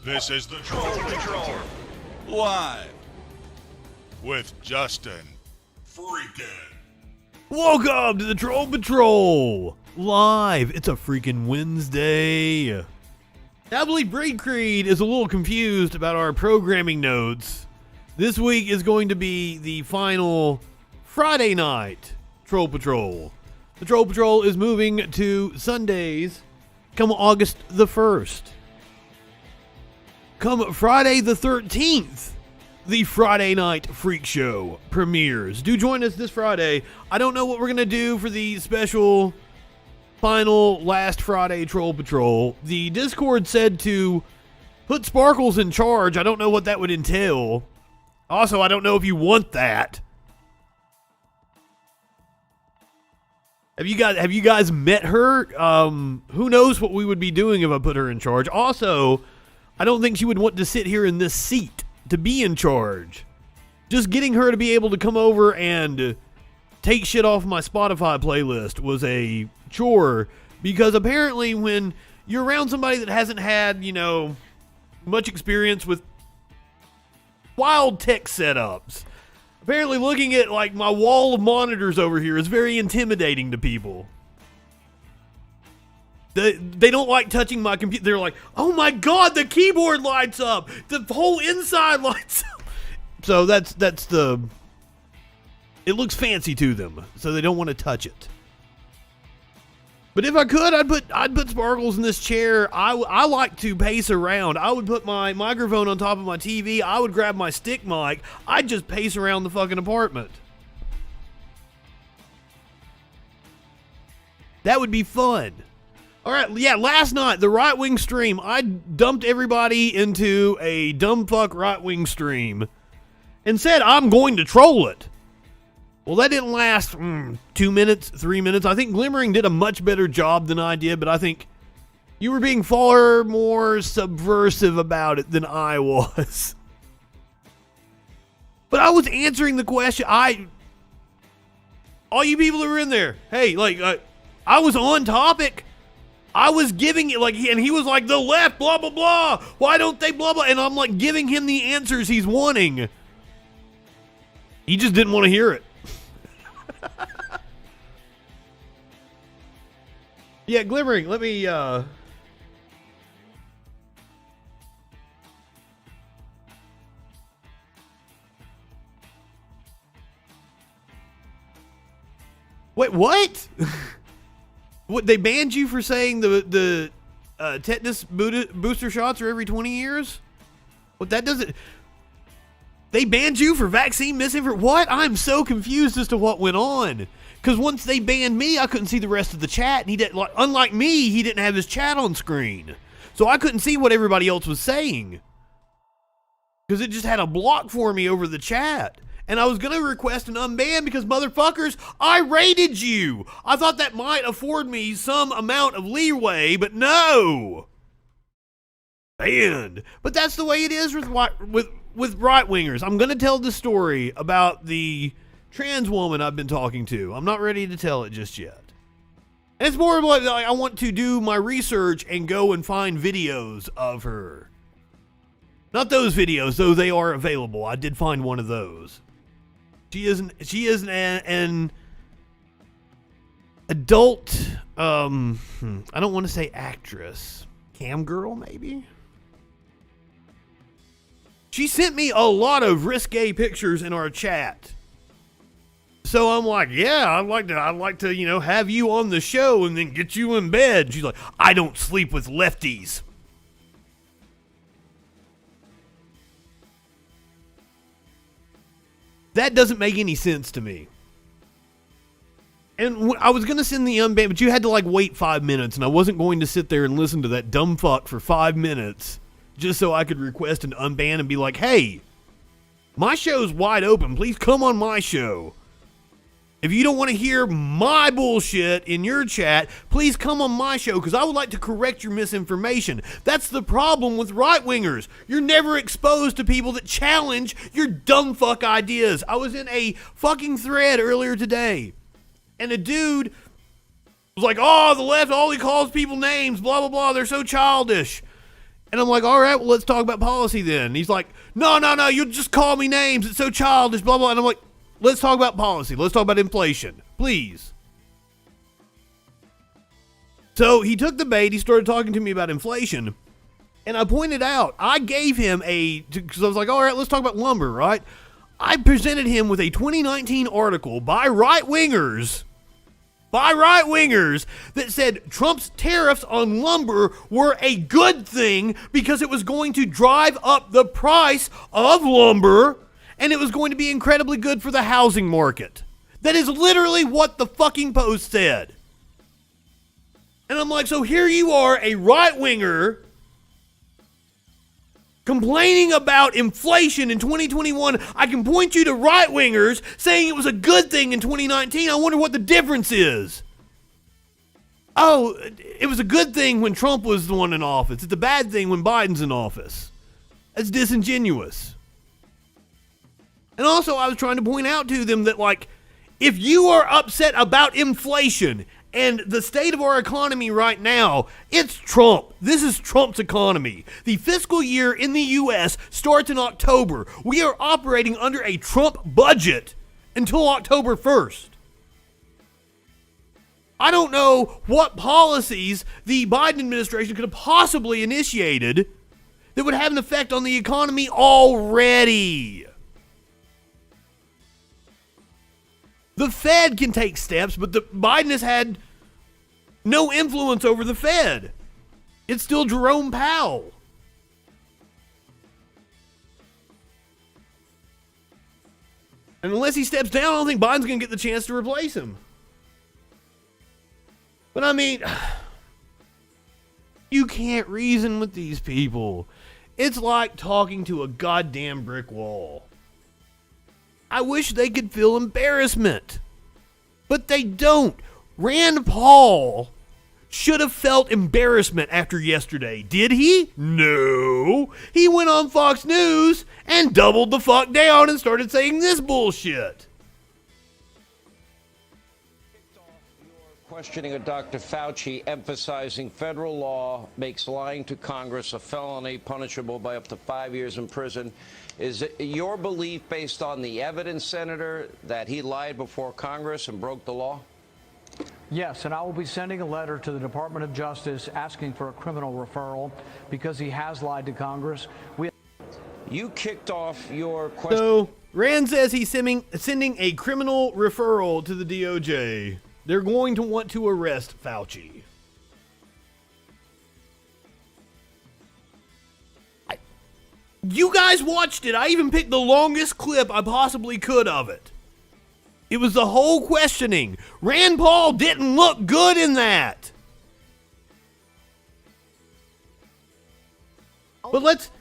This is the Troll Patrol. Live. With Justin. Freakin. Welcome to the Troll Patrol. Live. It's a freaking Wednesday. I believe Braid Creed is a little confused about our programming notes. This week is going to be the final Friday night Troll Patrol. The Troll Patrol is moving to Sundays come August the 1st. Come Friday the 13th, the Friday Night Freak Show premieres. Do join us this Friday. I don't know what we're going to do for the special final last Friday Troll Patrol. The Discord said to put Sparkles in charge. I don't know what that would entail. Also, I don't know if you want that. Have you guys met her? Who knows what we would be doing if I put her in charge. Also, I don't think she would want to sit here in this seat to be in charge. Just getting her to be able to come over and take shit off my Spotify playlist was a chore, because apparently when you're around somebody that hasn't had, much experience with wild tech setups, apparently looking at my wall of monitors over here is very intimidating to people. They don't like touching my computer. They're like, oh my god, the keyboard lights up. The whole inside lights up. So that's it looks fancy to them, so they don't want to touch it. But if I could, I'd put Sparkles in this chair. I like to pace around. I would put my microphone on top of my TV. I would grab my stick mic. I'd just pace around the fucking apartment. That would be fun. All right, yeah, last night, the right-wing stream, I dumped everybody into a dumb fuck right-wing stream and said, I'm going to troll it. Well, that didn't last 2 minutes, 3 minutes. I think Glimmering did a much better job than I did, but I think you were being far more subversive about it than I was. But I was answering the question. All you people that were in there, hey, I was on topic. I was giving it, and he was like, the left, blah, blah, blah. Why don't they, blah, blah. And I'm giving him the answers he's wanting. He just didn't want to hear it. Yeah, Glimmering, let me, Wait, what? What, they banned you for saying the tetanus booster shots are every 20 years? What, that doesn't... They banned you for vaccine misinformation? What? I'm so confused as to what went on. Because once they banned me, I couldn't see the rest of the chat. And he didn't, unlike me, he didn't have his chat on screen. So I couldn't see what everybody else was saying. Because it just had a block for me over the chat. And I was going to request an unban because, motherfuckers, I rated you. I thought that might afford me some amount of leeway, but no. Banned. But that's the way it is with right-wingers. I'm going to tell the story about the trans woman I've been talking to. I'm not ready to tell it just yet. And it's more like I want to do my research and go and find videos of her. Not those videos, though they are available. I did find one of those. She is an adult, I don't want to say actress. Cam girl, maybe? She sent me a lot of risque pictures in our chat. So I'm like, yeah, I'd like to, have you on the show and then get you in bed. She's like, I don't sleep with lefties. That doesn't make any sense to me. And I was going to send the unban, but you had to wait 5 minutes, and I wasn't going to sit there and listen to that dumb fuck for 5 minutes just so I could request an unban and be like, hey, my show's wide open. Please come on my show. If you don't want to hear my bullshit in your chat, please come on my show, because I would like to correct your misinformation. That's the problem with right-wingers. You're never exposed to people that challenge your dumb fuck ideas. I was in a fucking thread earlier today, and a dude was like, oh, the left only calls people names, blah, blah, blah, they're so childish. And I'm like, all right, well, let's talk about policy then. And he's like, no, you'll just call me names. It's so childish, blah, blah. And I'm like, let's talk about policy. Let's talk about inflation, please. So he took the bait. He started talking to me about inflation. And I pointed out, I gave him because I was like, all right, let's talk about lumber, right? I presented him with a 2019 article by right-wingers that said Trump's tariffs on lumber were a good thing because it was going to drive up the price of lumber and it was going to be incredibly good for the housing market. That is literally what the fucking Post said. And I'm like, so here you are, a right-winger complaining about inflation in 2021. I can point you to right-wingers saying it was a good thing in 2019. I wonder what the difference is. Oh, it was a good thing when Trump was the one in office. It's a bad thing when Biden's in office. That's disingenuous. And also, I was trying to point out to them that, like, if you are upset about inflation and the state of our economy right now, it's Trump. This is Trump's economy. The fiscal year in the U.S. starts in October. We are operating under a Trump budget until October 1st. I don't know what policies the Biden administration could have possibly initiated that would have an effect on the economy already. The Fed can take steps, but Biden has had no influence over the Fed. It's still Jerome Powell. And unless he steps down, I don't think Biden's going to get the chance to replace him. But I mean, you can't reason with these people. It's like talking to a goddamn brick wall. I wish they could feel embarrassment, but they don't. Rand Paul should have felt embarrassment after yesterday. Did he? No. He went on Fox News and doubled the fuck down and started saying this bullshit. Questioning of Dr. Fauci, emphasizing federal law makes lying to Congress a felony punishable by up to 5 years in prison. Is it your belief, based on the evidence, Senator, that he lied before Congress and broke the law? Yes, and I will be sending a letter to the Department of Justice asking for a criminal referral because he has lied to Congress. You kicked off your question. So, Rand says he's sending a criminal referral to the DOJ. They're going to want to arrest Fauci. You guys watched it. I even picked the longest clip I possibly could of it. It was the whole questioning. Rand Paul didn't look good in that. But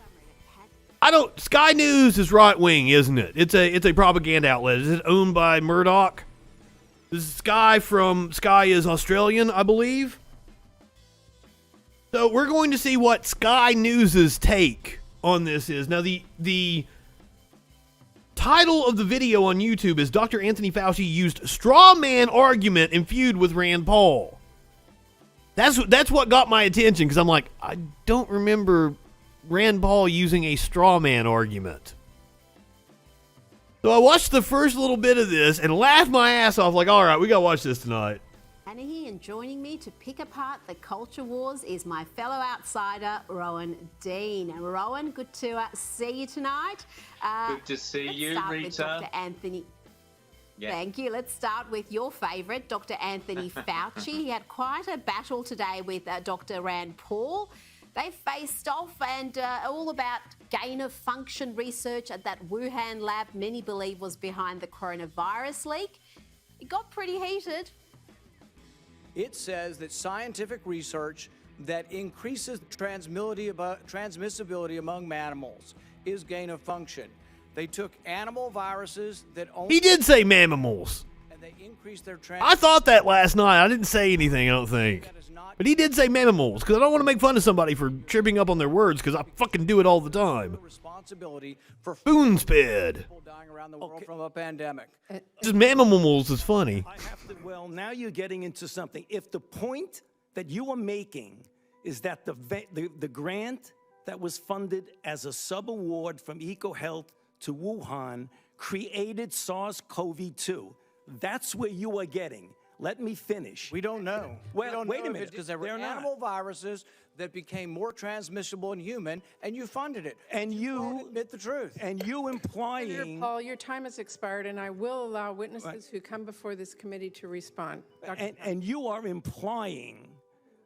Sky News is right wing, isn't it? It's a propaganda outlet. Is it owned by Murdoch? This guy from Sky is Australian, I believe. So we're going to see what Sky News's take on this is. Now, the title of the video on YouTube is Dr. Anthony Fauci used straw man argument in feud with Rand Paul. That's what got my attention, because I'm like, I don't remember Rand Paul using a straw man argument. So I watched the first little bit of this and laughed my ass off, like, all right, we got to watch this tonight. Here and joining me to pick apart the culture wars is my fellow outsider, Rowan Dean. And Rowan, good to see you tonight. Good to see you, Rita. With Dr. Anthony. Yeah. Thank you. Let's start with your favourite, Dr. Anthony Fauci. He had quite a battle today with Dr. Rand Paul. They faced off and all about gain-of-function research at that Wuhan lab many believe was behind the coronavirus leak. It got pretty heated. It says that scientific research that increases transmissibility among mammals is gain of function. They took animal viruses that only... He did say mammals. And they increased their I thought that last night. I didn't say anything, I don't think. But he did say mammals, because I don't want to make fun of somebody for tripping up on their words, because I fucking do it all the time. Responsibility for Spoonsped. people dying around the world from a pandemic. Just mammals is funny. Well, now you're getting into something. If the point that you are making is that the grant that was funded as a sub-award from EcoHealth to Wuhan created SARS-CoV-2. That's where you are getting. Let me finish. We don't know. Well, wait a minute. Because there were They're not. animal viruses that became more transmissible in human, and you funded it. And you admit the truth. And you Senator implying... Paul, your time has expired, and I will allow witnesses who come before this committee to respond. And you are implying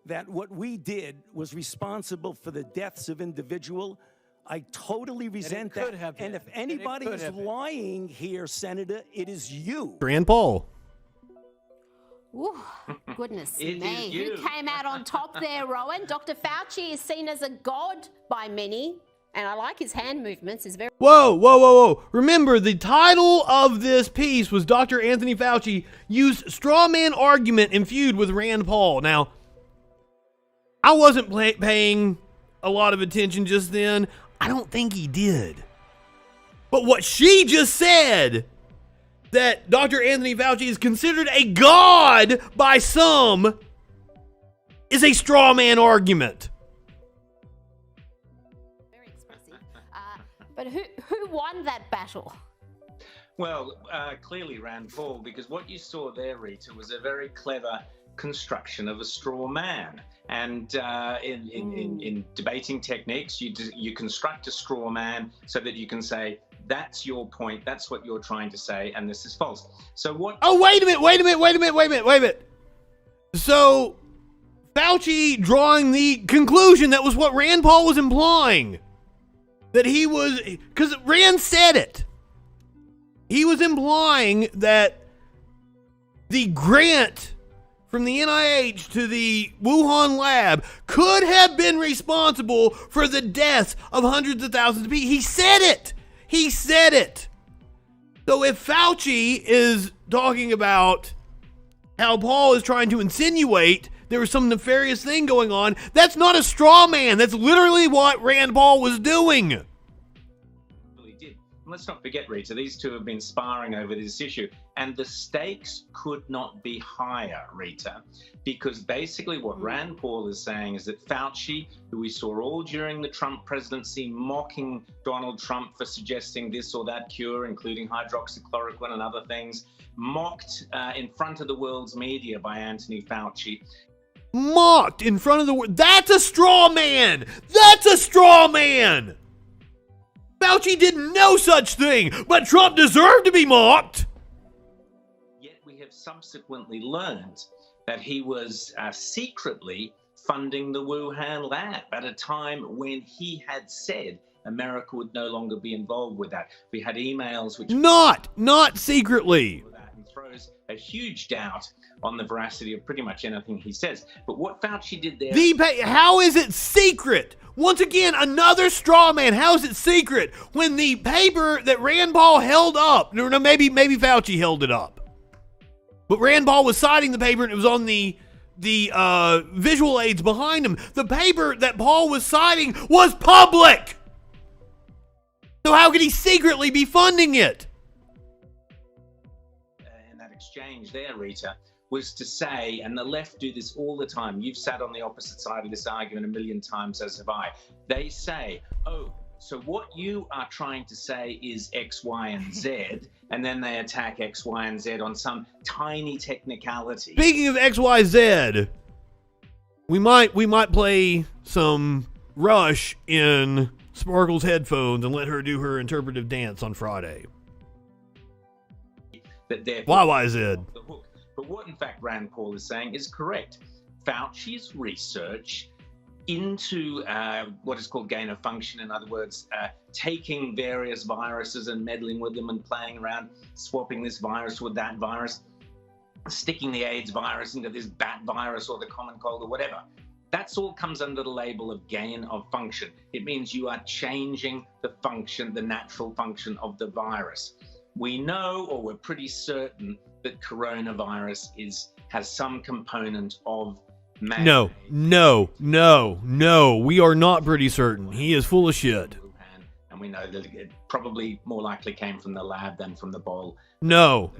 that what we did was responsible for the deaths of individual. I totally resent that. And if anybody is lying here, Senator, it is you. Rand Paul. Ooh, goodness It me. is you. Who came out on top there, Rowan? Dr. Fauci is seen as a god by many, and I like his hand movements. It's very... Whoa, whoa, whoa, whoa. Remember, the title of this piece was Dr. Anthony Fauci used straw man argument in feud with Rand Paul. Now, I wasn't paying a lot of attention just then. I don't think he did. But what she just said, that Dr. Anthony Fauci is considered a god by some, is a straw man argument. Very expressive. But who won that battle? Well, clearly Rand Paul, because what you saw there, Rita, was a very clever construction of a straw man. And in debating techniques, you construct a straw man so that you can say, that's your point, that's what you're trying to say, and this is false. So what... Oh, wait a minute. So, Fauci drawing the conclusion that was what Rand Paul was implying. That he was... Because Rand said it. He was implying that the grant from the NIH to the Wuhan lab could have been responsible for the deaths of hundreds of thousands of people. He said it. He said it. So if Fauci is talking about how Paul is trying to insinuate there was some nefarious thing going on, that's not a straw man. That's literally what Rand Paul was doing. Let's not forget, Rita, these two have been sparring over this issue, and the stakes could not be higher, Rita, because basically what Rand Paul is saying is that Fauci, who we saw all during the Trump presidency mocking Donald Trump for suggesting this or that cure, including hydroxychloroquine and other things, mocked in front of the world's media by Anthony Fauci. Mocked in front of the world. That's a straw man. That's a straw man. Fauci did no such thing, but Trump deserved to be mocked. Yet we have subsequently learned that he was secretly funding the Wuhan lab at a time when he had said America would no longer be involved with that. We had emails which... Not secretly. ...and throws a huge doubt on the veracity of pretty much anything he says. But what Fauci did there... How is it secret? Once again, another straw man. How is it secret when the paper that Rand Paul held up, no, maybe Fauci held it up, but Rand Paul was citing the paper and it was on the visual aids behind him. The paper that Paul was citing was public. So how could he secretly be funding it? In that exchange there, Rita, was to say, and the left do this all the time, you've sat on the opposite side of this argument a million times, as have I. They say, oh, so what you are trying to say is X, Y, and Z, and then they attack X, Y, and Z on some tiny technicality. Speaking of X, Y, Z, we might play some Rush in Sparkle's headphones and let her do her interpretive dance on Friday. YYZ. But what, in fact, Rand Paul is saying is correct. Fauci's research into what is called gain of function, in other words, taking various viruses and meddling with them and playing around, swapping this virus with that virus, sticking the AIDS virus into this bat virus or the common cold or whatever. That's all comes under the label of gain of function. It means you are changing the function, the natural function of the virus. We know, or we're pretty certain, that coronavirus has some component of man. No. We are not pretty certain. He is full of shit. And we know that it probably more likely came from the lab than from the bowl. No.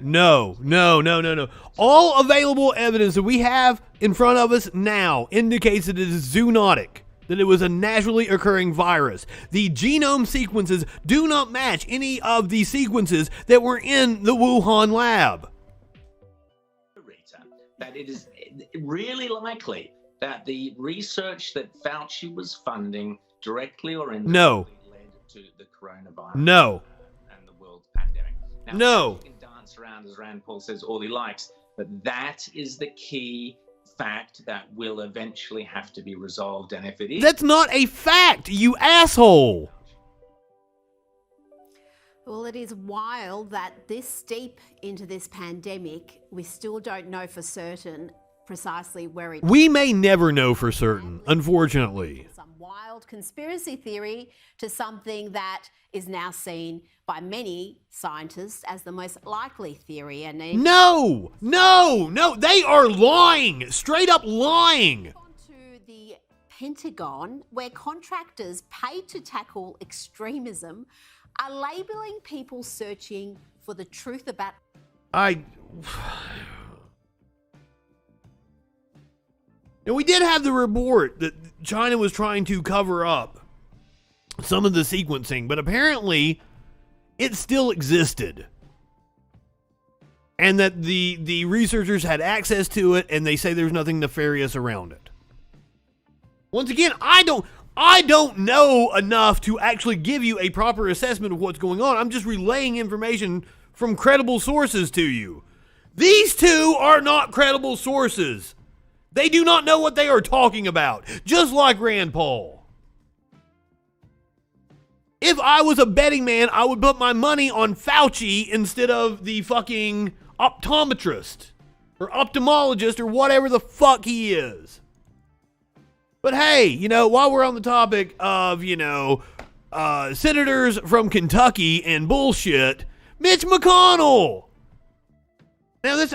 All available evidence that we have in front of us now indicates that it is zoonotic. that it was a naturally occurring virus. The genome sequences do not match any of the sequences that were in the Wuhan lab. That it is really likely that the research that Fauci was funding directly or indirectly led to the coronavirus and the world pandemic. Now, he can dance around, as Rand Paul says, all he likes, but that is the key fact that will eventually have to be resolved. And if it is... That's not a fact, you asshole! Well, it is wild that this deep into this pandemic, we still don't know for certain precisely where it... We may never know for certain, unfortunately. Some wild conspiracy theory to something that is now seen by many scientists as the most likely theory. And no, they are lying, straight up lying. To the Pentagon, where contractors paid to tackle extremism are labeling people searching for the truth about... We did have the report that China was trying to cover up some of the sequencing, but apparently it still existed. And that the researchers had access to it, and they say there's nothing nefarious around it. Once again, I don't know enough to actually give you a proper assessment of what's going on. I'm just relaying information from credible sources to you. These two are not credible sources. They do not know what they are talking about, just like Rand Paul. If I was a betting man, I would put my money on Fauci instead of the fucking optometrist or ophthalmologist or whatever the fuck he is. But hey, while we're on the topic of, senators from Kentucky and bullshit, Mitch McConnell. Now,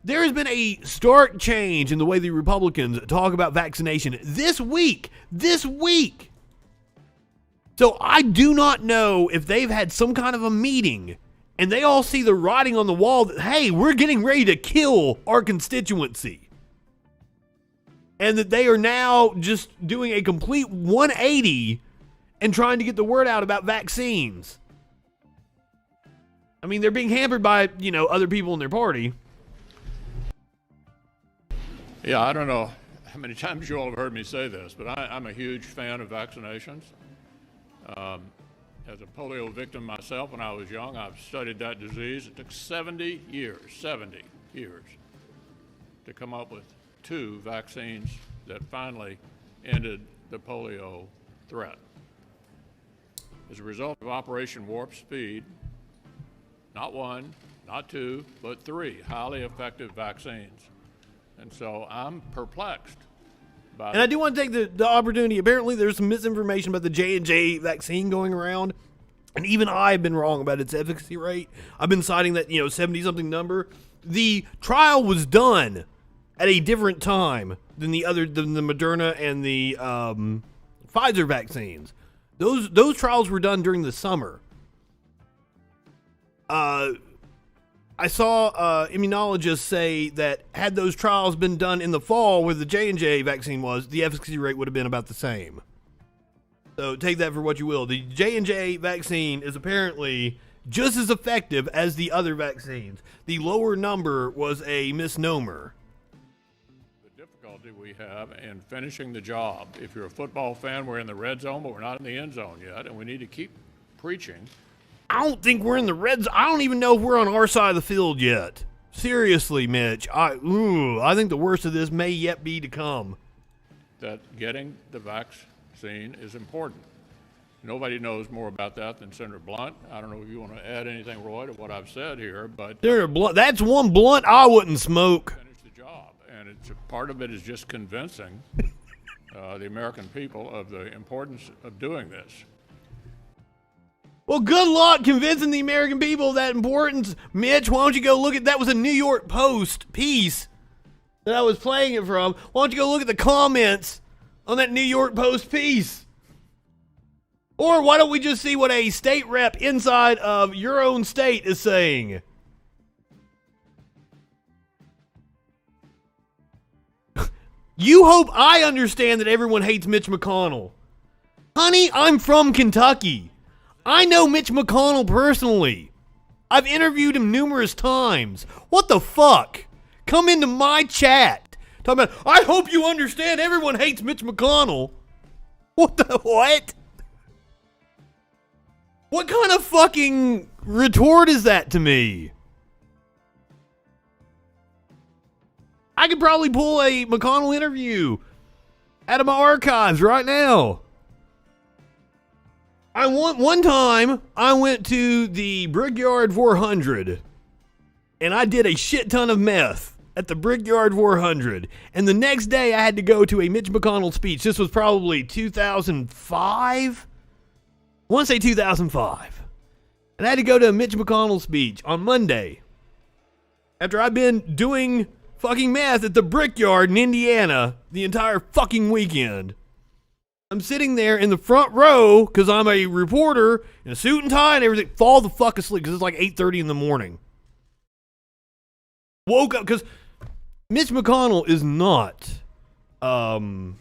there has been a stark change in the way the Republicans talk about vaccination this week. So I do not know if they've had some kind of a meeting and they all see the writing on the wall that, hey, we're getting ready to kill our constituency. And that they are now just doing a complete 180 and trying to get the word out about vaccines. I mean, they're being hampered by, other people in their party. Yeah, I don't know how many times you all have heard me say this, but I'm a huge fan of vaccinations. As a polio victim myself when I was young, I've studied that disease. It took 70 years to come up with 2 vaccines that finally ended the polio threat. As a result of Operation Warp Speed, not 1, not 2, but 3 highly effective vaccines. And so I'm perplexed by And I do want to take the opportunity. Apparently there's some misinformation about the J&J vaccine going around. And even I've been wrong about its efficacy rate. I've been citing that, 70-something number. The trial was done at a different time than the Moderna and the Pfizer vaccines. Those trials were done during the summer. I saw immunologists say that had those trials been done in the fall where the J&J vaccine was, the efficacy rate would have been about the same. So take that for what you will. The J&J vaccine is apparently just as effective as the other vaccines. The lower number was a misnomer. The difficulty we have in finishing the job. If you're a football fan, we're in the red zone, but we're not in the end zone yet, and we need to keep preaching. I don't think we're in the red zone. I don't even know if we're on our side of the field yet. Seriously, Mitch. I think the worst of this may yet be to come. That getting the vaccine is important. Nobody knows more about that than Senator Blunt. I don't know if you want to add anything, Roy, to what I've said here, but Senator Blunt, that's one blunt I wouldn't smoke. Finish the job, and part of it is just convincing the American people of the importance of doing this. Well, good luck convincing the American people of that importance. Mitch, why don't you go look at, that was a New York Post piece that I was playing it from. Why don't you go look at the comments on that New York Post piece? Or why don't we just see what a state rep inside of your own state is saying? You hope I understand that everyone hates Mitch McConnell. Honey, I'm from Kentucky. I know Mitch McConnell personally. I've interviewed him numerous times. What the fuck? Come into my chat. Talking about, I hope you understand everyone hates Mitch McConnell. What the what? What kind of fucking retort is that to me? I could probably pull a McConnell interview out of my archives right now. One time I went to the Brickyard 400 and I did a shit ton of meth at the Brickyard 400. And the next day I had to go to a Mitch McConnell speech. This was probably 2005. I want to say 2005. And I had to go to a Mitch McConnell speech on Monday after I've been doing fucking meth at the Brickyard in Indiana the entire fucking weekend. I'm sitting there in the front row because I'm a reporter in a suit and tie and everything. Fall the fuck asleep because it's like 8:30 in the morning. Woke up because Mitch McConnell is not the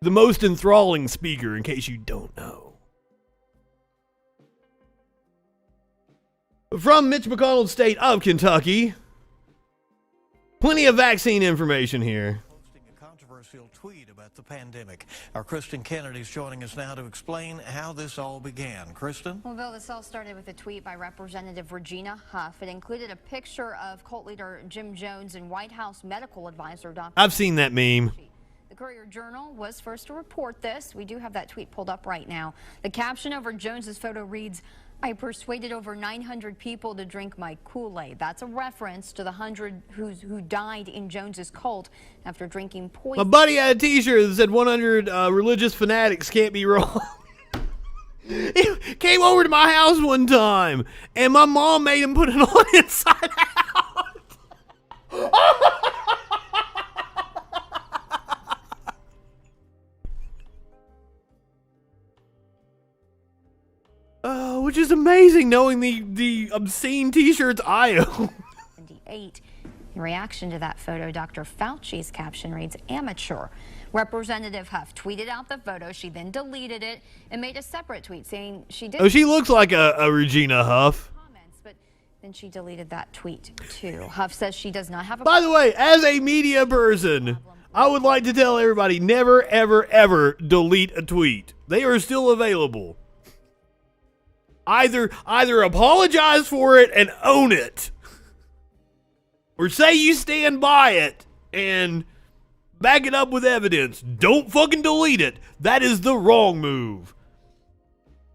most enthralling speaker, in case you don't know. From Mitch McConnell's state of Kentucky, plenty of vaccine information here. Posting a controversial tweet about the pandemic. Our Kristen Kennedy's joining us now to explain how this all began. Kristen? Well, Bill, this all started with a tweet by Representative Regina Huff. It included a picture of cult leader Jim Jones and White House medical advisor Dr. I've seen that meme. The Courier-Journal was first to report this. We do have that tweet pulled up right now. The caption over Jones's photo reads, "I persuaded over 900 people to drink my Kool-Aid." That's a reference to the 100 who died in Jones's cult after drinking poison. My buddy had a t-shirt that said 100 religious fanatics can't be wrong. He came over to my house one time, and my mom made him put it on inside out. Which is amazing, knowing the obscene t-shirts I own. 78. In reaction to that photo, Dr. Fauci's caption reads, "Amateur." Representative Huff tweeted out the photo. She then deleted it and made a separate tweet saying she did. Oh, she looks like a Regina Huff. Comments, but then she deleted that tweet too. Huff says she does not have a. By the way, as a media person, I would like to tell everybody, never, ever, ever delete a tweet. They are still available. Either apologize for it and own it, or say you stand by it and back it up with evidence. Don't fucking delete it. That is the wrong move.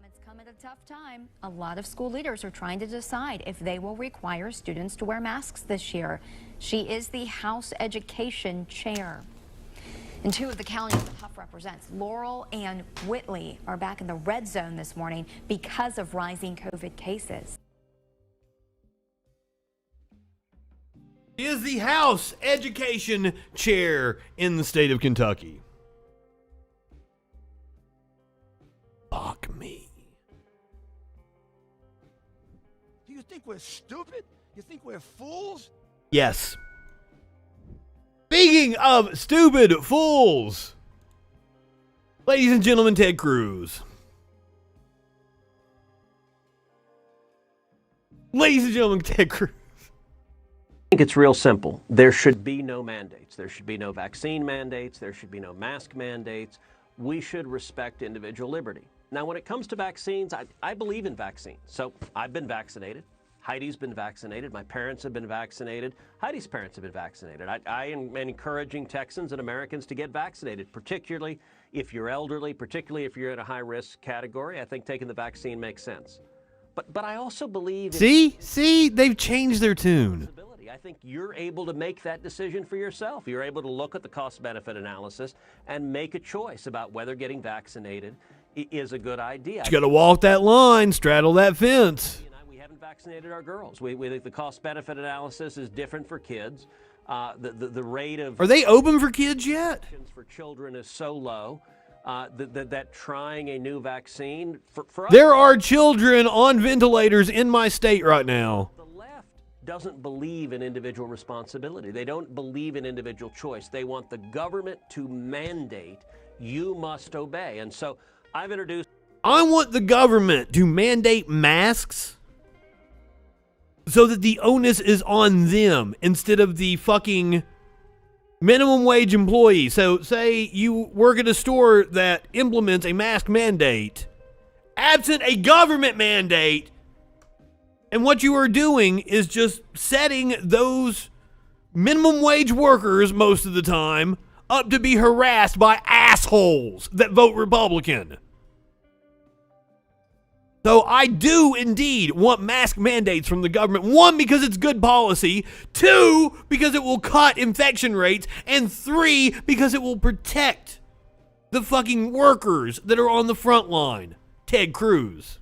It's come at a tough time. A lot of school leaders are trying to decide if they will require students to wear masks this year. She is the House Education Chair. And two of the counties that Huff represents, Laurel and Whitley, are back in the red zone this morning because of rising COVID cases. She is the House Education Chair in the state of Kentucky. Fuck me. Do you think we're stupid? You think we're fools? Yes. Speaking of stupid fools, ladies and gentlemen, Ted Cruz. Ladies and gentlemen, Ted Cruz. I think it's real simple. There should be no mandates. There should be no vaccine mandates. There should be no mask mandates. We should respect individual liberty. Now, when it comes to vaccines, I believe in vaccines. So I've been vaccinated. Heidi's been vaccinated. My parents have been vaccinated. Heidi's parents have been vaccinated. I am encouraging Texans and Americans to get vaccinated, particularly if you're elderly, particularly if you're in a high-risk category. I think taking the vaccine makes sense. But I also believe... See, they've changed their tune. I think you're able to make that decision for yourself. You're able to look at the cost-benefit analysis and make a choice about whether getting vaccinated is a good idea. You got to walk that line, straddle that fence. We haven't vaccinated our girls. We think the cost-benefit analysis is different for kids. The rate of... Are they open for kids yet? ...for children is so low that trying a new vaccine... for There are children on ventilators in my state right now. doesn't believe in individual responsibility. They don't believe in individual choice. They want the government to mandate, you must obey. And so I've introduced... I want the government to mandate masks so that the onus is on them instead of the fucking minimum wage employee. So say you work at a store that implements a mask mandate, absent a government mandate, and what you are doing is just setting those minimum wage workers most of the time up to be harassed by assholes that vote Republican. So I do indeed want mask mandates from the government. 1, because it's good policy. 2, because it will cut infection rates. And 3, because it will protect the fucking workers that are on the front line. Ted Cruz.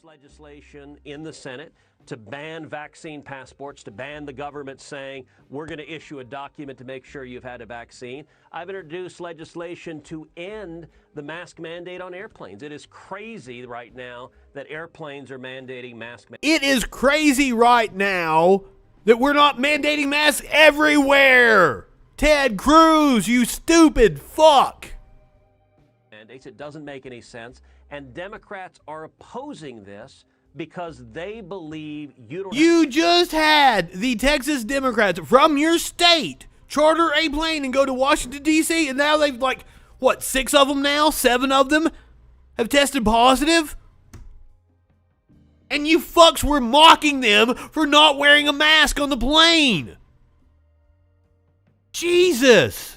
Legislation in the Senate to ban vaccine passports, to ban the government saying we're going to issue a document to make sure you've had a vaccine. I've introduced legislation to end the mask mandate on airplanes. It is crazy right now that airplanes are mandating mask mandates. It is crazy right now that we're not mandating masks everywhere. Ted Cruz, you stupid fuck. It doesn't make any sense. And Democrats are opposing this because they believe you just had the Texas Democrats from your state charter a plane and go to Washington, D.C., and now they've, like, what, 6 of them now? 7 of them have tested positive? And you fucks were mocking them for not wearing a mask on the plane. Jesus.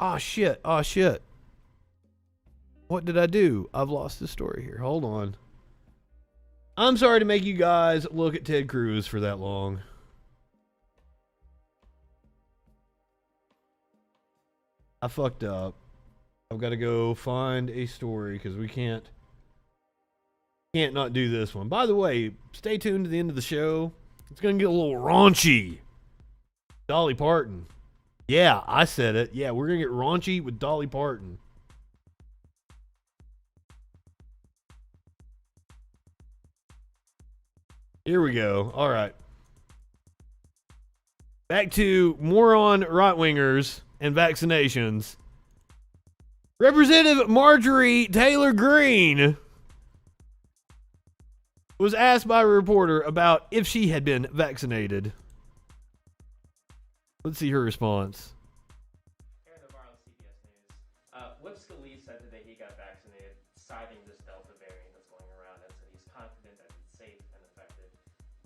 Oh, shit. Oh, shit. What did I do? I've lost the story here. Hold on. I'm sorry to make you guys look at Ted Cruz for that long. I fucked up. I've got to go find a story because we can't not do this one. By the way, stay tuned to the end of the show. It's going to get a little raunchy. Dolly Parton. Yeah, I said it. Yeah, we're going to get raunchy with Dolly Parton. Here we go. All right. Back to moron right-wingers and vaccinations. Representative Marjorie Taylor Greene was asked by a reporter about if she had been vaccinated. Let's see her response. What Scalise said today he got vaccinated, citing this Delta variant that's going around, and said he's confident that it's safe and effective.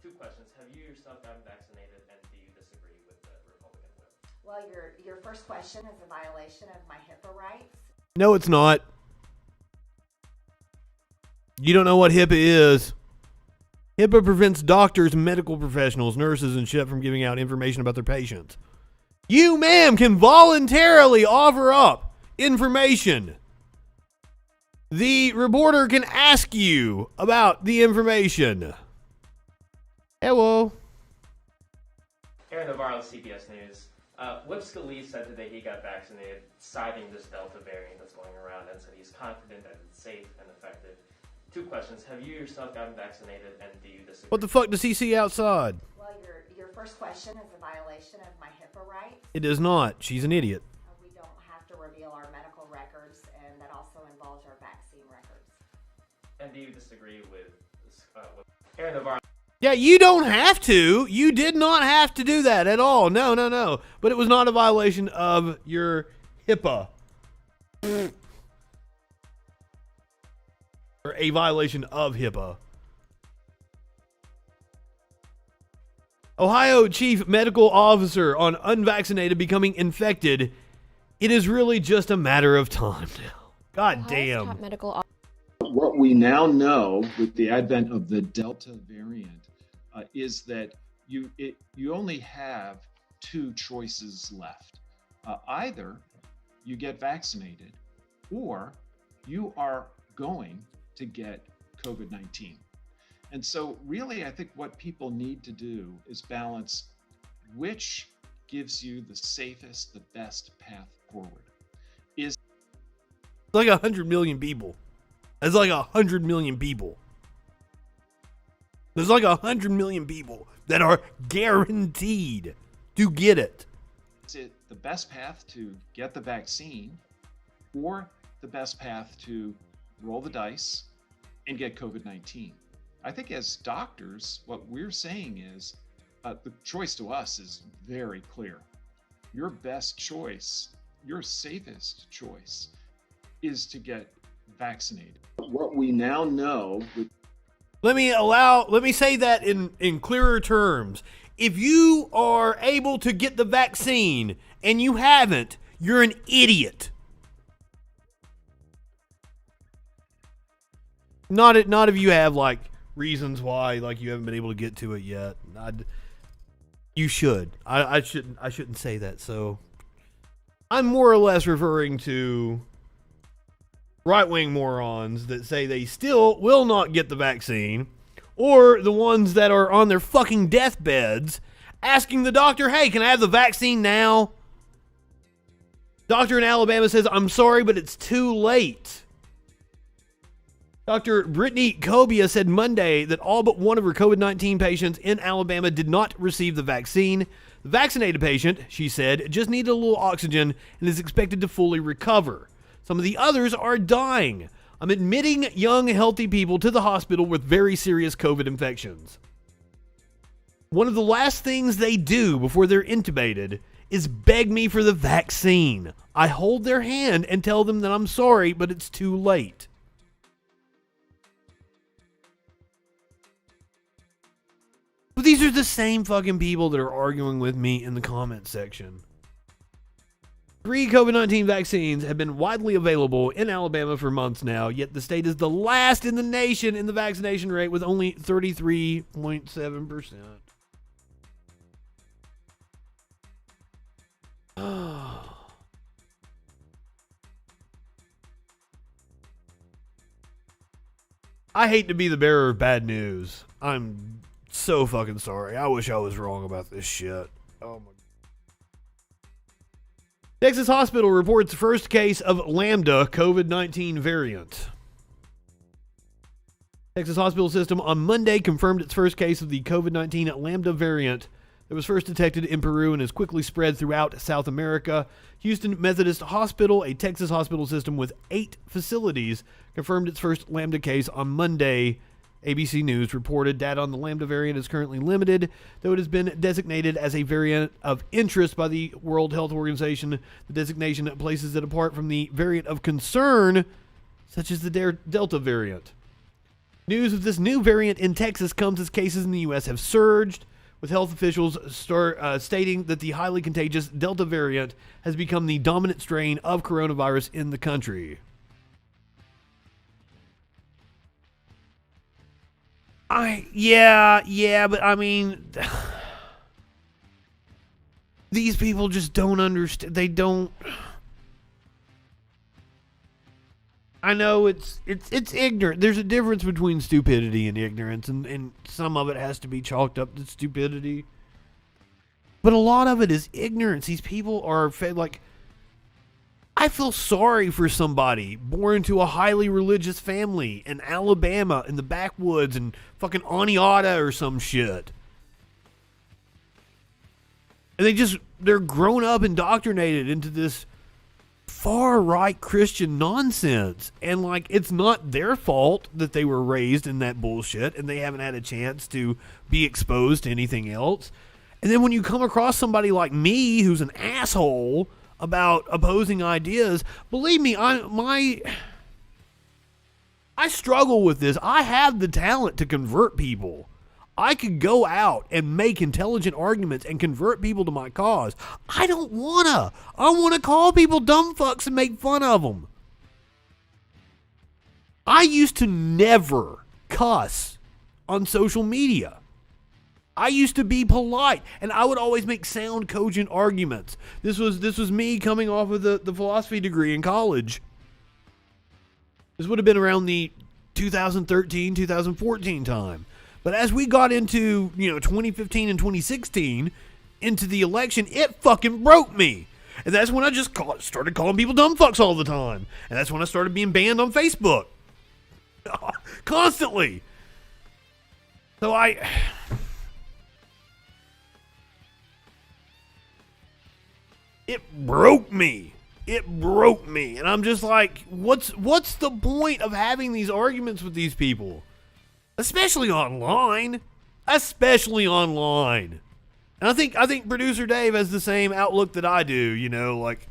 2 questions. Have you yourself gotten vaccinated, and do you disagree with the Republican whip? Well, your first question is a violation of my HIPAA rights. No, it's not. You don't know what HIPAA is. HIPAA prevents doctors, medical professionals, nurses, and shit from giving out information about their patients. You, ma'am, can voluntarily offer up information. The reporter can ask you about the information. Hello. Aaron Navarro, CBS News. What Scalise said today he got vaccinated, citing this Delta variant that's going around, and said he's confident that it's safe and effective. 2 questions. Have you yourself gotten vaccinated, and do you disagree? What the fuck does he see outside? Well, your first question is a violation of my HIPAA rights. It is not. She's an idiot. We don't have to reveal our medical records, and that also involves our vaccine records. And do you disagree with Aaron Navarro? Yeah, you don't have to. You did not have to do that at all. No, no, no. But it was not a violation of your HIPAA. Or a violation of HIPAA. Ohio Chief Medical Officer on unvaccinated becoming infected. It is really just a matter of time now. God damn. What we now know with the advent of the Delta variant is that you only have 2 choices left. Either you get vaccinated or you are going to get COVID-19. And so really, I think what people need to do is balance which gives you the safest, the best path forward. Like 100 million people. That's like 100 million people. There's like 100 million people that are guaranteed to get it. Is it the best path to get the vaccine or the best path to roll the dice and get COVID-19? I think as doctors, what we're saying is the choice to us is very clear. Your best choice, your safest choice is to get vaccinated. What we now know... Let me say that in clearer terms. If you are able to get the vaccine and you haven't, you're an idiot. Not if you have like reasons why like you haven't been able to get to it yet. You should. I shouldn't say that. So I'm more or less referring to right-wing morons that say they still will not get the vaccine, or the ones that are on their fucking deathbeds asking the doctor, hey, can I have the vaccine now? Doctor in Alabama says, I'm sorry, but it's too late. Dr. Brittany Cobia said Monday that all but one of her COVID-19 patients in Alabama did not receive the vaccine. The vaccinated patient, she said, just needed a little oxygen and is expected to fully recover. Some of the others are dying. I'm admitting young, healthy people to the hospital with very serious COVID infections. One of the last things they do before they're intubated is beg me for the vaccine. I hold their hand and tell them that I'm sorry, but it's too late. But these are the same fucking people that are arguing with me in the comment section. 3 COVID-19 vaccines have been widely available in Alabama for months now, yet the state is the last in the nation in the vaccination rate with only 33.7%. I hate to be the bearer of bad news. I'm so fucking sorry. I wish I was wrong about this shit. Oh my. Texas hospital reports first case of Lambda COVID-19 variant. Texas hospital system on Monday confirmed its first case of the COVID-19 Lambda variant that was first detected in Peru and has quickly spread throughout South America. Houston Methodist Hospital, a Texas hospital system with 8 facilities, confirmed its first Lambda case on Monday. ABC News reported data on the Lambda variant is currently limited, though it has been designated as a variant of interest by the World Health Organization. The designation places it apart from the variant of concern, such as the Delta variant. News of this new variant in Texas comes as cases in the U.S. have surged, with health officials stating that the highly contagious Delta variant has become the dominant strain of coronavirus in the country. Yeah, but I mean, these people just don't understand. They don't. I know it's ignorant. There's a difference between stupidity and ignorance, and some of it has to be chalked up to stupidity. But a lot of it is ignorance. These people are like. I feel sorry for somebody born to a highly religious family in Alabama in the backwoods and fucking Aniata or some shit. And they're grown up indoctrinated into this far-right Christian nonsense. And like, it's not their fault that they were raised in that bullshit and they haven't had a chance to be exposed to anything else. And then when you come across somebody like me who's an asshole about opposing ideas, believe me, I struggle with this. I have the talent to convert people. I could go out and make intelligent arguments and convert people to my cause. I don't wanna. I wanna call people dumb fucks and make fun of them. I used to never cuss on social media. I used to be polite, and I would always make sound, cogent arguments. This was me coming off of the philosophy degree in college. This would have been around the 2013, 2014 time. But as we got into, 2015 and 2016, into the election, it fucking broke me. And that's when I just started calling people dumb fucks all the time. And that's when I started being banned on Facebook. Constantly. So it broke me. It broke me. And I'm just like, what's the point of having these arguments with these people? Especially online. Especially online. And I think producer Dave has the same outlook that I do, you know, like,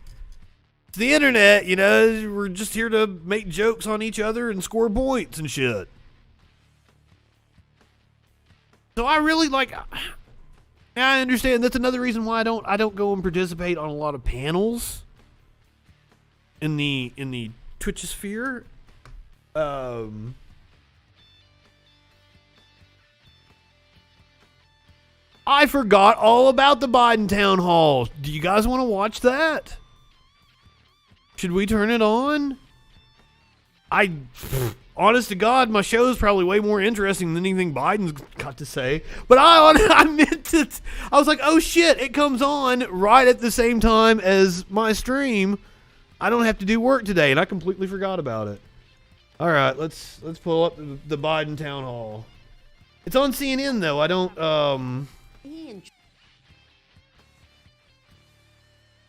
it's the internet, you know, we're just here to make jokes on each other and score points and shit. So I really like, I understand that's another reason why I don't go and participate on a lot of panels in the Twitchosphere. I forgot all about the Biden town hall. Do you guys want to watch that? Should we turn it on? Honest to God, my show is probably way more interesting than anything Biden's got to say. But I meant it. I was like, oh shit, it comes on right at the same time as my stream. I don't have to do work today, and I completely forgot about it. All right, let's pull up the Biden town hall. It's on CNN though. I don't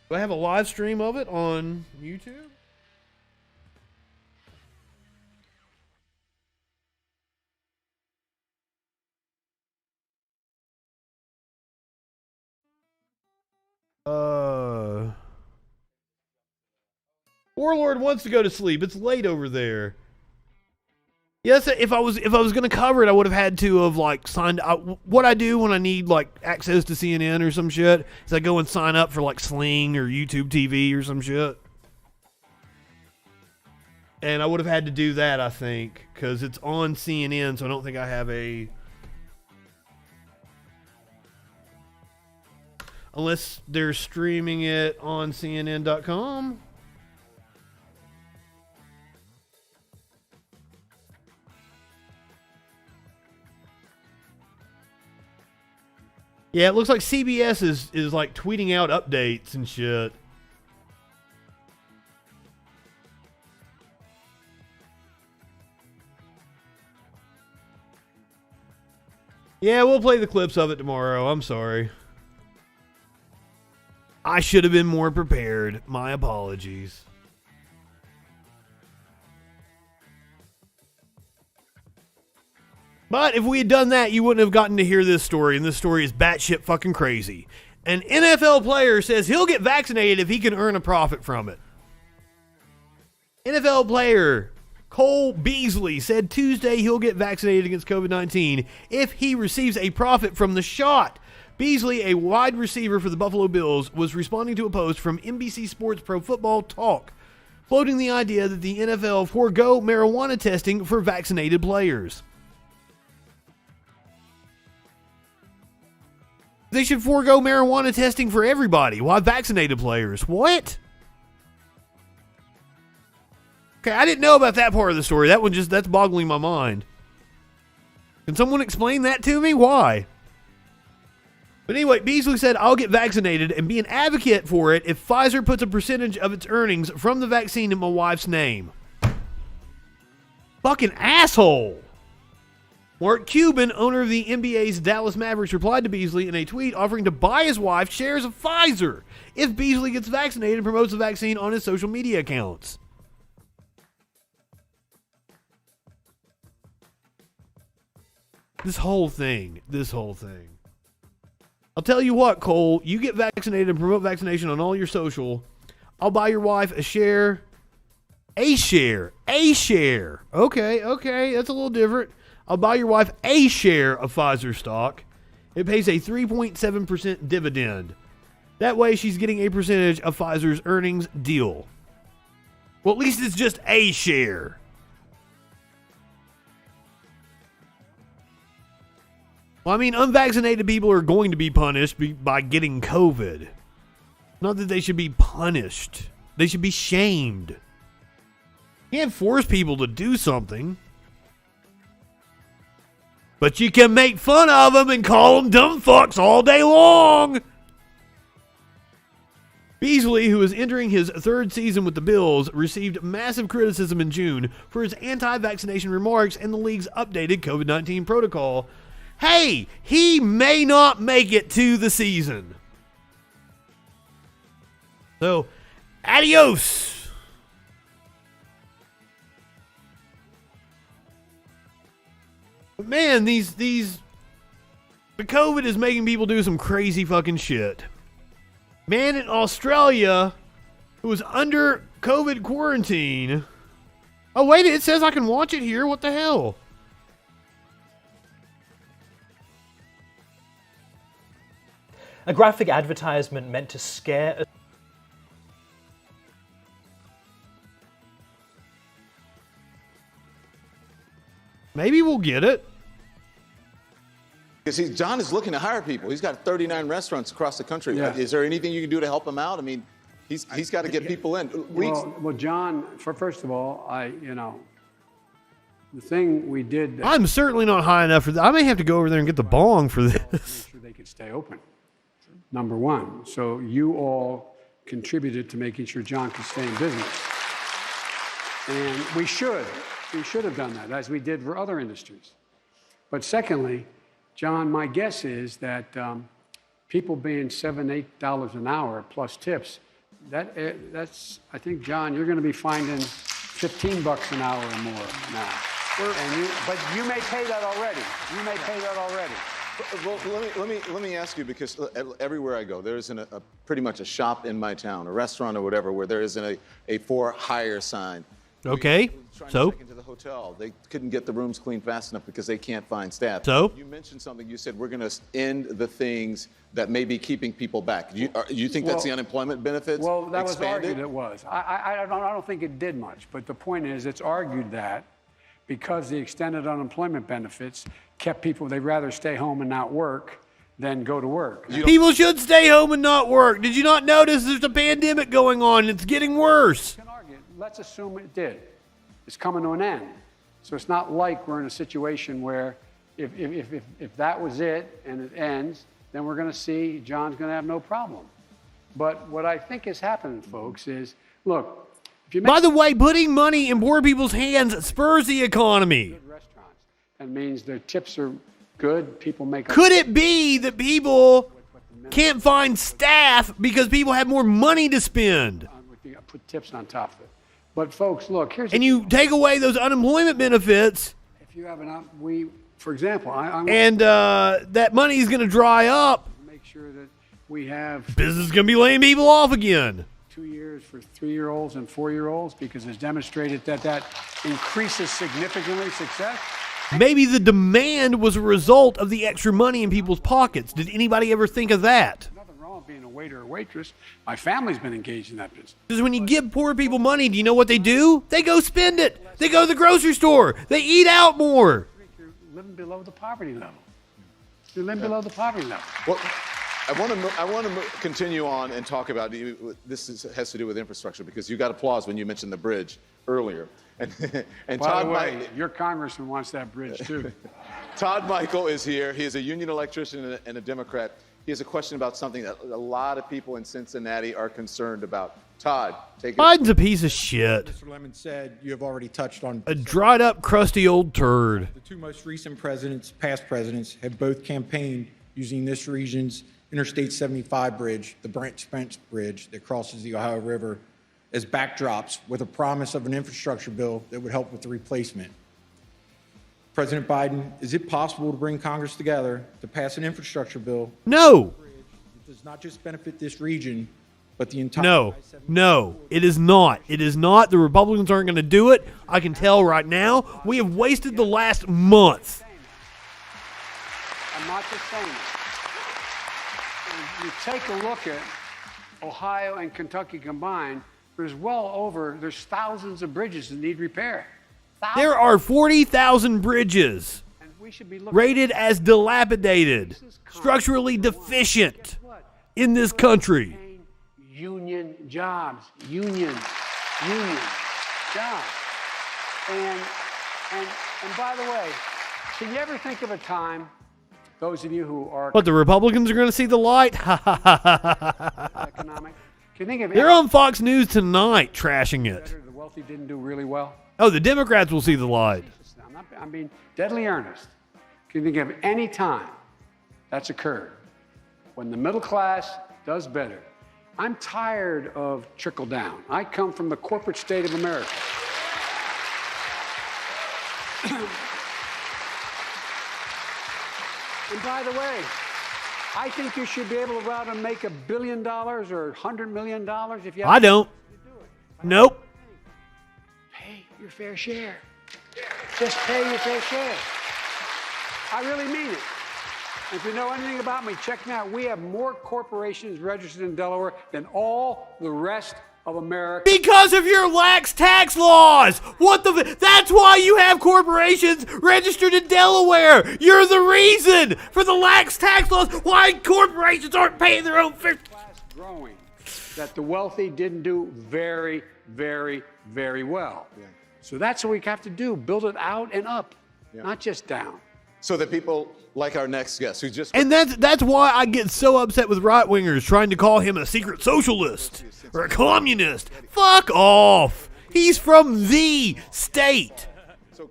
Do I have a live stream of it on YouTube? Warlord wants to go to sleep. It's late over there. Yes, if I was gonna cover it, I would have had to have like signed up. What I do when I need like access to CNN or some shit is I go and sign up for like Sling or YouTube TV or some shit. And I would have had to do that, I think, because it's on CNN, so I don't think I have a. Unless they're streaming it on CNN.com. Yeah, it looks like CBS is like tweeting out updates and shit. Yeah, we'll play the clips of it tomorrow. I'm sorry. I should have been more prepared. My apologies. But if we had done that, you wouldn't have gotten to hear this story, and this story is batshit fucking crazy. An NFL player says he'll get vaccinated if he can earn a profit from it. NFL player Cole Beasley said Tuesday he'll get vaccinated against COVID-19 if he receives a profit from the shot. Beasley, a wide receiver for the Buffalo Bills, was responding to a post from NBC Sports Pro Football Talk, floating the idea that the NFL forego marijuana testing for vaccinated players. They should forego marijuana testing for everybody. Why vaccinated players? What? Okay, I didn't know about that part of the story. That's boggling my mind. Can someone explain that to me? Why? But anyway, Beasley said, I'll get vaccinated and be an advocate for it if Pfizer puts a percentage of its earnings from the vaccine in my wife's name. Fucking asshole. Mark Cuban, owner of the NBA's Dallas Mavericks, replied to Beasley in a tweet offering to buy his wife shares of Pfizer if Beasley gets vaccinated and promotes the vaccine on his social media accounts. This whole thing. I'll tell you what, Cole, you get vaccinated and promote vaccination on all your social. I'll buy your wife a share. Okay, that's a little different. I'll buy your wife a share of Pfizer stock. It pays a 3.7% dividend. That way she's getting a percentage of Pfizer's earnings deal. Well, at least it's just a share. Well, I mean, unvaccinated people are going to be punished by getting COVID. Not that they should be punished. They should be shamed. You can't force people to do something. But you can make fun of them and call them dumb fucks all day long. Beasley, who is entering his third season with the Bills, received massive criticism in June for his anti-vaccination remarks and the league's updated COVID-19 protocol. Hey, he may not make it to the season. So, adios. But man, the COVID is making people do some crazy fucking shit. Man in Australia who was under COVID quarantine. Oh, wait, it says I can watch it here. What the hell? A graphic advertisement meant to scare... Maybe we'll get it. Because John is looking to hire people. He's got 39 restaurants across the country. Yeah. Is there anything you can do to help him out? I mean, he's got to get people in. Well, John, first of all, the thing we did... I'm certainly not high enough for that. I may have to go over there and get the bong for this. Make sure they could stay open, number one. So you all contributed to making sure John could stay in business. And we should have done that, as we did for other industries. But secondly, John, my guess is that people being $7, $8 an hour plus tips, that's, I think, John, you're going to be finding $15 an hour or more now. But you may pay that already. You may pay that already. Well, let me ask you, because everywhere I go, there isn't pretty much a shop in my town, a restaurant or whatever, where there isn't a for hire sign. Okay, so? Check into the hotel. They couldn't get the rooms cleaned fast enough because they can't find staff. So? You mentioned something. You said we're going to end the things that may be keeping people back. Do you think that's the unemployment benefits? Well, that expanded? was argued it was. I don't think it did much. But the point is, it's argued that because the extended unemployment benefits kept people, they'd rather stay home and not work than go to work. People should stay home and not work. Did you not notice there's a pandemic going on? It's getting worse. Let's assume it did. It's coming to an end. So it's not like we're in a situation where if that was it and it ends, then we're going to see John's going to have no problem. But what I think is happening, folks, is, look, if you make... By the way, putting money in poor people's hands spurs the economy. That means their tips are good, people make... Could it be that people can't find staff because people have more money to spend? Put tips on top of it. But folks, look, here's... And you take away those unemployment benefits... If you have for example, and that money is going to dry up. Make sure that we have... Business is going to be laying people off again. 2 years for 3-year-olds and 4-year-olds because it's demonstrated that increases significantly success. Maybe the demand was a result of the extra money in people's pockets. Did anybody ever think of that? Nothing wrong with being a waiter or waitress. My family's been engaged in that business. Because when you give poor people money, do you know what they do? They go spend it. They go to the grocery store. They eat out more. You're living below the poverty level. You're living below the poverty level. Well, I want to continue on and talk about has to do with infrastructure, because you got applause when you mentioned the bridge earlier. And By Todd, the way, your congressman wants that bridge too. Todd Michael is here. He is a union electrician and a Democrat. He has a question about something that a lot of people in Cincinnati are concerned about. Todd, take it. Biden's a piece of shit. Mr. Lemon said you have already touched on a dried up, crusty old turd. The two most recent past presidents, have both campaigned using this region's Interstate 75 bridge, the Brent Spence Bridge that crosses the Ohio River, as backdrops with a promise of an infrastructure bill that would help with the replacement. President Biden, is it possible to bring Congress together to pass an infrastructure bill? No. That does not just benefit this region, but the entire... No, it is not. It is not. The Republicans aren't going to do it. I can tell right now. We have wasted the last month. I'm not just saying it. You take a look at Ohio and Kentucky combined, there's thousands of bridges that need repair. There are 40,000 bridges rated as dilapidated, structurally deficient in this country. Union jobs, union jobs. And by the way, can you ever think of a time, those of you who are... But the Republicans are going to see the light? economic. you think of They're on Fox News tonight trashing it. The wealthy didn't do really well. Oh, the Democrats will see the light. I'm being deadly earnest. Can you think of any time that's occurred when the middle class does better? I'm tired of trickle down. I come from the corporate state of America. And by the way, I think you should be able to go out and make $1 billion or $100 million if you have I don't. Nope. Pay your fair share. Just pay your fair share. I really mean it. If you know anything about me, check me out. We have more corporations registered in Delaware than all the rest of America. Because of your lax tax laws. That's why you have corporations registered in Delaware. You're the reason for the lax tax laws. Why corporations aren't paying their own fair. Growing, that the wealthy didn't do very, very, very well. Yeah. So that's what we have to do. Build it out and up, not just down. So that people like our next guest, who just... And that's why I get so upset with right-wingers trying to call him a secret socialist or a communist. Fuck off. He's from the state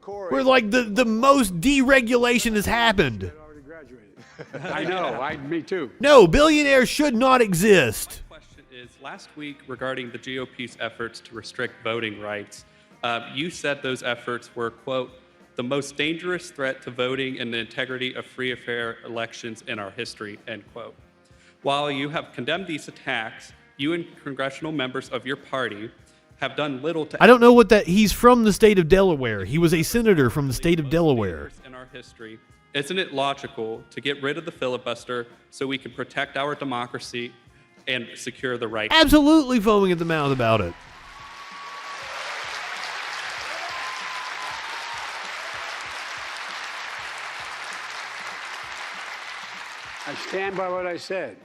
where, like, the most deregulation has happened. I know. Me too. No, billionaires should not exist. Question is, last week regarding the GOP's efforts to restrict voting rights, you said those efforts were, quote, the most dangerous threat to voting and the integrity of free and fair elections in our history, end quote. While you have condemned these attacks, you and congressional members of your party have done little to... I don't know what that... He's from the state of Delaware. He was a senator from the state of Delaware. ...in our history. Isn't it logical to get rid of the filibuster so we can protect our democracy and secure the right... Absolutely foaming at the mouth about it. I stand by what I said.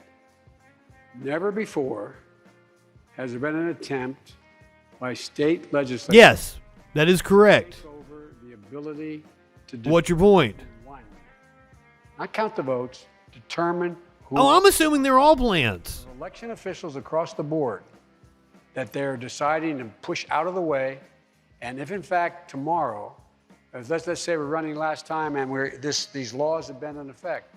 Never before has there been an attempt by state legislatures. Yes, that is correct. Over the ability to What's your point? Not count the votes, determine who. Oh, I'm assuming they're all plants. Election officials across the board that they're deciding to push out of the way, and if in fact tomorrow, let's say we're running last time and these laws have been in effect.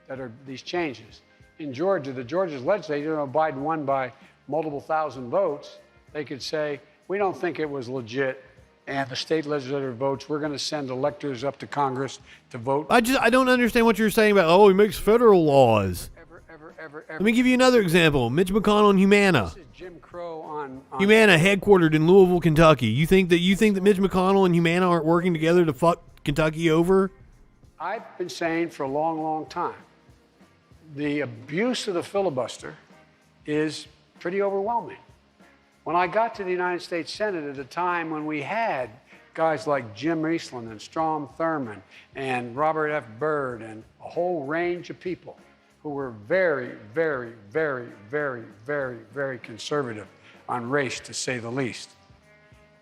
That are these changes. In Georgia, the Georgia's legislature, Biden won by multiple thousand votes, they could say, we don't think it was legit, and the state legislature votes, we're going to send electors up to Congress to vote. I don't understand what you're saying about, he makes federal laws. Ever. Let me give you another example. Mitch McConnell and Humana. This is Jim Crow on Humana, headquartered in Louisville, Kentucky. You think that Mitch McConnell and Humana aren't working together to fuck Kentucky over? I've been saying for a long, long time, the abuse of the filibuster is pretty overwhelming. When I got to the United States Senate at a time when we had guys like Jim Eastland and Strom Thurmond and Robert F. Byrd and a whole range of people who were very, very, very, very, very, very conservative on race, to say the least.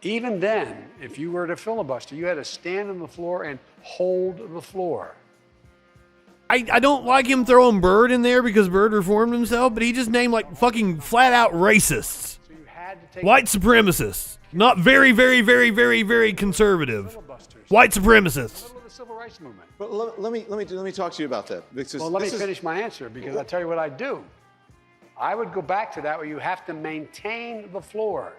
Even then, if you were to filibuster, you had to stand on the floor and hold the floor. I don't like him throwing Byrd in there because Byrd reformed himself, but he just named like fucking flat out racists. So you had to take white supremacists. Not very, very, very, very, very conservative. White supremacists. The civil rights movement. But let me talk to you about that. Well, let me finish my answer, because I'll tell you what I do. I would go back to that where you have to maintain the floor.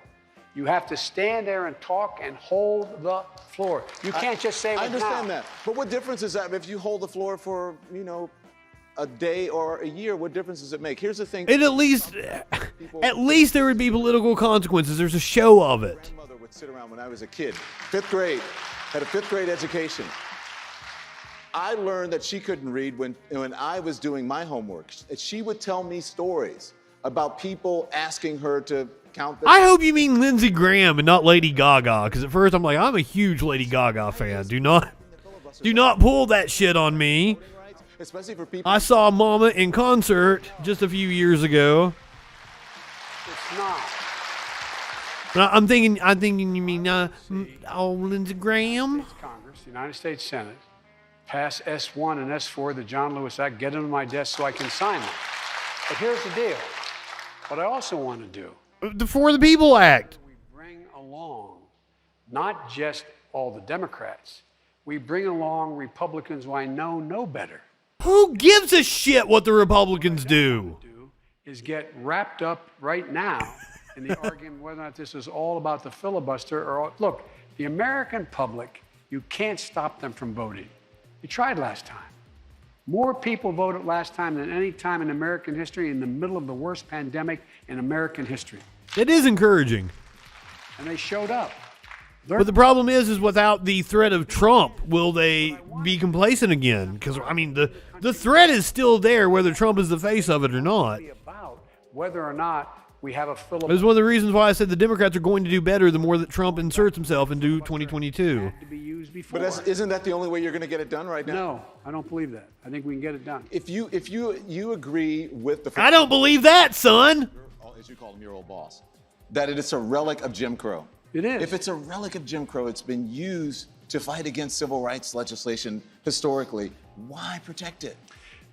You have to stand there and talk and hold the floor. You can't just say, I understand that. But what difference is that if you hold the floor for, a day or a year? What difference does it make? Here's the thing. And at least there would be political consequences. There's a show of it. My grandmother would sit around when I was a kid, 5th grade, had a 5th grade education. I learned that she couldn't read when I was doing my homework. She would tell me stories about people asking her to count their... I hope you mean Lindsey Graham and not Lady Gaga, because at first I'm like, I'm a huge Lady Gaga fan. Do not pull that shit on me. Especially for people... I saw Mama in concert just a few years ago. It's not. But I'm thinking you mean Lindsey Graham? Congress, the United States Senate, pass S1 and S4, the John Lewis Act, get them to my desk so I can sign them. But here's the deal. What I also want to do, The For the People Act. we bring along not just all the Democrats, we bring along Republicans who I know better. Who gives a shit what the Republicans do? Is get wrapped up right now in the argument whether or not this is all about the filibuster or look, the American public, you can't stop them from voting. You tried last time. More people voted last time than any time in American history in the middle of the worst pandemic in American history. It is encouraging. And they showed up. But the problem is without the threat of Trump, will they be complacent again? Because, I mean, the threat is still there, whether Trump is the face of it or not. About whether or not we have a filibuster. That's one of the reasons why I said the Democrats are going to do better the more that Trump inserts himself into 2022. But isn't that the only way you're going to get it done right now? No, I don't believe that. I think we can get it done. If you agree with the... I don't believe that, son. As you call him, your old boss. That it's a relic of Jim Crow. It is. If it's a relic of Jim Crow, it's been used to fight against civil rights legislation historically. Why protect it?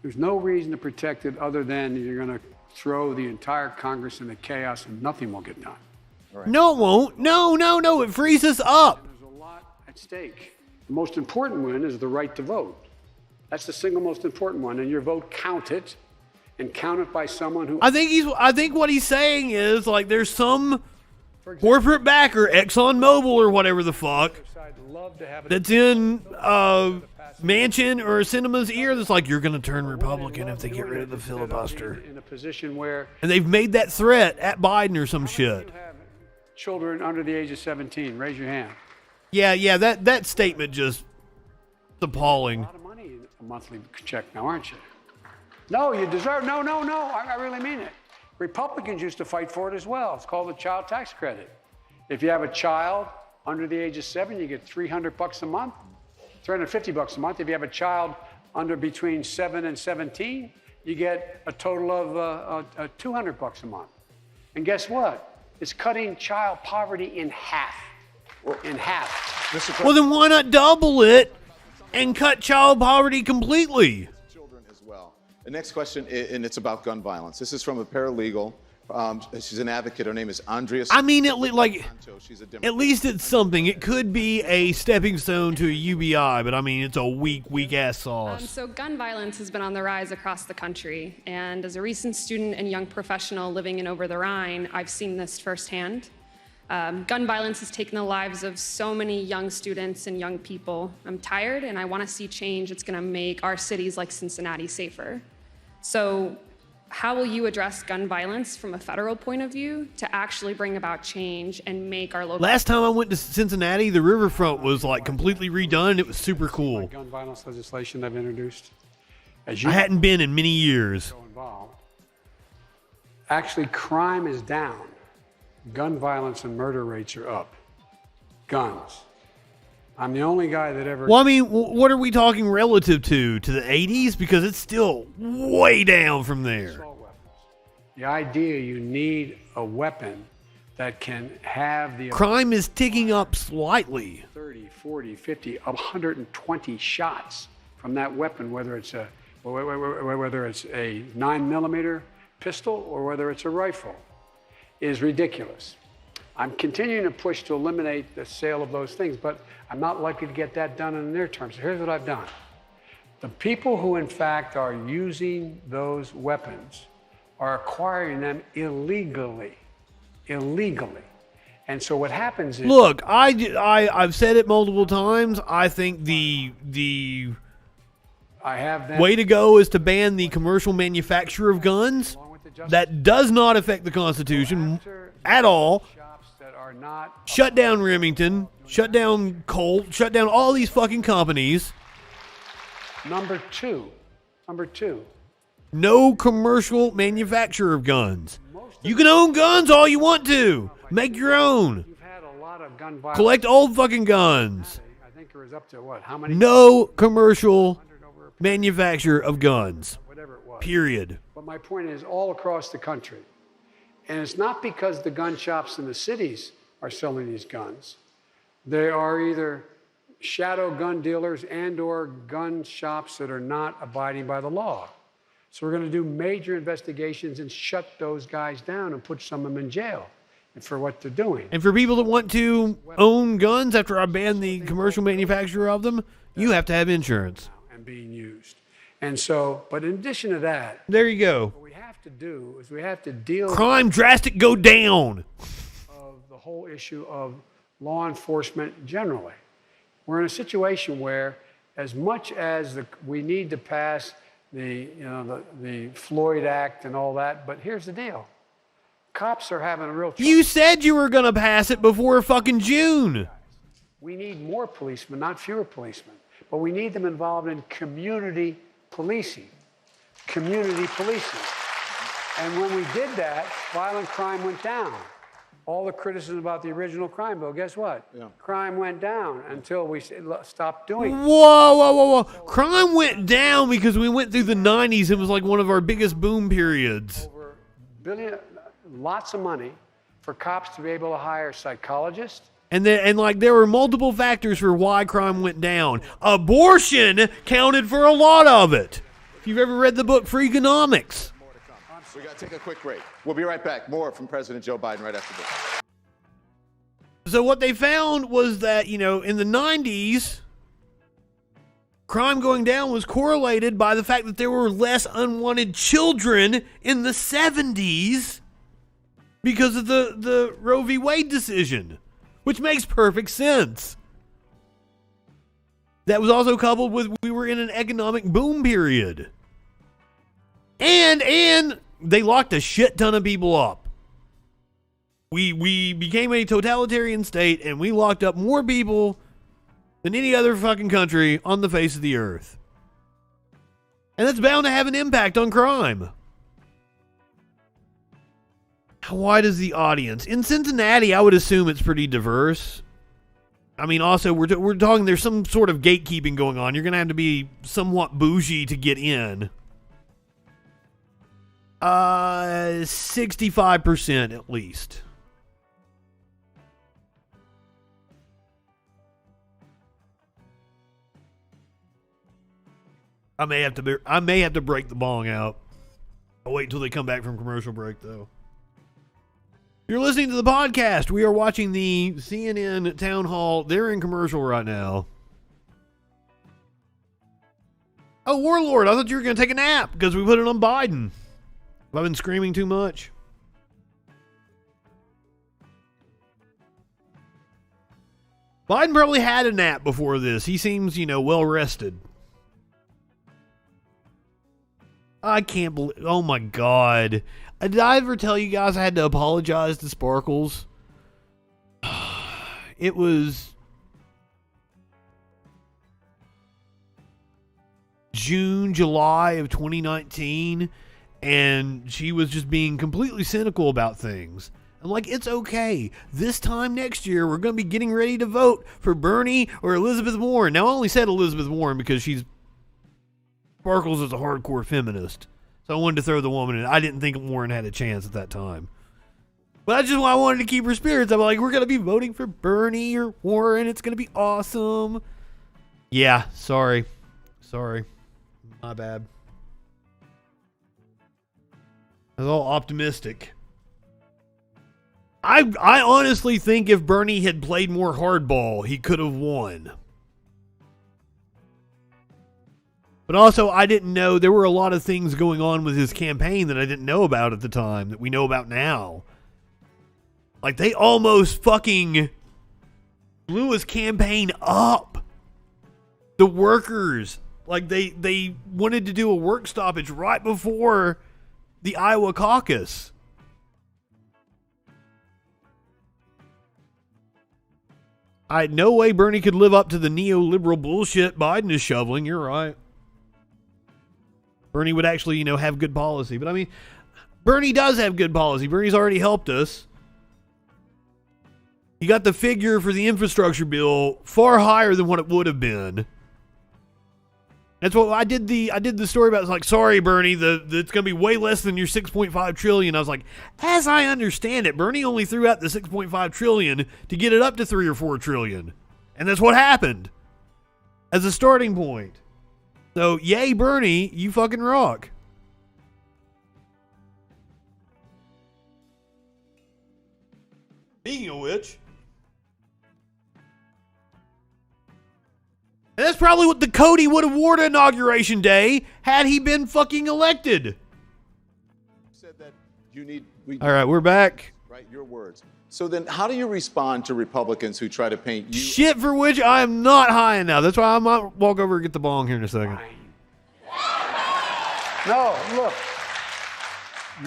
There's no reason to protect it other than you're going to throw the entire Congress into chaos and nothing will get done. Right. No, it won't. No. It frees us up. There's a lot at stake. The most important one is the right to vote. That's the single most important one, and your vote counted, and counted by someone who. I think what he's saying is like there's some corporate backer, ExxonMobil or whatever the fuck, that's in Manchin or Sinema's ear that's like, you're going to turn Republican if they get rid of the filibuster. In a position where. And they've made that threat at Biden or some shit. Children under the age of 17, raise your hand. Yeah, that statement just appalling. A lot of money in a monthly check now, aren't you? No, you deserve. No. I really mean it. Republicans used to fight for it as well. It's called the child tax credit. If you have a child under the age of 7, you get $300 a month, $350 a month. If you have a child under between 7 and 17, you get a total of $200 a month. And guess what? It's cutting child poverty in half. In half. Well, then why not double it and cut child poverty completely? Children as well. The next question, and it's about gun violence. This is from a paralegal. She's an advocate. Her name is Andrea. I mean, at least it's something. It could be a stepping stone to a UBI, but I mean, it's a weak ass sauce. So gun violence has been on the rise across the country. And as a recent student and young professional living in Over the Rhine, I've seen this firsthand. Gun violence has taken the lives of so many young students and young people. I'm tired and I want to see change. It's going to make our cities like Cincinnati safer. So how will you address gun violence from a federal point of view to actually bring about change and make our local... Last time I went to Cincinnati, the riverfront was like completely redone. It was super cool. Gun violence legislation I've introduced. I hadn't been in many years. Actually, crime is down. Gun violence and murder rates are up. Guns. I'm the only guy that ever... Well, I mean, what are we talking relative to the 80s? Because it's still way down from there. The idea you need a weapon that can have the... Crime is ticking up slightly. 30, 40, 50, 120 shots from that weapon, whether it's a 9mm pistol or whether it's a rifle, is ridiculous. I'm continuing to push to eliminate the sale of those things, but I'm not likely to get that done in the near term. So here's what I've done. The people who, in fact, are using those weapons are acquiring them illegally. And so what happens is... Look, I've said it multiple times. I think the way to go is to ban the commercial manufacture of guns. That does not affect the Constitution at all. Shut down Remington, shut down Colt, shut down all these fucking companies. Number two. No commercial manufacture of guns. You can own guns all you want to. Make your own. Collect old fucking guns. I think there was up to what? How many? No commercial manufacture of guns. Period. But my point is all across the country. And it's not because the gun shops in the cities are selling these guns. They are either shadow gun dealers and or gun shops that are not abiding by the law. So we're going to do major investigations and shut those guys down and put some of them in jail for what they're doing. And for people that want to own guns after I ban the commercial manufacture of them, you have to have insurance. And being used. And so, but in addition to that, there you go. What we have to do is we have to deal crime drastic go down of the whole issue of law enforcement generally. We're in a situation where, as much as we need to pass the Floyd Act and all that, but here's the deal. Cops are having a real trouble. You said you were going to pass it before fucking June. We need more policemen, not fewer policemen. But we need them involved in community policing. Community policing. And when we did that, violent crime went down. All the criticism about the original crime bill, guess what? Yeah. Crime went down until we stopped doing it. Whoa. Crime went down because we went through the 90s. It was like one of our biggest boom periods. Lots of money for cops to be able to hire psychologists. And there were multiple factors for why crime went down. Abortion counted for a lot of it. If you've ever read the book Freakonomics. We got to take a quick break. We'll be right back. More from President Joe Biden right after this. So what they found was that, in the 90s, crime going down was correlated by the fact that there were less unwanted children in the 70s because of the Roe v. Wade decision, which makes perfect sense. That was also coupled with we were in an economic boom period. And they locked a shit ton of people up. We became a totalitarian state, and we locked up more people than any other fucking country on the face of the earth. And that's bound to have an impact on crime. How wide is the audience? In Cincinnati, I would assume it's pretty diverse. I mean, also, we're talking there's some sort of gatekeeping going on. You're going to have to be somewhat bougie to get in. 65% at least. I may have to break the bong out. I'll wait until they come back from commercial break, though. You're listening to the podcast. We are watching the CNN town hall. They're in commercial right now. Oh, Warlord, I thought you were going to take a nap because we put it on Biden. Have I been screaming too much? Biden probably had a nap before this. He seems, well rested. I can't believe... Oh, my God. Did I ever tell you guys I had to apologize to Sparkles? It was... July of 2019, and she was just being completely cynical about things. I'm like, it's okay. This time next year, we're going to be getting ready to vote for Bernie or Elizabeth Warren. Now, I only said Elizabeth Warren because Sparkles is a hardcore feminist. So I wanted to throw the woman in. I didn't think Warren had a chance at that time. But I wanted to keep her spirits. I'm like, we're going to be voting for Bernie or Warren. It's going to be awesome. Yeah, sorry. My bad. I was all optimistic. I honestly think if Bernie had played more hardball, he could have won. But also, I didn't know there were a lot of things going on with his campaign that I didn't know about at the time that we know about now. Like, they almost fucking blew his campaign up. The workers, like, they wanted to do a work stoppage right before the Iowa caucus. I had no way Bernie could live up to the neoliberal bullshit Biden is shoveling. You're right. Bernie would actually, have good policy. But I mean, Bernie does have good policy. Bernie's already helped us. He got the figure for the infrastructure bill far higher than what it would have been. That's what I did the story about. It's like, sorry, Bernie, it's going to be way less than your $6.5 trillion. I was like, as I understand it, Bernie only threw out the $6.5 trillion to get it up to $3 or $4 trillion. And that's what happened as a starting point. So, yay, Bernie, you fucking rock. Speaking of which, and that's probably what the Cody would have worn to Inauguration Day had he been fucking elected. Said that you need. All right, we're back. Right, your words. So then, how do you respond to Republicans who try to paint you? Shit for which I am not high enough. That's why I might walk over and get the bong here in a second. No, look.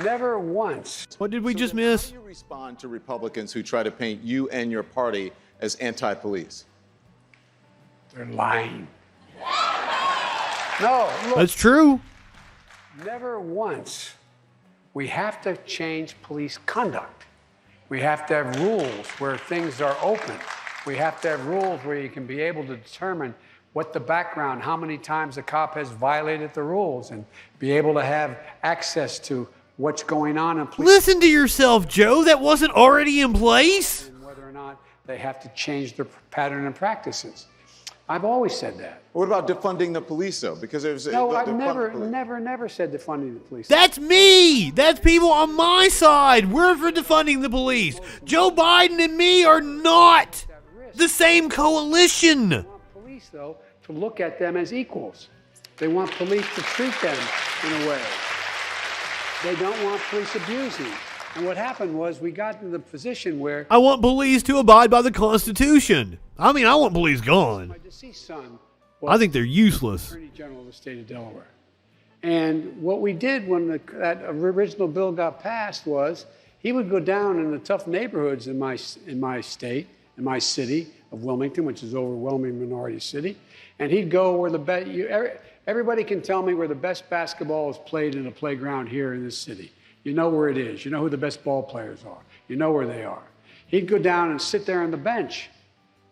Never once. What did we just miss? How do you respond to Republicans who try to paint you and your party as anti-police? They're lying. No, look. That's true. Never once. We have to change police conduct. We have to have rules where things are open. We have to have rules where you can be able to determine what the background, how many times a cop has violated the rules, and be able to have access to what's going on in police. Listen to yourself, Joe. That wasn't already in place. And whether or not they have to change their pattern and practices. I've always said that. What about defunding the police, though? Because there's No, I've never said defunding the police. That's me. That's people on my side. We're for defunding the police. Joe Biden and me are not the same coalition. They want police, though, to look at them as equals. They want police to treat them in a way. They don't want police abusing. And what happened was we got in the position where I want police to abide by the Constitution. I mean, I want police gone. my deceased son I think they're useless. Attorney General of the state of Delaware. And what we did when that original bill got passed was he would go down in the tough neighborhoods in my state, in my city of Wilmington, which is an overwhelming minority city, and he'd go where everybody can tell me where the best basketball is played in a playground here in this city. You know where it is. You know who the best ball players are. You know where they are. He'd go down and sit there on the bench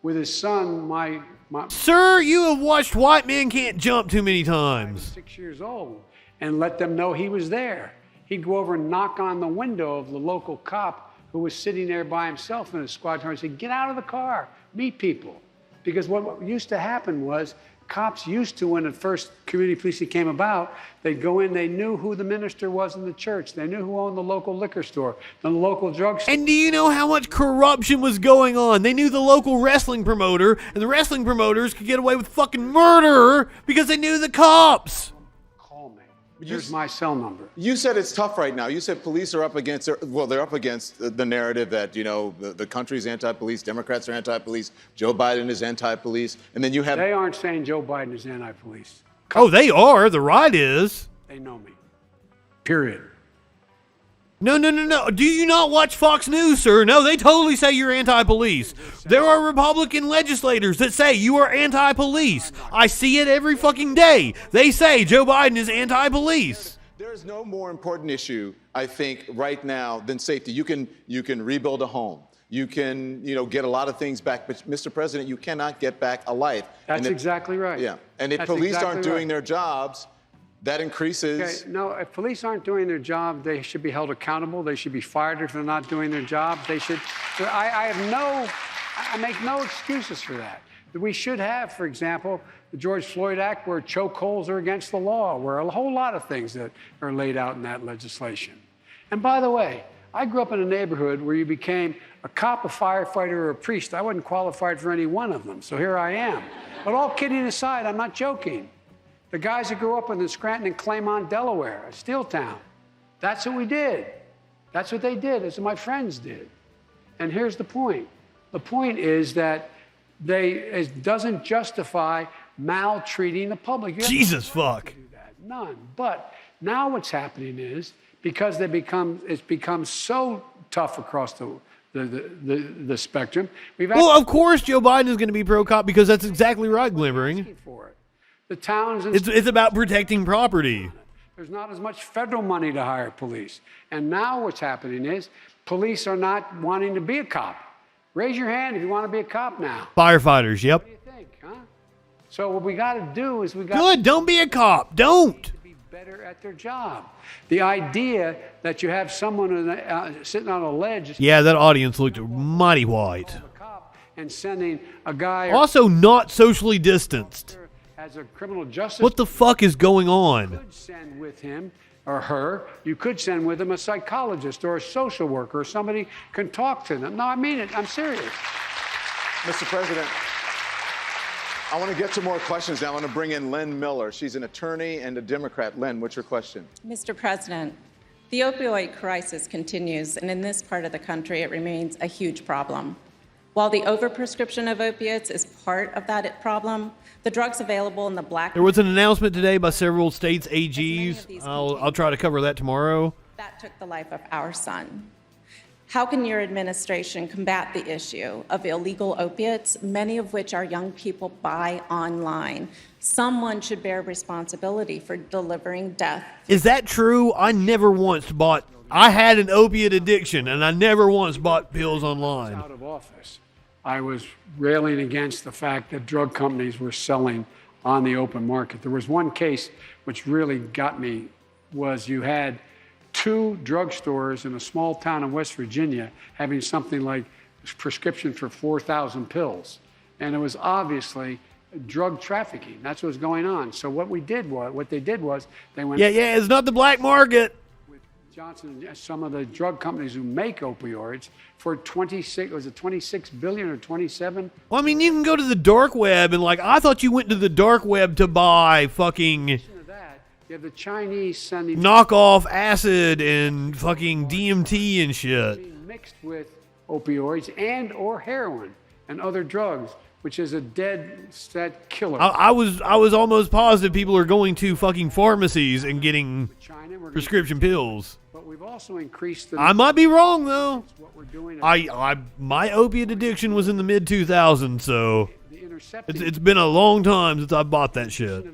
with his son, Sir, you have watched White Men Can't Jump too many times. 6 years old, and let them know he was there. He'd go over and knock on the window of the local cop who was sitting there by himself in a squad car and say, "Get out of the car, meet people." Because what used to happen was cops used to, when the first community policing came about, they'd go in, they knew who the minister was in the church, they knew who owned the local liquor store, the local drugstore. And do you know how much corruption was going on? They knew the local wrestling promoter, and the wrestling promoters could get away with fucking murder because they knew the cops. Call me. Here's my cell number. You said it's tough right now. You said police are up against, they're up against the narrative that, the country's anti-police, Democrats are anti-police, Joe Biden is anti-police, and then you have... They aren't saying Joe Biden is anti-police. Oh, they are. The right is. They know me. Period. No. Do you not watch Fox News, sir? No, they totally say you're anti-police. There are Republican legislators that say you are anti-police. I see it every fucking day. They say Joe Biden is anti-police. There is no more important issue, I think, right now than safety. You can rebuild a home. You can, get a lot of things back. But, Mr. President, you cannot get back a life. That's exactly right. Yeah. And if police aren't doing their jobs, that increases. Okay, no, if police aren't doing their job, they should be held accountable. They should be fired if they're not doing their job. They should. I make no excuses for that. We should have, for example, the George Floyd Act, where chokeholds are against the law, where a whole lot of things that are laid out in that legislation. And by the way, I grew up in a neighborhood where you became a cop, a firefighter, or a priest. I wasn't qualified for any one of them, so here I am. But all kidding aside, I'm not joking. The guys that grew up in Scranton and Claymont, Delaware, Steeltown, that's what we did. That's what they did. That's what my friends did. And here's the point. The point is that it doesn't justify maltreating the public. Jesus fuck. None. But now what's happening is, because it's become so tough across the spectrum. Of course Joe Biden is going to be pro-cop because that's exactly right, Glimmering. The towns and it's about protecting property. There's not as much federal money to hire police. And now what's happening is police are not wanting to be a cop. Raise your hand if you want to be a cop now. Firefighters, yep. What do you think, huh? So what we got to do is Good, don't be a cop. Don't. Be better at their job. The idea that you have someone sitting on a ledge. Yeah, that audience looked mighty white. And sending a guy. Also not socially distanced. As a criminal justice. What the fuck is going on? Could send with him or her. You could send with them a psychologist or a social worker, or somebody can talk to them. No, I mean it. I'm serious. Mr. President, I want to get to more questions now. I want to bring in Lynn Miller. She's an attorney and a Democrat. Lynn, what's your question? Mr. President, the opioid crisis continues, and in this part of the country, it remains a huge problem. While the overprescription of opiates is part of that problem, the drugs available in the black... There was an announcement today by several states' AGs. I'll try to cover that tomorrow. That took the life of our son. How can your administration combat the issue of illegal opiates, many of which our young people buy online? Someone should bear responsibility for delivering death. Is that true? I never once bought... I had an opiate addiction, and I never once bought pills online. Out of office, I was railing against the fact that drug companies were selling on the open market. There was one case which really got me, was you had 2 drugstores in a small town in West Virginia having something like a prescription for 4,000 pills. And it was obviously drug trafficking. That's what was going on. So what they did was they went... Yeah, it's not the black market. With Johnson, some of the drug companies who make opioids for 26 billion or 27? Well, I mean, you can go to the dark web and I thought you went to the dark web to buy fucking... You have the Chinese sending knockoff acid and fucking DMT and shit. Mixed with opioids and or heroin and other drugs, which is a dead set killer. I was almost positive people are going to fucking pharmacies and getting prescription pills. But we've also increased the... I might be wrong though. What we're doing. My opiate addiction was in the mid 2000s, so it's been a long time since I bought that shit.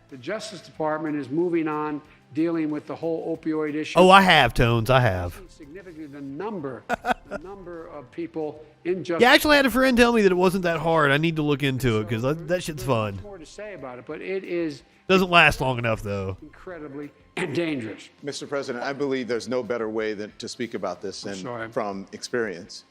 The Justice Department is moving on, dealing with the whole opioid issue. Oh, I have, Tones. I have. Significantly, the number of people in justice. Yeah, I actually had a friend tell me that it wasn't that hard. I need to look into it because that shit's fun. There's more to say about it, but it is... Doesn't last long enough, though. Incredibly dangerous. Mr. President, I believe there's no better way than to speak about this than from experience.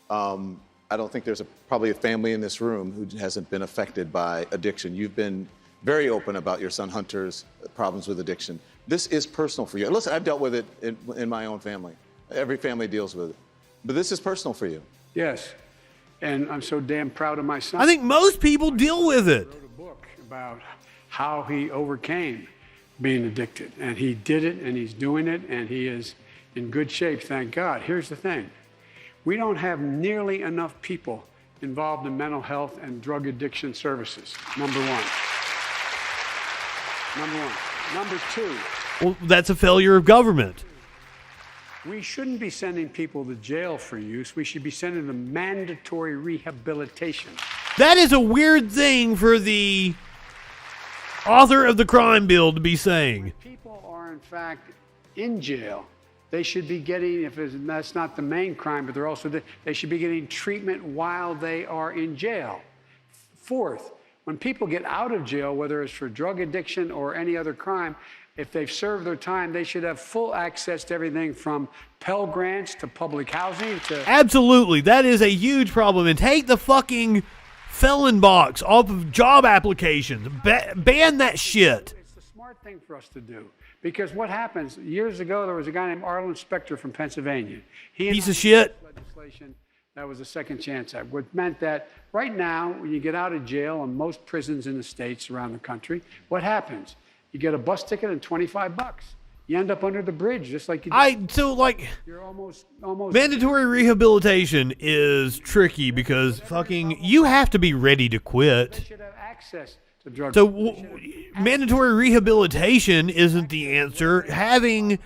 I don't think there's probably a family in this room who hasn't been affected by addiction. You've been very open about your son Hunter's problems with addiction. This is personal for you. Listen, I've dealt with it in my own family. Every family deals with it. But this is personal for you. Yes. And I'm so damn proud of my son. I think most people deal with it. I wrote a book about how he overcame being addicted. And he did it, and he's doing it, and he is in good shape, thank God. Here's the thing. We don't have nearly enough people involved in mental health and drug addiction services, number one. Number 2. Well, that's a failure of government. We shouldn't be sending people to jail for use. We should be sending them mandatory rehabilitation. That is a weird thing for the author of the crime bill to be saying. People are, in fact, in jail. They should be getting, that's not the main crime, but they should be getting treatment while they are in jail. 4th, when people get out of jail, whether it's for drug addiction or any other crime, if they've served their time, they should have full access to everything from Pell Grants to public housing to... Absolutely. That is a huge problem. And take the fucking felon box off of job applications. Ban that shit. It's the smart thing for us to do. Because what happens, years ago, there was a guy named Arlen Specter from Pennsylvania. Piece of shit. Legislation. That was a Second Chance Act, which meant that right now, when you get out of jail in most prisons in the states around the country, what happens? You get a bus ticket and $25. You end up under the bridge, just like you did. You're almost mandatory rehabilitation is tricky because fucking you have to be ready to quit. They should have access to drugs. So mandatory rehabilitation isn't the answer. Having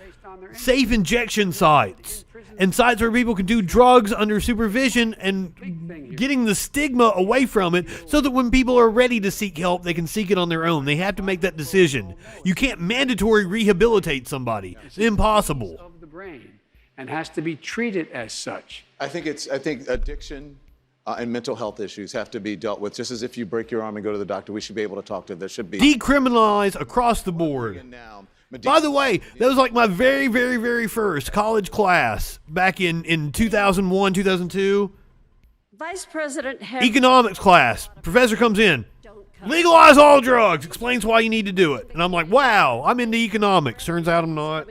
safe injection sites and sites where people can do drugs under supervision and getting the stigma away from it so that when people are ready to seek help, they can seek it on their own. They have to make that decision. You can't mandatory rehabilitate somebody. It's impossible. Of the brain and has to be treated as such. I think addiction and mental health issues have to be dealt with just as if you break your arm and go to the doctor. We should be able to talk to. There should be decriminalize across the board. By the way, that was like my very, very, very first college class back in 2001, 2002. Vice President Economics class. Professor comes in. Legalize all drugs. Explains why you need to do it. And I'm like, wow, I'm into economics. Turns out I'm not.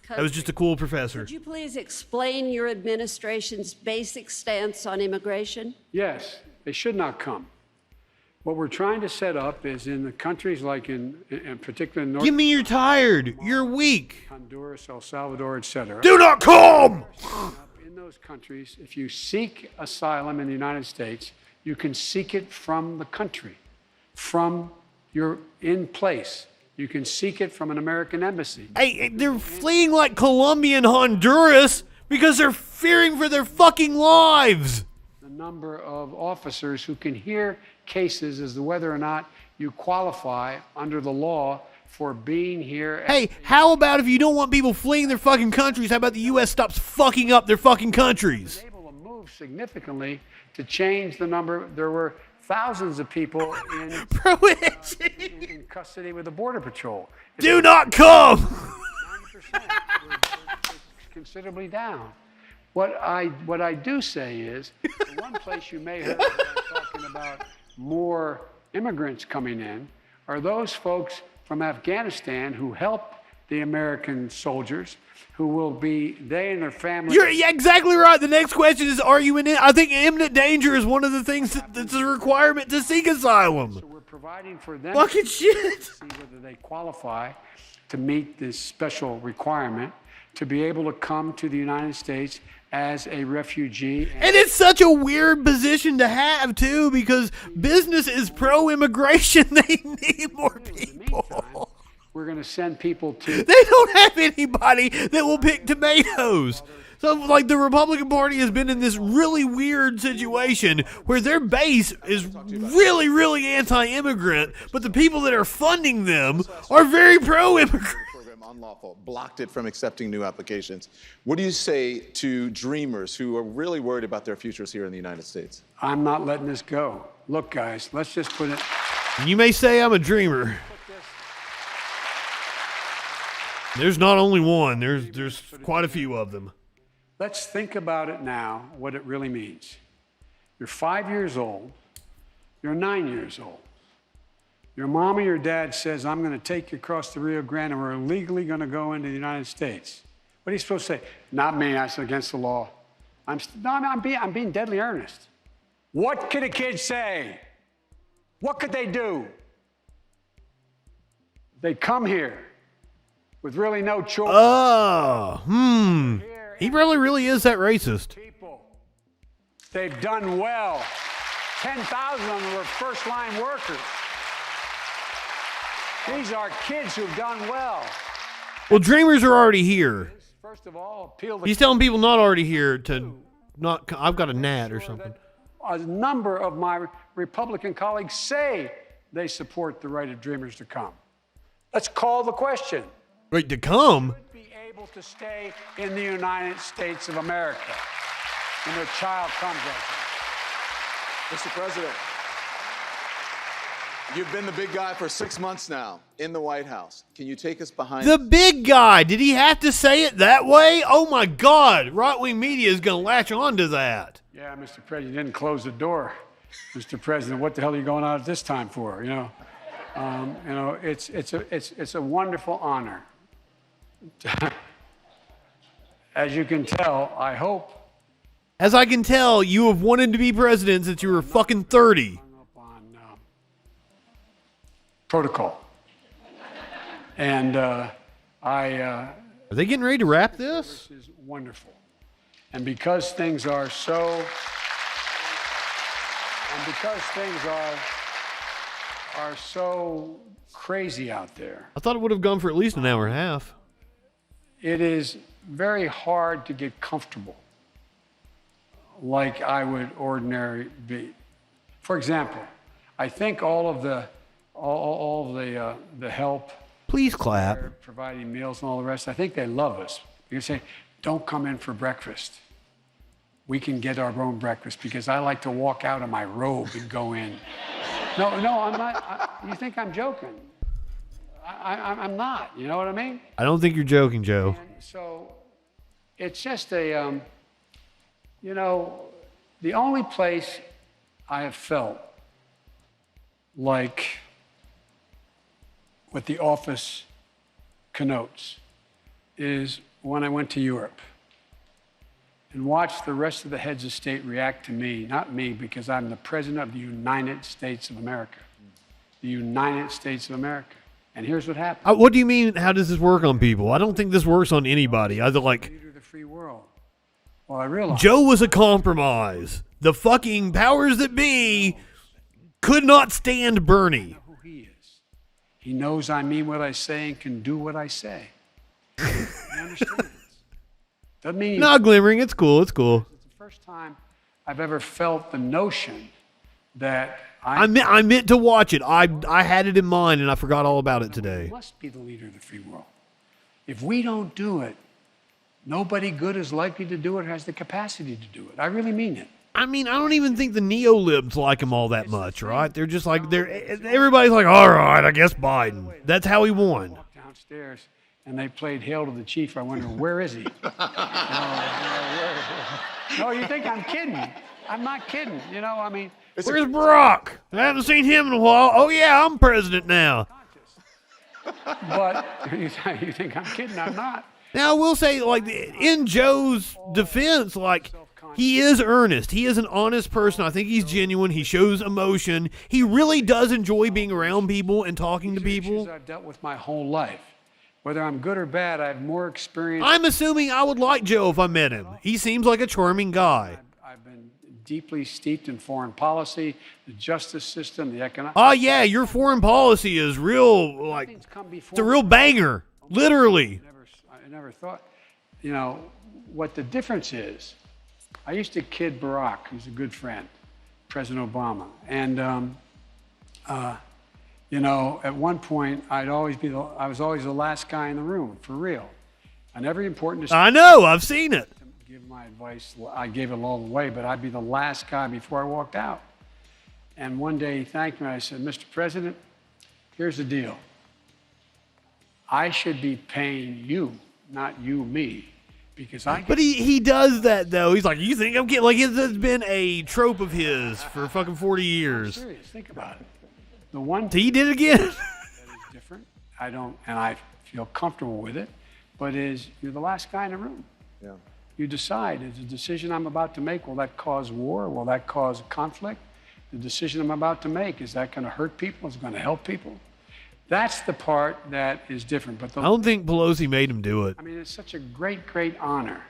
That was just a cool professor. Would you please explain your administration's basic stance on immigration? Yes, they should not come. What we're trying to set up is in the countries like in particular North. Give me you're tired. You're weak. Honduras, El Salvador, etc. Do not come! In those countries, if you seek asylum in the United States, you can seek it from the country, from your in place. You can seek it from an American embassy. Hey, they're fleeing like Colombia and Honduras because they're fearing for their fucking lives. The number of officers who can hear cases as to whether or not you qualify under the law for being here. Hey, how about if you don't want people fleeing their fucking countries, how about the U.S. stops fucking up their fucking countries? Able to move significantly to change the number. There were thousands of people in custody with the Border Patrol. Do not come! 90% were considerably down. What I do say is, the one place you may hear talking about more immigrants coming in are those folks from Afghanistan who helped the American soldiers, who will be, they and their families. You're exactly right. The next question is, are you in it? I think imminent danger is one of the things that's a requirement to seek asylum. So we're providing for them fucking shit. To see whether they qualify to meet this special requirement to be able to come to the United States as a refugee. And it's such a weird position to have, too, because business is pro-immigration. They need more people. We're going to send people to... They don't have anybody that will pick tomatoes. So, like, the Republican Party has been in this really weird situation where their base is really, really anti-immigrant, but the people that are funding them are very pro-immigrant. Unlawful, blocked it from accepting new applications. What do you say to dreamers who are really worried about their futures here in the United States? I'm not letting this go. Look, guys, let's just put it... You may say I'm a dreamer. There's not only one. There's quite a few of them. Let's think about it now, what it really means. You're 5 years old. You're 9 years old. Your mom or your dad says, I'm going to take you across the Rio Grande and we're illegally going to go into the United States. What are you supposed to say? Not me, that's against the law. I'm being deadly earnest. What could a kid say? What could they do? They come here with really no choice. He really is that racist. People, they've done well. 10,000 of them were first-line workers. These are kids who've done well. Well, dreamers are already here. First of all, appeal to... He's telling people not already here to not... I've got a gnat or something. A number of my Republican colleagues say they support the right of dreamers to come. Let's call the question. Wait, to come? Be able to stay in the United States of America when their child comes at them. Mr. President, you've been the big guy for 6 months now in the White House. Can you take us behind... The big guy. Did he have to say it that way? Oh, my God. Right-wing media is going to latch on to that. Yeah, Mr. President, you didn't close the door. Mr. President, what the hell are you going out at this time for, it's a wonderful honor. As you can tell, I hope. As I can tell, you have wanted to be president since you were fucking 30. Protocol. And are they getting ready to wrap this? This is wonderful. And because things are so crazy out there. I thought it would have gone for at least an hour and a half. It is very hard to get comfortable like I would ordinarily be. For example, I think all of the help. Please clap. Providing meals and all the rest. I think they love us. You say, don't come in for breakfast. We can get our own breakfast because I like to walk out of my robe and go in. No, I'm not. You think I'm joking? I'm not. You know what I mean? I don't think you're joking, Joe. And so it's just the only place I have felt like what the office connotes is when I went to Europe and watched the rest of the heads of state react to me, not me, because I'm the President of the United States of America. The United States of America. And here's what happened. What do you mean, how does this work on people? I don't think this works on anybody. I was like, Leader of the free world. Well, I realized Joe was a compromise. The fucking powers that be could not stand Bernie. who he is. He knows I mean what I say and can do what I say. You understand this? Doesn't mean Not glimmering. It's cool. It's cool. It's the first time I've ever felt the notion that I meant to watch it. I had it in mind, and I forgot all about it today. must be the leader of the free world. If we don't do it, nobody good is likely to do it or has the capacity to do it. I really mean it. I mean, I don't even think the neo-libs like him all that much, right? They're just like, everybody's like, all right, I guess Biden. That's how he won. Downstairs, and they played Hail to the Chief. I wonder, where is he? No, you think I'm kidding. I'm not kidding. You know, I mean. Where's Barack? I haven't seen him in a while. Oh, yeah, I'm president now. But you think I'm kidding. I'm not. Now, I will say, like, in Joe's defense, like, he is earnest. He is an honest person. I think he's genuine. He shows emotion. He really does enjoy being around people and talking to people. I've dealt with my whole life. Whether I'm good or bad, I have more experience. I'm assuming I would like Joe if I met him. He seems like a charming guy. I've been deeply steeped in foreign policy, the justice system, the economic. Oh, yeah, your foreign policy is real, like, it's a real banger, literally. I never thought, you know, what the difference is. I used to kid Barack, who's a good friend, President Obama. And, you know, at one point, I was always the last guy in the room, for real. On every important decision. I know, I've seen it. Give my advice, I gave it all away, but I'd be the last guy before I walked out. And one day he thanked me. I said, Mr. President, here's the deal. I should be paying you, not you me, because I. But he does that though. He's like, you think I'm kidding? Like, it's been a trope of his for fucking 40 years. I'm serious. Think about it. The one he did it again. That is different. And I feel comfortable with it, but you're the last guy in the room. Yeah. You decide, is the decision I'm about to make, will that cause war? Will that cause conflict? The decision I'm about to make, is that going to hurt people? Is it going to help people? That's the part that is different. But I don't think Pelosi made him do it. I mean, it's such a great, great honor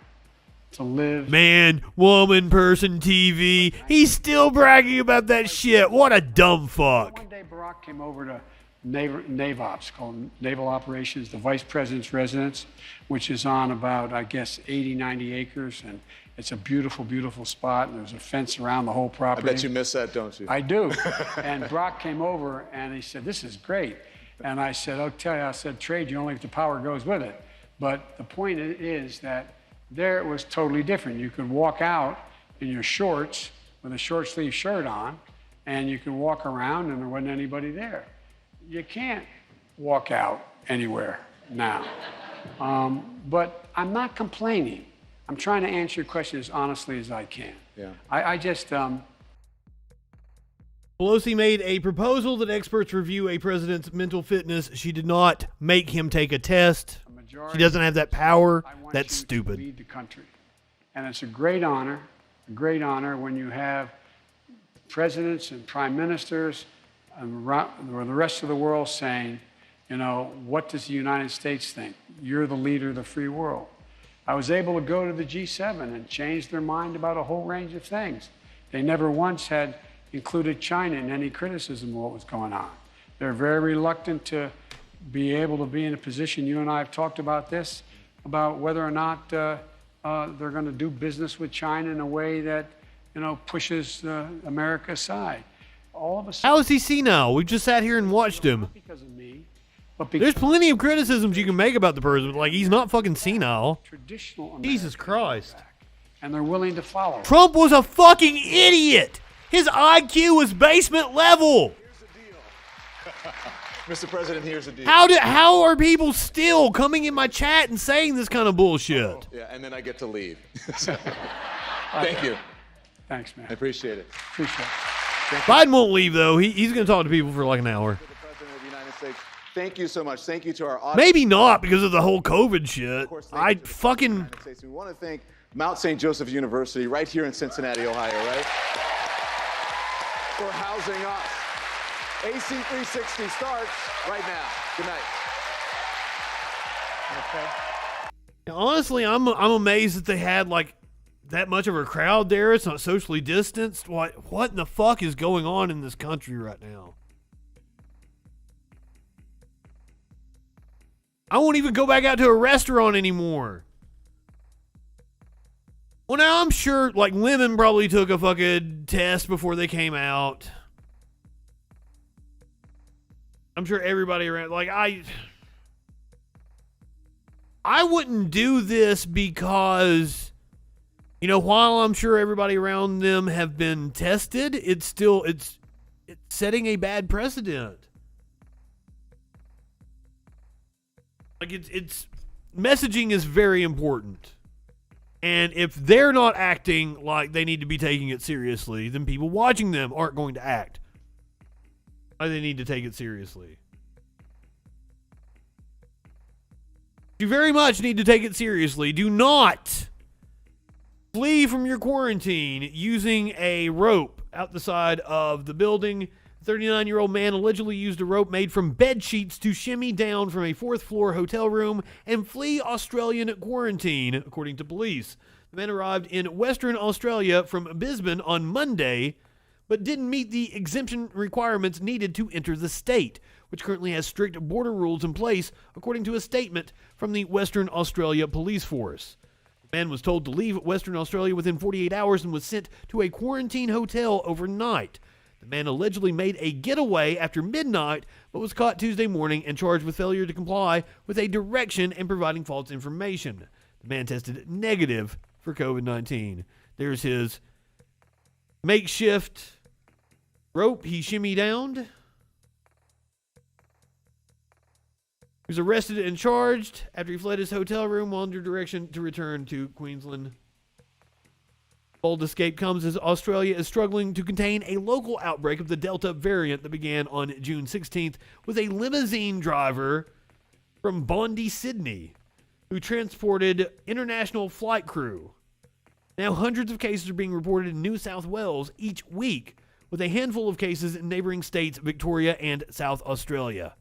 to live. Man, woman, person, TV. He's still bragging about that shit. What a dumb fuck. One day Barack came over to NAVOPS, called Naval Operations, the Vice President's residence, which is on about, I guess, 80, 90 acres. And it's a beautiful, beautiful spot. And there's a fence around the whole property. I bet you miss that, don't you? I do. And Barack came over and he said, this is great. And I said, I'll tell you, I said, trade you only if the power goes with it. But the point is that there it was totally different. You could walk out in your shorts with a short sleeve shirt on, and you could walk around and there wasn't anybody there. You can't walk out anywhere now. But I'm not complaining. I'm trying to answer your question as honestly as I can. Yeah. I just. Pelosi made a proposal that experts review a president's mental fitness. She did not make him take a test. She doesn't have that power. That's stupid. Lead the country. And it's a great honor when you have presidents and prime ministers and the rest of the world saying, you know, what does the United States think? You're the leader of the free world. I was able to go to the G7 and change their mind about a whole range of things. They never once had included China in any criticism of what was going on. They're very reluctant to be able to be in a position, you and I have talked about this, about whether or not they're going to do business with China in a way that, you know, pushes America aside. All of a sudden, How is he senile? We just sat here and watched him. because of me, but because There's plenty of criticisms you can make about the president. Like, he's not fucking senile. traditional America, Jesus Christ. and they're willing to follow. Trump was a fucking idiot. His IQ was basement level. Mr. President, here's the deal. How are people still coming in my chat and saying this kind of bullshit? Yeah, and then I get to leave. Thank you. Thanks, man. I appreciate it. Appreciate it. Biden won't leave, though. He's going to talk to people for like an hour. The President of the United States. Thank you so much. Thank you to our audience. Maybe not because of the whole COVID shit. I fucking... United States. We want to thank Mount St. Joseph University right here in Cincinnati, Ohio, right? For housing us. AC 360 starts right now. Good night. Honestly, I'm amazed that they had like that much of a crowd there. It's not socially distanced. What in the fuck is going on in this country right now? I won't even go back out to a restaurant anymore. Well, now I'm sure like Lemon probably took a fucking test before they came out. I'm sure everybody around, like I wouldn't do this because, you know, while I'm sure everybody around them have been tested, it's setting a bad precedent. Like it's messaging is very important. And if they're not acting like they need to be taking it seriously, then people watching them aren't going to act like they need to take it seriously. You very much need to take it seriously. Do not flee from your quarantine using a rope out the side of the building. 39-year-old man allegedly used a rope made from bed sheets to shimmy down from a fourth-floor hotel room and flee Australian quarantine, according to police. The man arrived in Western Australia from Brisbane on Monday, but didn't meet the exemption requirements needed to enter the state, which currently has strict border rules in place, according to a statement from the Western Australia Police Force. The man was told to leave Western Australia within 48 hours and was sent to a quarantine hotel overnight. The man allegedly made a getaway after midnight, but was caught Tuesday morning and charged with failure to comply with a direction and providing false information. The man tested negative for COVID-19. There's his makeshift rope he shimmy downed. He was arrested and charged after he fled his hotel room while under direction to return to Queensland. Bold escape comes as Australia is struggling to contain a local outbreak of the Delta variant that began on June 16th with a limousine driver from Bondi, Sydney, who transported international flight crew. Now hundreds of cases are being reported in New South Wales each week, with a handful of cases in neighboring states Victoria and South Australia.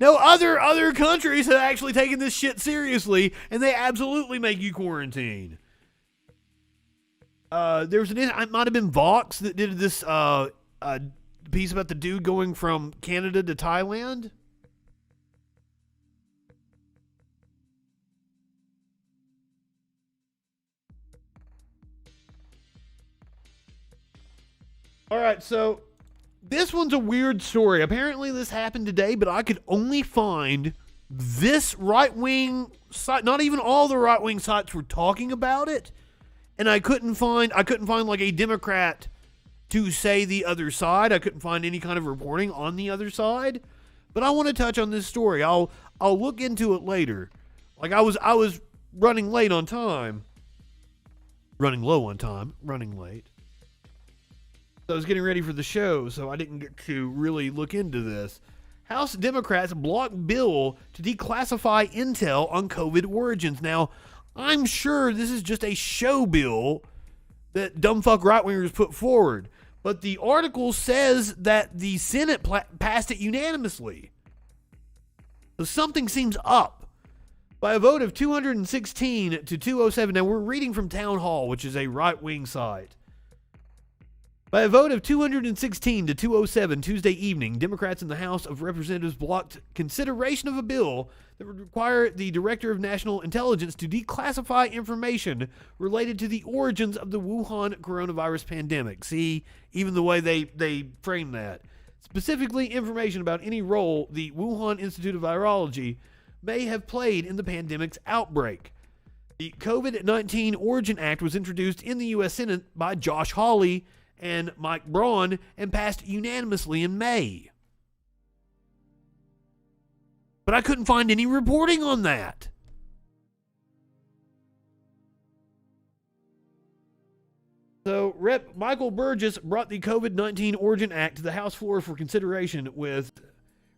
No, other countries have actually taken this shit seriously, and they absolutely make you quarantine. There was it might have been Vox that did this piece about the dude going from Canada to Thailand. All right, so this one's a weird story. Apparently this happened today, but I could only find this right-wing site. Not even all the right-wing sites were talking about it. And I couldn't find like a Democrat to say the other side. I couldn't find any kind of reporting on the other side. But I want to touch on this story. I'll look into it later. Like I was running late on time. Running low on time. Running late. I was getting ready for the show, so I didn't get to really look into this. House Democrats block bill to declassify intel on COVID origins. Now, I'm sure this is just a show bill that dumbfuck right-wingers put forward, but the article says that the Senate passed it unanimously. So something seems up. By a vote of 216 to 207, now we're reading from Town Hall, which is a right-wing site. By a vote of 216 to 207 Tuesday evening, Democrats in the House of Representatives blocked consideration of a bill that would require the Director of National Intelligence to declassify information related to the origins of the Wuhan coronavirus pandemic. See, even the way they frame that. Specifically, information about any role the Wuhan Institute of Virology may have played in the pandemic's outbreak. The COVID-19 Origin Act was introduced in the U.S. Senate by Josh Hawley and Mike Braun and passed unanimously in May. But I couldn't find any reporting on that. So, Rep. Michael Burgess brought the COVID-19 Origin Act to the House floor for consideration, with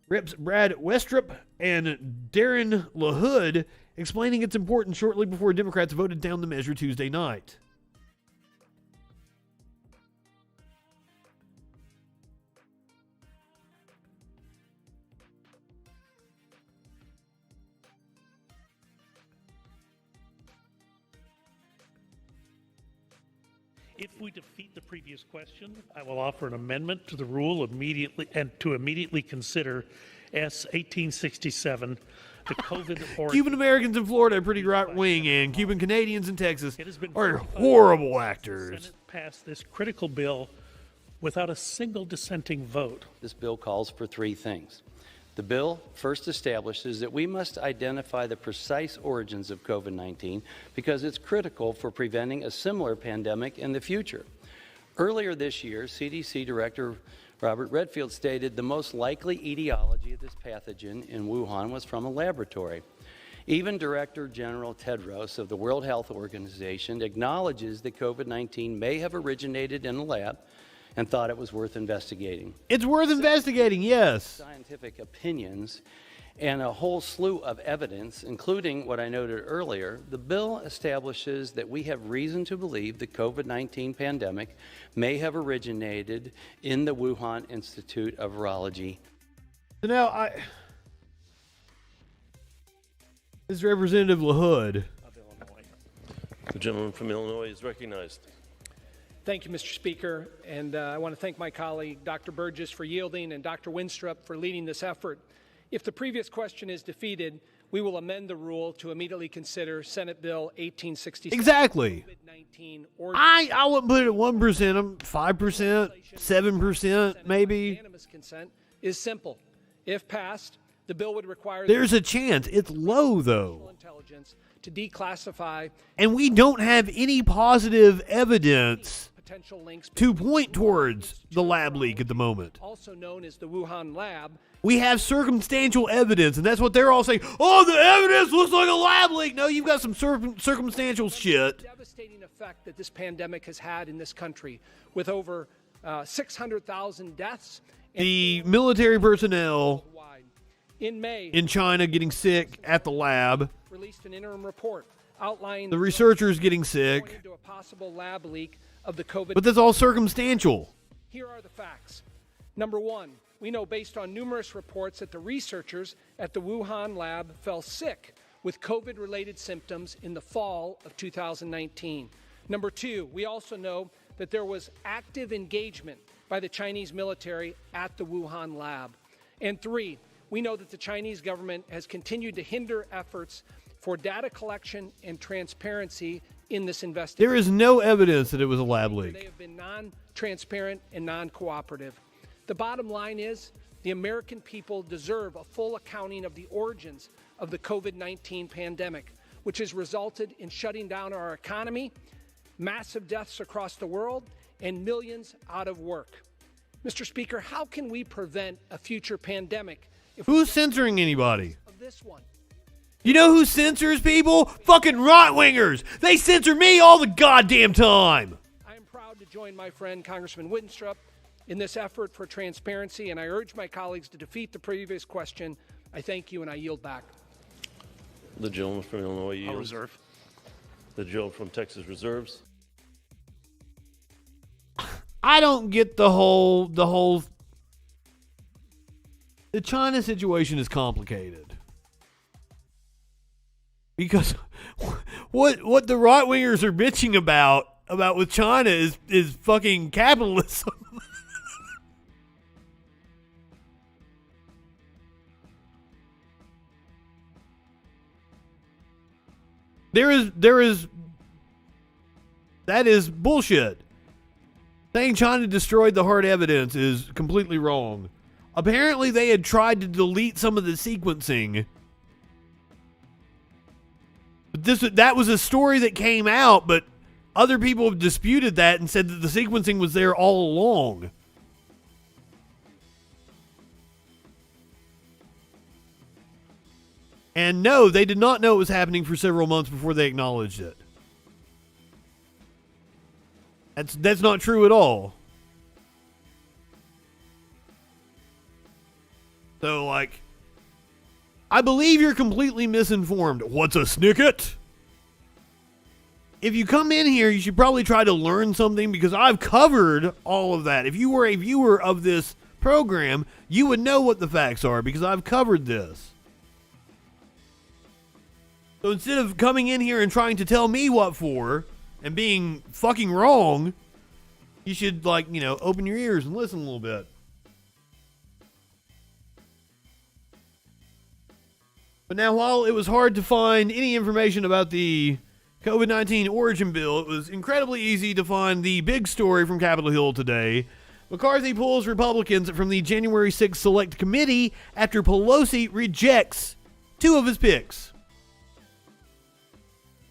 Reps. Brad Westrup and Darren LaHood explaining its importance shortly before Democrats voted down the measure Tuesday night. If we defeat the previous question, I will offer an amendment to the rule immediately consider S 1867, the COVID Cuban Americans in Florida are pretty right-wing, and Cuban Canadians in Texas are horrible actors. Senate passed this critical bill without a single dissenting vote. This bill calls for three things. The bill first establishes that we must identify the precise origins of COVID-19 because it's critical for preventing a similar pandemic in the future. Earlier this year, CDC Director Robert Redfield stated the most likely etiology of this pathogen in Wuhan was from a laboratory. Even Director General Tedros of the World Health Organization acknowledges that COVID-19 may have originated in a lab and thought it was worth investigating. It's worth investigating, yes. Scientific opinions and a whole slew of evidence, including what I noted earlier, the bill establishes that we have reason to believe the COVID-19 pandemic may have originated in the Wuhan Institute of Virology. So now, this is Representative LaHood. The gentleman from Illinois is recognized. Thank you, Mr. Speaker, and I want to thank my colleague, Dr. Burgess, for yielding, and Dr. Winstrup for leading this effort. If the previous question is defeated, we will amend the rule to immediately consider Senate Bill 1867. Exactly. I wouldn't put it at 1%, 5%, 7%, maybe. Unanimous consent is simple. If passed, the bill would require There's a chance. It's low, though. intelligence to declassify, and we don't have any positive evidence potential links to point towards the lab leak at the moment. also known as the Wuhan lab. We have circumstantial evidence, and that's what they're all saying. Oh, the evidence looks like a lab leak. No, you've got some circumstantial shit. The devastating effect that this pandemic has had in this country, with over 600,000 deaths. The military personnel In May, in China getting sick at the lab. Released an interim report outlining The researchers getting sick. to a possible lab leak of the COVID. But that's all circumstantial. Here are the facts. Number one, we know based on numerous reports that the researchers at the Wuhan lab fell sick with COVID-related symptoms in the fall of 2019. Number two, we also know that there was active engagement by the Chinese military at the Wuhan lab. And three, we know that the Chinese government has continued to hinder efforts for data collection and transparency in this investigation. There is no evidence that it was a lab They leak. have been non-transparent and non-cooperative. The bottom line is the American people deserve a full accounting of the origins of the COVID-19 pandemic, which has resulted in shutting down our economy, massive deaths across the world, and millions out of work. Mr. Speaker, how can we prevent a future pandemic if Who's censoring anybody? of this one? You know who censors people? Fucking right-wingers. They censor me all the goddamn time. I am proud to join my friend Congressman Winstrup in this effort for transparency, and I urge my colleagues to defeat the previous question. I thank you, and I yield back. The gentleman from Illinois yields. I'll reserve. The gentleman from Texas reserves. I don't get the China situation is complicated. Because what the right wingers are bitching about with China is fucking capitalism. That is bullshit. Saying China destroyed the hard evidence is completely wrong. Apparently they had tried to delete some of the sequencing. But that was a story that came out, but other people have disputed that and said that the sequencing was there all along. And no, they did not know it was happening for several months before they acknowledged it. That's not true at all. So, like, I believe you're completely misinformed. What's a snicket? If you come in here, you should probably try to learn something, because I've covered all of that. If you were a viewer of this program, you would know what the facts are, because I've covered this. So instead of coming in here and trying to tell me what for and being fucking wrong, you should, like, you know, open your ears and listen a little bit. But now, while it was hard to find any information about the COVID-19 origin bill, it was incredibly easy to find the big story from Capitol Hill today. McCarthy pulls Republicans from the January 6th Select Committee after Pelosi rejects 2 of his picks.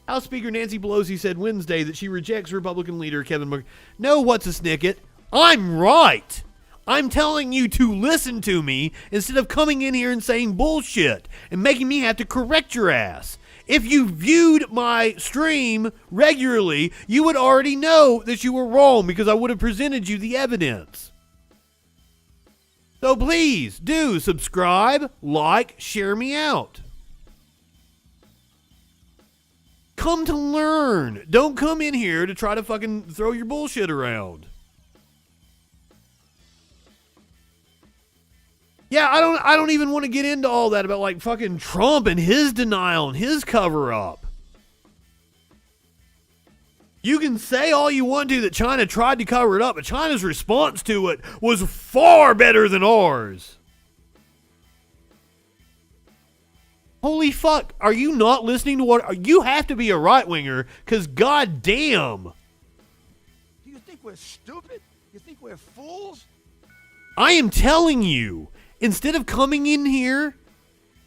House Speaker Nancy Pelosi said Wednesday that she rejects Republican leader Kevin McCarthy. No, what's a snicket? I'm right. I'm telling you to listen to me instead of coming in here and saying bullshit and making me have to correct your ass. If you viewed my stream regularly, you would already know that you were wrong, because I would have presented you the evidence. So please do subscribe, like, share me out. Come to learn. Don't come in here to try to fucking throw your bullshit around. Yeah, I don't even want to get into all that about, like, fucking Trump and his denial and his cover-up. You can say all you want to that China tried to cover it up, but China's response to it was far better than ours. Holy fuck, are you not listening to what... You have to be a right-winger, because goddamn. Do you think we're stupid? You think we're fools? I am telling you, instead of coming in here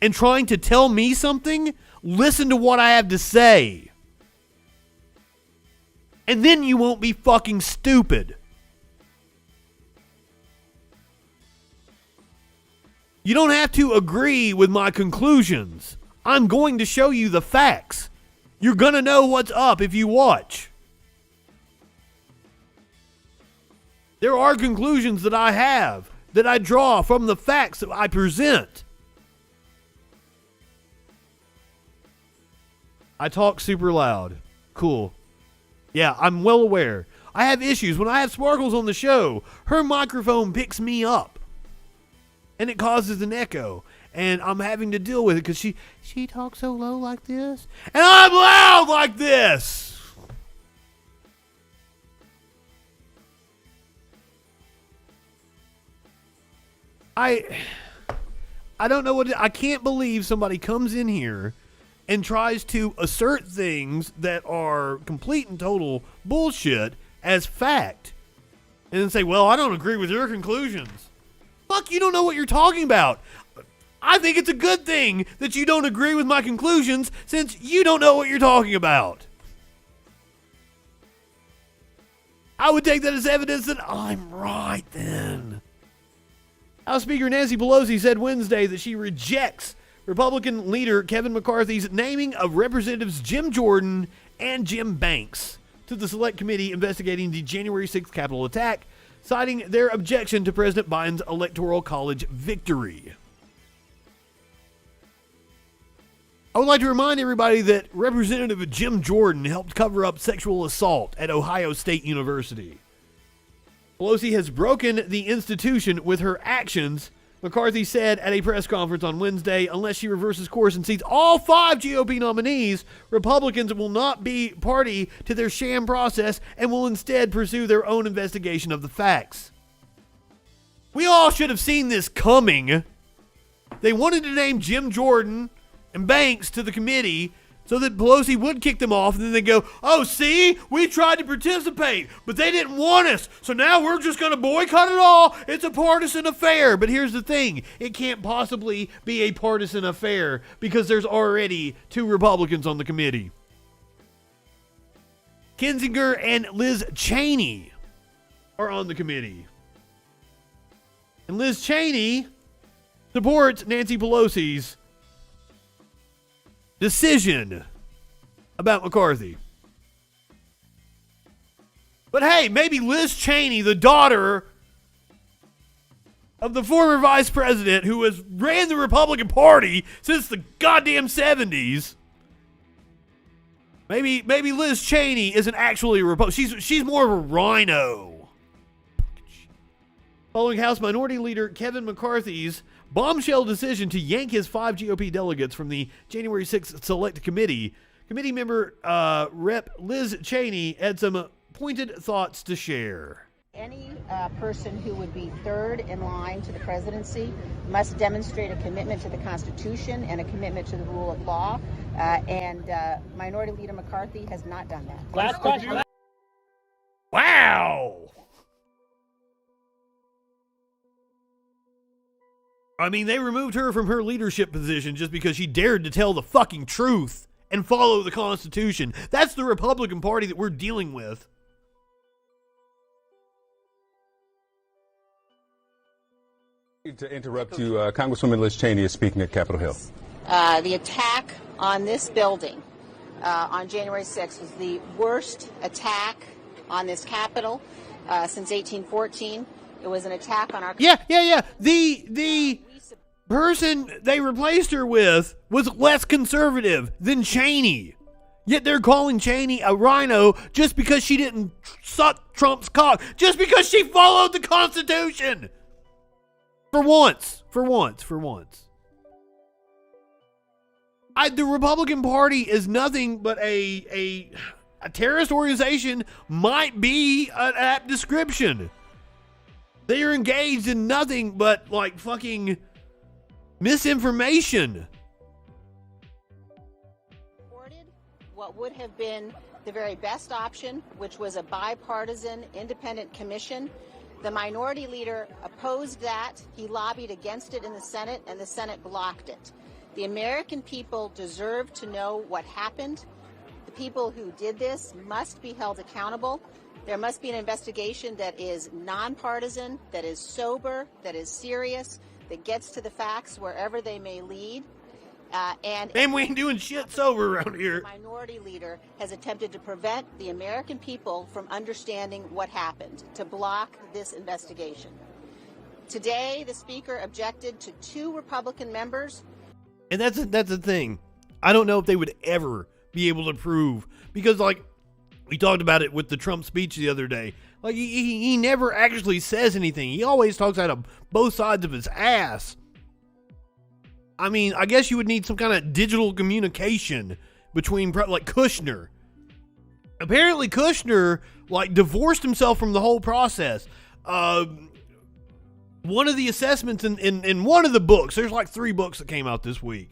and trying to tell me something, listen to what I have to say. And then you won't be fucking stupid. You don't have to agree with my conclusions. I'm going to show you the facts. You're going to know what's up if you watch. There are conclusions that I have, that I draw from the facts that I present. I talk super loud. Cool. Yeah, I'm well aware. I have issues. When I have Sparkles on the show, her microphone picks me up. And it causes an echo. And I'm having to deal with it because she talks so low like this. And I'm loud like this. I don't know what... I can't believe somebody comes in here and tries to assert things that are complete and total bullshit as fact. And then say, well, I don't agree with your conclusions. Fuck, you don't know what you're talking about. I think it's a good thing that you don't agree with my conclusions, since you don't know what you're talking about. I would take that as evidence that I'm right then. House Speaker Nancy Pelosi said Wednesday that she rejects Republican leader Kevin McCarthy's naming of Representatives Jim Jordan and Jim Banks to the Select Committee investigating the January 6th Capitol attack, citing their objection to President Biden's Electoral College victory. I would like to remind everybody that Representative Jim Jordan helped cover up sexual assault at Ohio State University. Pelosi has broken the institution with her actions, McCarthy said at a press conference on Wednesday. Unless she reverses course and seats all 5 GOP nominees, Republicans will not be party to their sham process and will instead pursue their own investigation of the facts. We all should have seen this coming. They wanted to name Jim Jordan and Banks to the committee so that Pelosi would kick them off, and then they go, oh, see, we tried to participate, but they didn't want us, so now we're just going to boycott it all. It's a partisan affair. But here's the thing. It can't possibly be a partisan affair because there's already 2 Republicans on the committee. Kinzinger and Liz Cheney are on the committee. And Liz Cheney supports Nancy Pelosi's decision about McCarthy. But hey, maybe Liz Cheney, the daughter of the former vice president who has ran the Republican Party since the goddamn 70s, maybe Liz Cheney isn't actually a Republican. She's more of a rhino. Following House Minority Leader Kevin McCarthy's bombshell decision to yank his 5 GOP delegates from the January 6th Select Committee, committee member Rep. Liz Cheney had some pointed thoughts to share. Any person who would be third in line to the presidency must demonstrate a commitment to the Constitution and a commitment to the rule of law, and Minority Leader McCarthy has not done that. Last question. Wow! I mean, they removed her from her leadership position just because she dared to tell the fucking truth and follow the Constitution. That's the Republican Party that we're dealing with. To interrupt you, Congresswoman Liz Cheney is speaking at Capitol Hill. The attack on this building on January 6th was the worst attack on this Capitol since 1814. It was an attack on our... Yeah. The person they replaced her with was less conservative than Cheney. Yet they're calling Cheney a rhino just because she didn't suck Trump's cock. Just because she followed the Constitution. For once. The Republican Party is nothing but a terrorist organization, might be an apt description. They are engaged in nothing but like fucking misinformation. What would have been the very best option, which was a bipartisan independent commission. The minority leader opposed that. He lobbied against it in the Senate, and the Senate blocked it. The American people deserve to know what happened. The people who did this must be held accountable. There must be an investigation that is nonpartisan, that is sober, that is serious, that gets to the facts wherever they may lead. And we ain't doing shit sober around here. The minority leader has attempted to prevent the American people from understanding what happened, to block this investigation. Today, the Speaker objected to 2 Republican members. And that's the thing. I don't know if they would ever be able to prove, because like we talked about it with the Trump speech the other day. Like he never actually says anything. He always talks out of both sides of his ass. I mean, I guess you would need some kind of digital communication between, like, Kushner. Apparently, Kushner, like, divorced himself from the whole process. One of the assessments in one of the books, there's like 3 books that came out this week.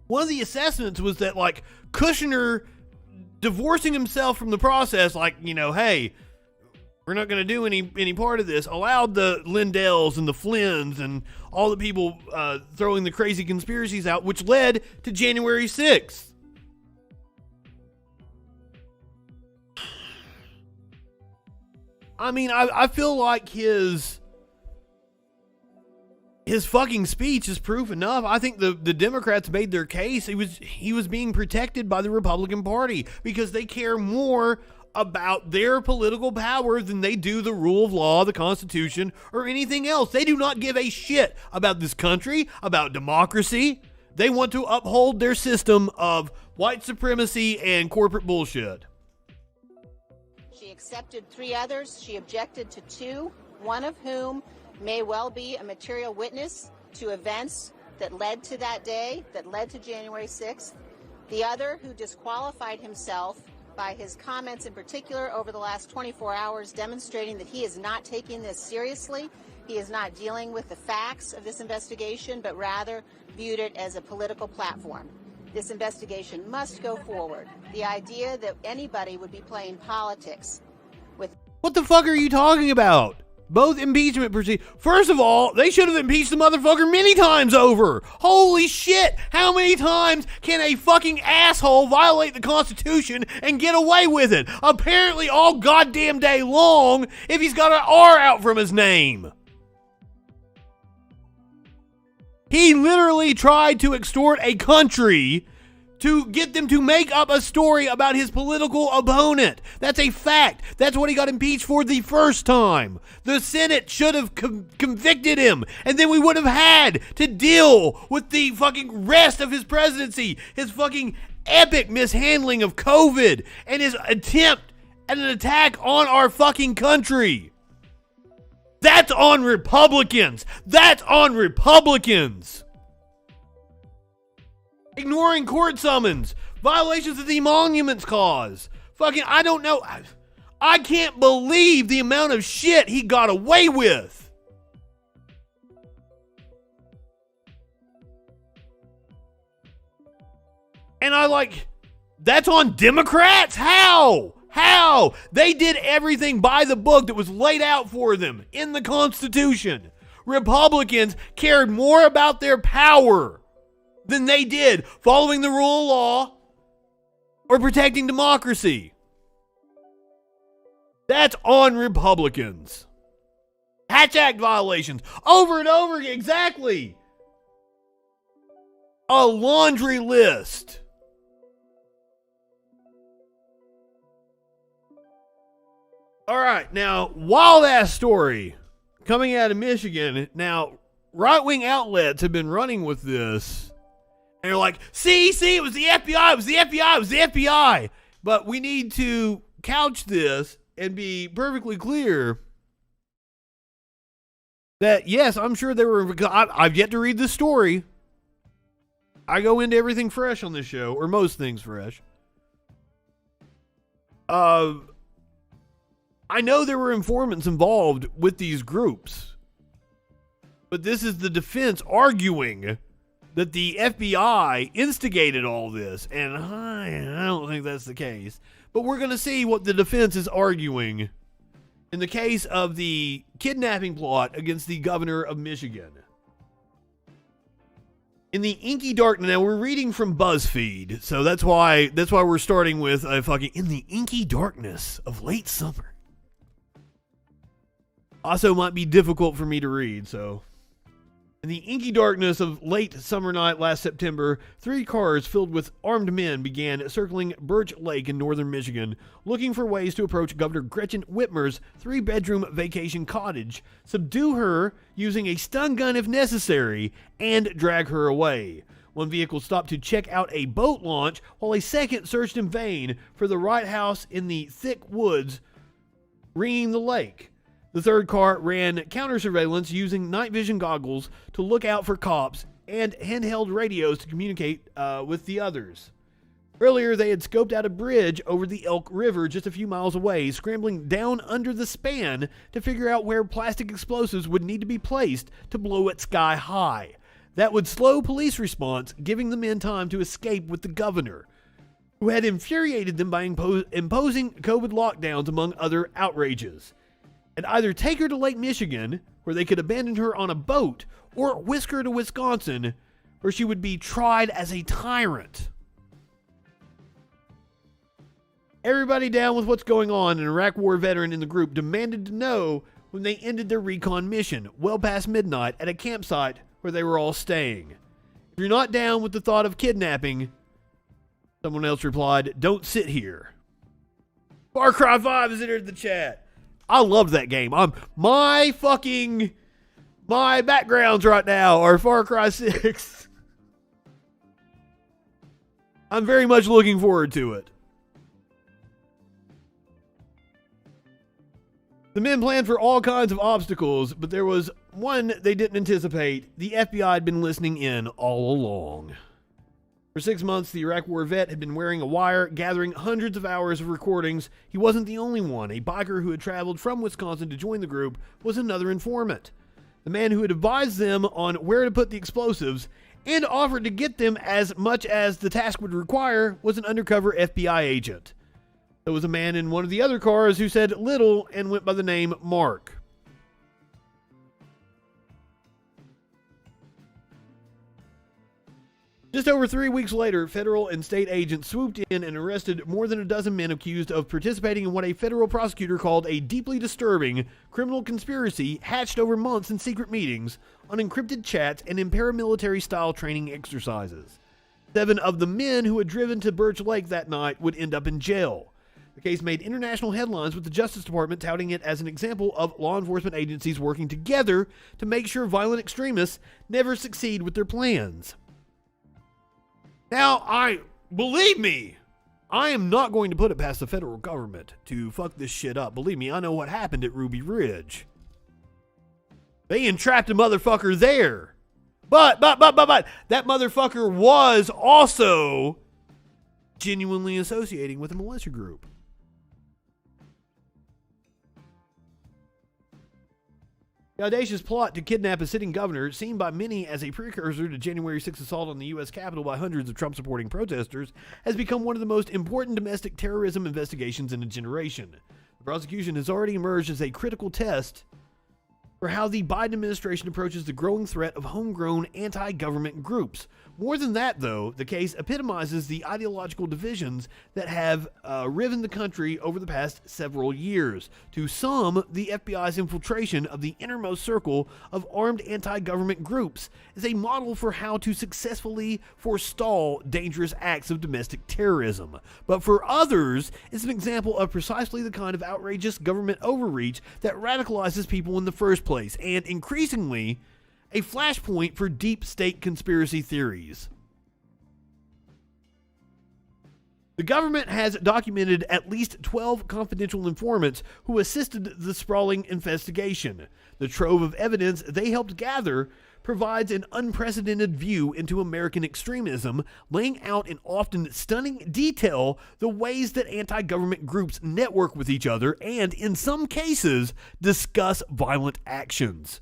One of the assessments was that, like, Kushner divorcing himself from the process, like, you know, hey, we're not going to do any part of this, allowed the Lindells and the Flynns and all the people throwing the crazy conspiracies out, which led to January 6th. I mean, I feel like his fucking speech is proof enough. I think the Democrats made their case. He was being protected by the Republican Party because they care more about their political power than they do the rule of law, the Constitution, or anything else. They do not give a shit about this country, about democracy. They want to uphold their system of white supremacy and corporate bullshit. She accepted 3 others. She objected to 2, one of whom may well be a material witness to events that led to that day, that led to January 6th. The other, who disqualified himself by his comments in particular over the last 24 hours, demonstrating that he is not taking this seriously. He is not dealing with the facts of this investigation, but rather viewed it as a political platform. This investigation must go forward. The idea that anybody would be playing politics with... What the fuck are you talking about? Both impeachment proceedings. First of all, they should have impeached the motherfucker many times over. Holy shit. How many times can a fucking asshole violate the Constitution and get away with it? Apparently all goddamn day long if he's got an R out from his name. He literally tried to extort a country to get them to make up a story about his political opponent. That's a fact. That's what he got impeached for the first time. The Senate should have convicted him, and then we would have had to deal with the fucking rest of his presidency, his fucking epic mishandling of COVID, and his attempt at an attack on our fucking country. That's on Republicans. That's on Republicans. Ignoring court summons, violations of the Emoluments Clause. Fucking, I don't know. I can't believe the amount of shit he got away with. And that's on Democrats? How? How? They did everything by the book that was laid out for them in the Constitution. Republicans cared more about their power than they did following the rule of law or protecting democracy. That's on Republicans. Hatch Act violations over and over again. Exactly. A laundry list. All right, now, wild-ass story coming out of Michigan. Now, right-wing outlets have been running with this. And they're like, see, it was the FBI, it was the FBI, it was the FBI. But we need to couch this and be perfectly clear that, yes, I'm sure there were, I've yet to read this story. I go into everything fresh on this show, or most things fresh. I know there were informants involved with these groups. But this is the defense arguing that the FBI instigated all this, and I don't think that's the case. But we're going to see what the defense is arguing in the case of the kidnapping plot against the governor of Michigan. In the inky darkness, now we're reading from BuzzFeed, so that's why we're starting with a fucking in the inky darkness of late summer. Also might be difficult for me to read, so. In the inky darkness of late summer night last September, 3 cars filled with armed men began circling Birch Lake in northern Michigan, looking for ways to approach Governor Gretchen Whitmer's 3-bedroom vacation cottage, subdue her using a stun gun if necessary, and drag her away. One vehicle stopped to check out a boat launch, while a second searched in vain for the right house in the thick woods ringing the lake. The third car ran counter surveillance using night vision goggles to look out for cops and handheld radios to communicate with the others. Earlier, they had scoped out a bridge over the Elk River just a few miles away, scrambling down under the span to figure out where plastic explosives would need to be placed to blow it sky high. That would slow police response, giving the men time to escape with the governor, who had infuriated them by imposing COVID lockdowns among other outrages, and either take her to Lake Michigan, where they could abandon her on a boat, or whisk her to Wisconsin, where she would be tried as a tyrant. Everybody down with what's going on, an Iraq War veteran in the group demanded to know when they ended their recon mission, well past midnight, at a campsite where they were all staying. If you're not down with the thought of kidnapping, someone else replied, don't sit here. Far Cry 5 has entered the chat. I love that game. My backgrounds right now are Far Cry 6. I'm very much looking forward to it. The men planned for all kinds of obstacles, but there was one they didn't anticipate. The FBI had been listening in all along. For 6 months, the Iraq War vet had been wearing a wire, gathering hundreds of hours of recordings. He wasn't the only one. A biker who had traveled from Wisconsin to join the group was another informant. The man who had advised them on where to put the explosives and offered to get them as much as the task would require was an undercover FBI agent. There was a man in one of the other cars who said little and went by the name Mark. Just over 3 weeks later, federal and state agents swooped in and arrested more than a dozen men accused of participating in what a federal prosecutor called a deeply disturbing criminal conspiracy hatched over months in secret meetings, on encrypted chats, and in paramilitary-style training exercises. 7 of the men who had driven to Birch Lake that night would end up in jail. The case made international headlines, with the Justice Department touting it as an example of law enforcement agencies working together to make sure violent extremists never succeed with their plans. Now, believe me, I am not going to put it past the federal government to fuck this shit up. Believe me, I know what happened at Ruby Ridge. They entrapped a motherfucker there. But, that motherfucker was also genuinely associating with a militia group. The audacious plot to kidnap a sitting governor, seen by many as a precursor to January 6th assault on the U.S. Capitol by hundreds of Trump-supporting protesters, has become one of the most important domestic terrorism investigations in a generation. The prosecution has already emerged as a critical test for how the Biden administration approaches the growing threat of homegrown anti-government groups. More than that, though, the case epitomizes the ideological divisions that have riven the country over the past several years. To some, the FBI's infiltration of the innermost circle of armed anti-government groups is a model for how to successfully forestall dangerous acts of domestic terrorism. But for others, it's an example of precisely the kind of outrageous government overreach that radicalizes people in the first place, and increasingly, a flashpoint for deep state conspiracy theories. The government has documented at least 12 confidential informants who assisted the sprawling investigation. The trove of evidence they helped gather provides an unprecedented view into American extremism, laying out in often stunning detail the ways that anti-government groups network with each other and, in some cases, discuss violent actions.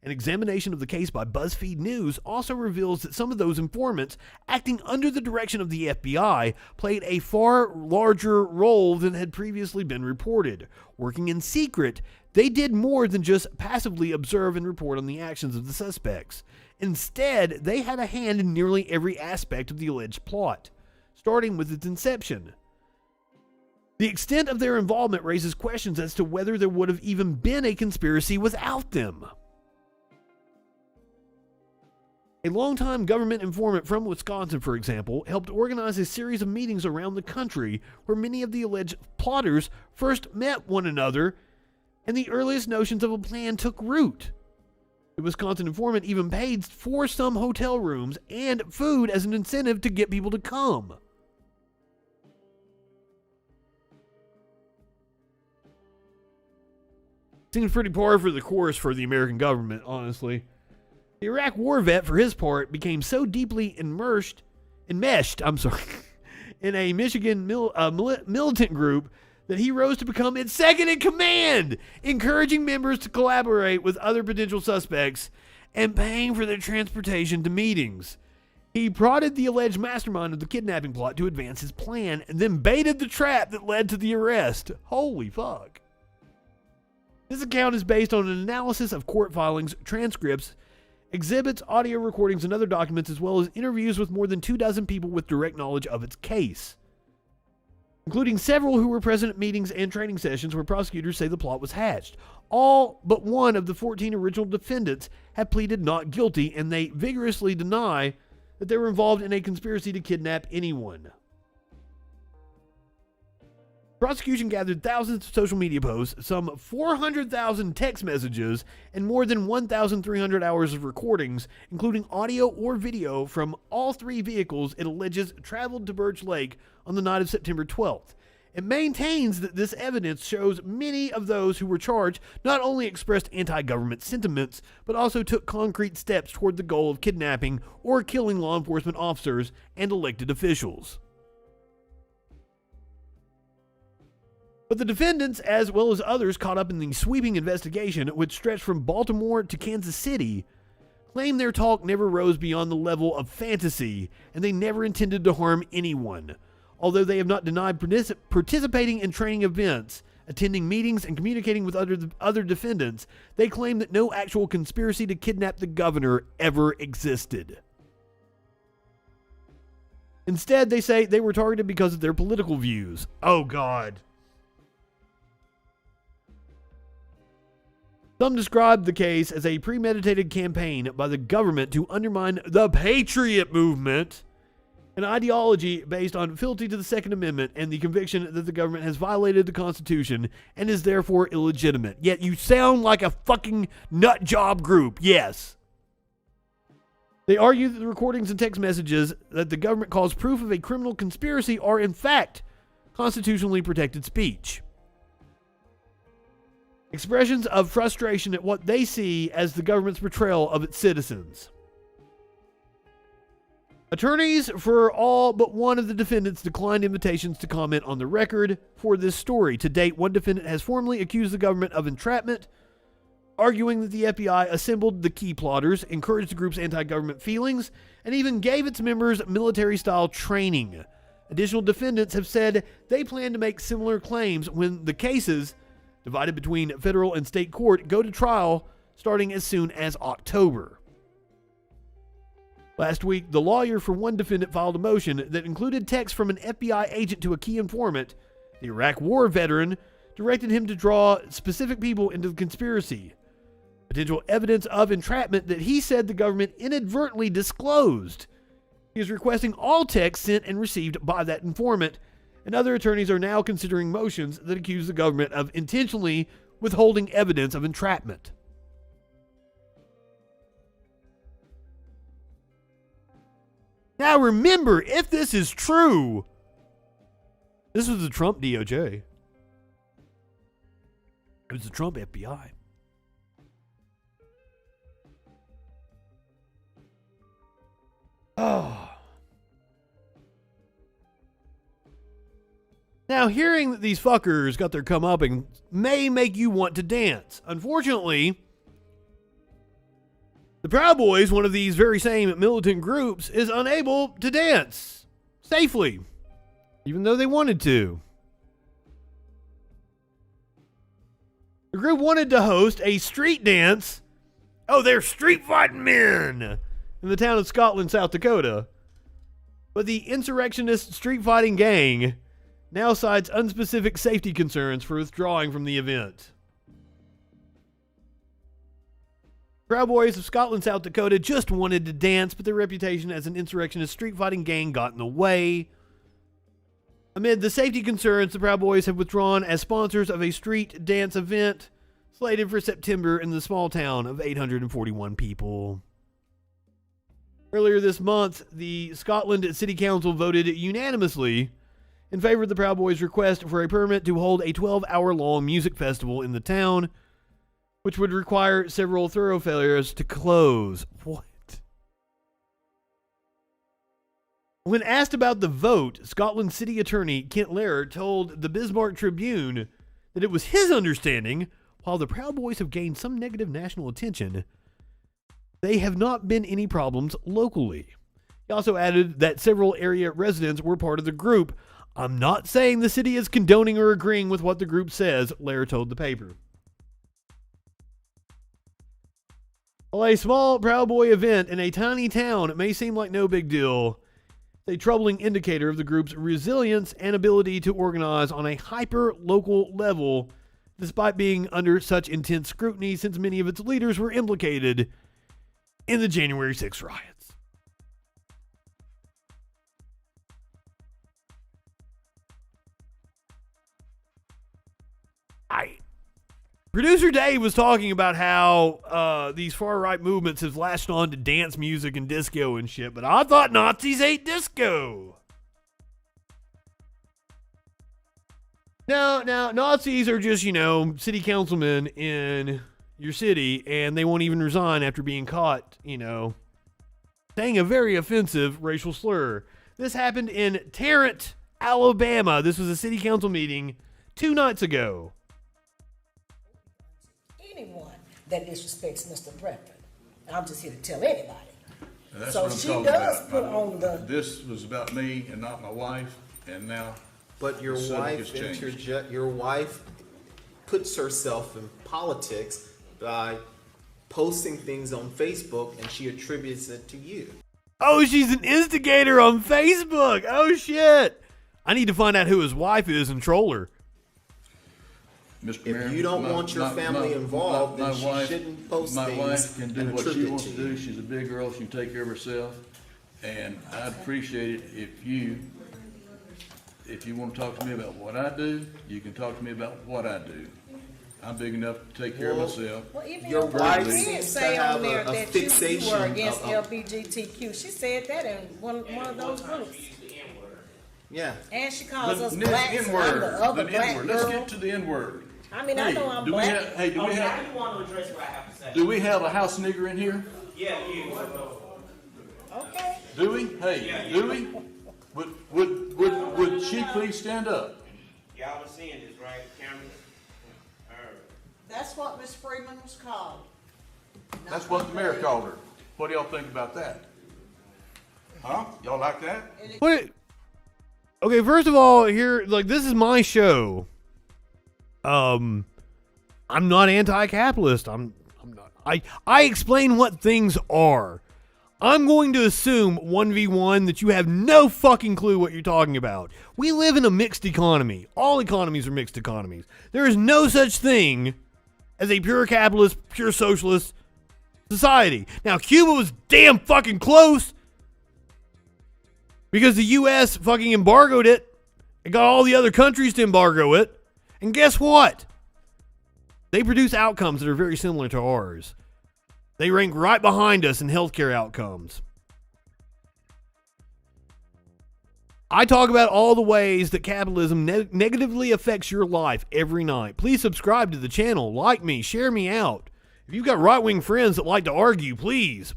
An examination of the case by BuzzFeed News also reveals that some of those informants, acting under the direction of the FBI, played a far larger role than had previously been reported. Working in secret, they did more than just passively observe and report on the actions of the suspects. Instead, they had a hand in nearly every aspect of the alleged plot, starting with its inception. The extent of their involvement raises questions as to whether there would have even been a conspiracy without them. A longtime government informant from Wisconsin, for example, helped organize a series of meetings around the country where many of the alleged plotters first met one another and the earliest notions of a plan took root. The Wisconsin informant even paid for some hotel rooms and food as an incentive to get people to come. Seems pretty par for the course for the American government, honestly. The Iraq war vet, for his part, became so deeply enmeshed in a Michigan militant group that he rose to become its second in command, encouraging members to collaborate with other potential suspects and paying for their transportation to meetings. He prodded the alleged mastermind of the kidnapping plot to advance his plan and then baited the trap that led to the arrest. Holy fuck. This account is based on an analysis of court filings, transcripts, exhibits, audio recordings, and other documents, as well as interviews with more than 24 people with direct knowledge of its case, including several who were present at meetings and training sessions where prosecutors say the plot was hatched. All but one of the 14 original defendants have pleaded not guilty, and they vigorously deny that they were involved in a conspiracy to kidnap anyone. Prosecution gathered thousands of social media posts, some 400,000 text messages, and more than 1,300 hours of recordings, including audio or video from all 3 vehicles it alleges traveled to Birch Lake on the night of September 12th. It maintains that this evidence shows many of those who were charged not only expressed anti-government sentiments, but also took concrete steps toward the goal of kidnapping or killing law enforcement officers and elected officials. But the defendants, as well as others caught up in the sweeping investigation, which stretched from Baltimore to Kansas City, claim their talk never rose beyond the level of fantasy, and they never intended to harm anyone. Although they have not denied participating in training events, attending meetings, and communicating with other defendants, they claim that no actual conspiracy to kidnap the governor ever existed. Instead, they say they were targeted because of their political views. Oh, God. Some describe the case as a premeditated campaign by the government to undermine the Patriot movement an ideology based on fealty to the Second Amendment and the conviction that the government has violated the Constitution and is therefore illegitimate. Yet you sound like a fucking nut job group. Yes. They argue that the recordings and text messages that the government calls proof of a criminal conspiracy are in fact constitutionally protected speech. Expressions of frustration at what they see as the government's portrayal of its citizens. Attorneys for all but one of the defendants declined invitations to comment on the record for this story. To date, one defendant has formally accused the government of entrapment, arguing that the FBI assembled the key plotters, encouraged the group's anti-government feelings, and even gave its members military-style training. Additional defendants have said they plan to make similar claims when the cases, divided between federal and state court, go to trial starting as soon as October. Last week, the lawyer for one defendant filed a motion that included text from an FBI agent to a key informant, the Iraq War veteran, directed him to draw specific people into the conspiracy. Potential evidence of entrapment that he said the government inadvertently disclosed. He is requesting all texts sent and received by that informant, and other attorneys are now considering motions that accuse the government of intentionally withholding evidence of entrapment. Now remember, if this is true, this was the Trump DOJ. It was the Trump FBI. Oh. Now, hearing that these fuckers got their comeuppance may make you want to dance. Unfortunately, the Proud Boys, one of these very same militant groups, is unable to dance safely, even though they wanted to. The group wanted to host a street dance. Oh, they're street fighting men in the town of Scotland, South Dakota. But the insurrectionist street fighting gang now cites unspecific safety concerns for withdrawing from the event. Proud Boys of Scotland, South Dakota just wanted to dance, but their reputation as an insurrectionist street fighting gang got in the way. Amid the safety concerns, the Proud Boys have withdrawn as sponsors of a street dance event slated for September in the small town of 841 people. Earlier this month, the Scotland City Council voted unanimously in favor of the Proud Boys' request for a permit to hold a 12-hour-long music festival in the town, which would require several thoroughfares to close. What? When asked about the vote, Scotland City Attorney Kent Lehrer told the Bismarck Tribune that it was his understanding, while the Proud Boys have gained some negative national attention, they have not been any problems locally. He also added that several area residents were part of the group. I'm not saying the city is condoning or agreeing with what the group says, Lehrer told the paper. While a small Proud Boy event in a tiny town may seem like no big deal, it's a troubling indicator of the group's resilience and ability to organize on a hyper-local level, despite being under such intense scrutiny since many of its leaders were implicated in the January 6th riots. Producer Dave was talking about how these far-right movements have latched on to dance music and disco and shit, but I thought Nazis ate disco. No, Nazis are just, city councilmen in your city, and they won't even resign after being caught, saying a very offensive racial slur. This happened in Tarrant, Alabama. This was a city council meeting 2 nights ago. Anyone that disrespects Mr. President. I'm just here to tell anybody. That's So what I'm she talking does about. put on the. This was about me and not my wife, and now. But your the subject has wife changed. your wife puts herself in politics by posting things on Facebook, and she attributes it to you. Oh, she's an instigator on Facebook. Oh, shit. I need to find out who his wife is and troll her. If you don't want your family involved, then she shouldn't post my things wife can do and what she attribute wants to to you. do. She's a big girl. She can take care of herself. And I'd appreciate it if you want to talk to me about what I do, you can talk to me about what I do. I'm big enough to take care of myself. Well, even Your wife did seems say to on have there a that fixation you were against of- LGBTQ. She said that in one of those groups. Yeah. And she calls us The blacks. I'm N-word. the other The black N-word. girl. Let's get to the N-word. I mean, I know I'm black. Do we have? Do we have a house nigger in here? Yeah, you. Okay. Do we? Hey, do we? Would she please stand up? Y'all are seeing this, right? Cameras? That's what Miss Freeman was called. That's what the mayor called her. What do y'all think about that? Huh? Y'all like that? What? Okay, first of all, here, like, this is my show. I'm not anti-capitalist. I'm not. I explain what things are. I'm going to assume 1v1 that you have no fucking clue what you're talking about. We live in a mixed economy. All economies are mixed economies. There is no such thing as a pure capitalist, pure socialist society. Now, Cuba was damn fucking close because the U.S. fucking embargoed it and got all the other countries to embargo it. And guess what? They produce outcomes that are very similar to ours. They rank right behind us in healthcare outcomes. I talk about all the ways that capitalism negatively affects your life every night. Please subscribe to the channel, like me, share me out. If you've got right-wing friends that like to argue, please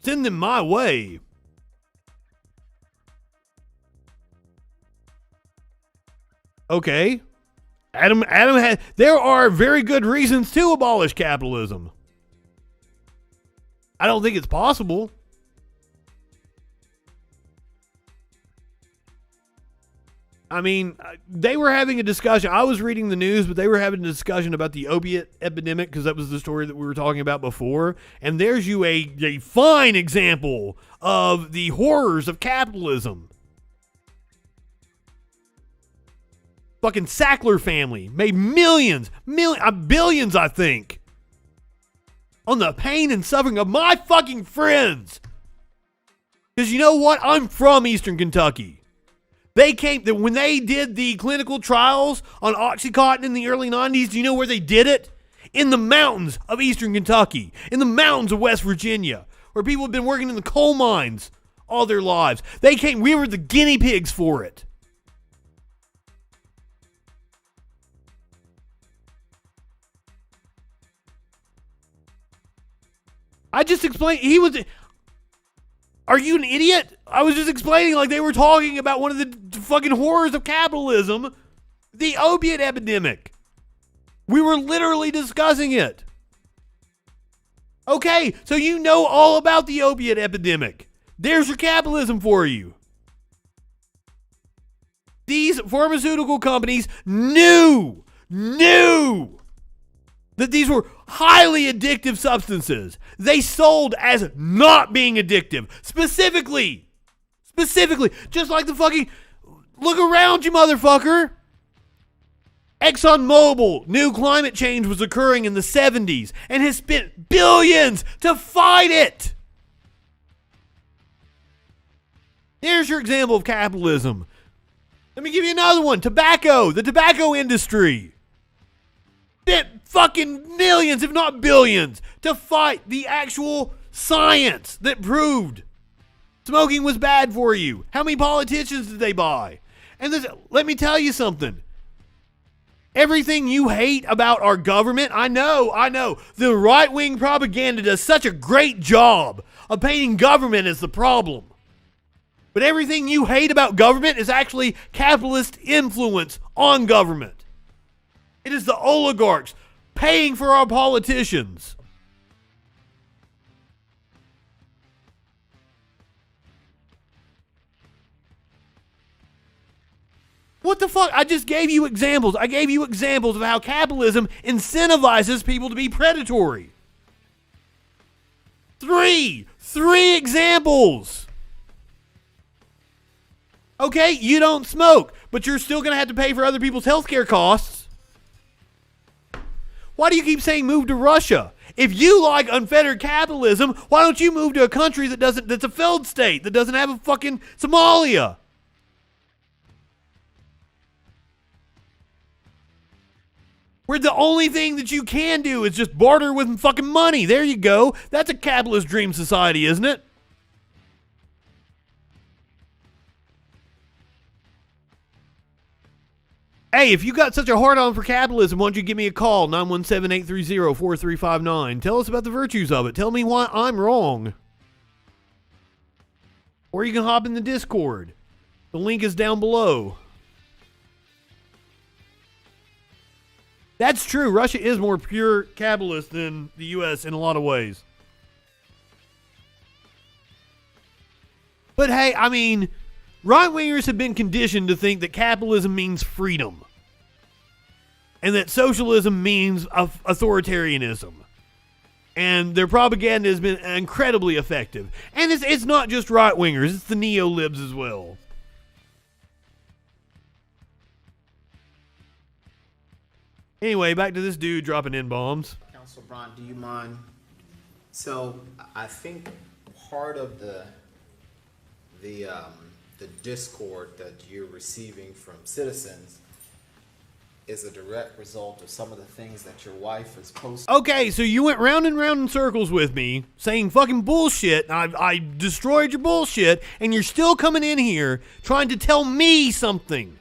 send them my way. Okay. Adam had, there are very good reasons to abolish capitalism. I don't think it's possible. I mean, they were having a discussion. I was reading the news, but they were having a discussion about the opiate epidemic because that was the story that we were talking about before. And there's you a fine example of the horrors of capitalism. Fucking Sackler family made billions, I think, on the pain and suffering of my fucking friends. Because you know what? I'm from Eastern Kentucky. When they did the clinical trials on Oxycontin in the early 90s, do you know where they did it? In the mountains of Eastern Kentucky, in the mountains of West Virginia, where people have been working in the coal mines all their lives. We were the guinea pigs for it. I just explained, are you an idiot? I was just explaining like they were talking about one of the fucking horrors of capitalism, the opiate epidemic. We were literally discussing it. Okay, so you know all about the opiate epidemic. There's your capitalism for you. These pharmaceutical companies knew that these were highly addictive substances. They sold as not being addictive. Specifically, just like the fucking, look around you motherfucker. ExxonMobil knew climate change was occurring in the 70s and has spent billions to fight it. Here's your example of capitalism. Let me give you another one. Tobacco, the tobacco industry. Spent fucking millions, if not billions, to fight the actual science that proved smoking was bad for you. How many politicians did they buy? And let me tell you something. Everything you hate about our government, I know. The right-wing propaganda does such a great job of painting government as the problem. But everything you hate about government is actually capitalist influence on government. It is the oligarchs paying for our politicians. What the fuck? I just gave you examples. I gave you examples of how capitalism incentivizes people to be predatory. Three examples. Okay, you don't smoke, but you're still going to have to pay for other people's healthcare costs. Why do you keep saying move to Russia? If you like unfettered capitalism, why don't you move to a country that's a failed state, that doesn't have a fucking Somalia? Where the only thing that you can do is just barter with fucking money. There you go. That's a capitalist dream society, isn't it? Hey, if you got such a hard-on for capitalism, why don't you give me a call, 917-830-4359. Tell us about the virtues of it. Tell me why I'm wrong. Or you can hop in the Discord. The link is down below. That's true. Russia is more pure capitalist than the U.S. in a lot of ways. But hey, I mean, right-wingers have been conditioned to think that capitalism means freedom. And that socialism means authoritarianism. And their propaganda has been incredibly effective. And it's not just right-wingers, it's the neo-libs as well. Anyway, back to this dude dropping N-bombs. Council Braun, do you mind? So I think part of the discord that you're receiving from citizens is a direct result of some of the things that your wife has posted. Okay, so you went round and round in circles with me, saying fucking bullshit. I destroyed your bullshit, and you're still coming in here trying to tell me something.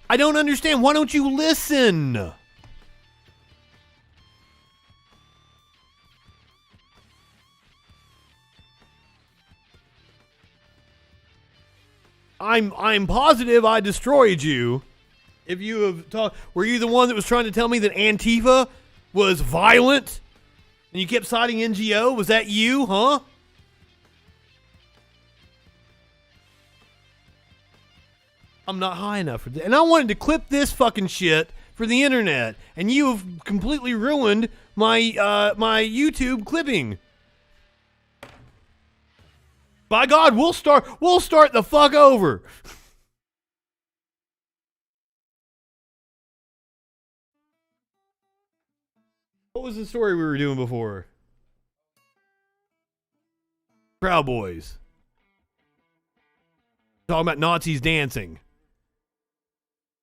I don't understand. Why don't you listen? I'm positive I destroyed you. If you have talked, were you the one that was trying to tell me that Antifa was violent? And you kept citing NGO? Was that you, huh? I'm not high enough for that. And I wanted to clip this fucking shit for the internet. And you have completely ruined my my YouTube clipping. By God, we'll start the fuck over. What was the story we were doing before? Proud Boys. Talking about Nazis dancing.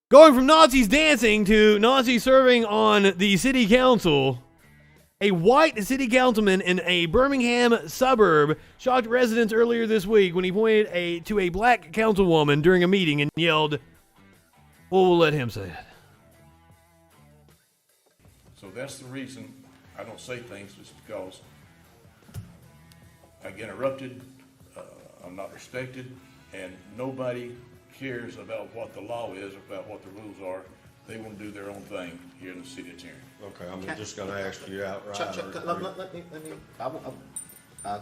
Going from Nazis dancing to Nazis serving on the city council. A white city councilman in a Birmingham suburb shocked residents earlier this week when he pointed to a black councilwoman during a meeting and yelled, well, we'll let him say it. So that's the reason I don't say things, just because I get interrupted, I'm not respected, and nobody cares about what the law is, about what the rules are. They want to do their own thing here in the city of Tarrant. Okay, I'm just going to ask you outright. Let me.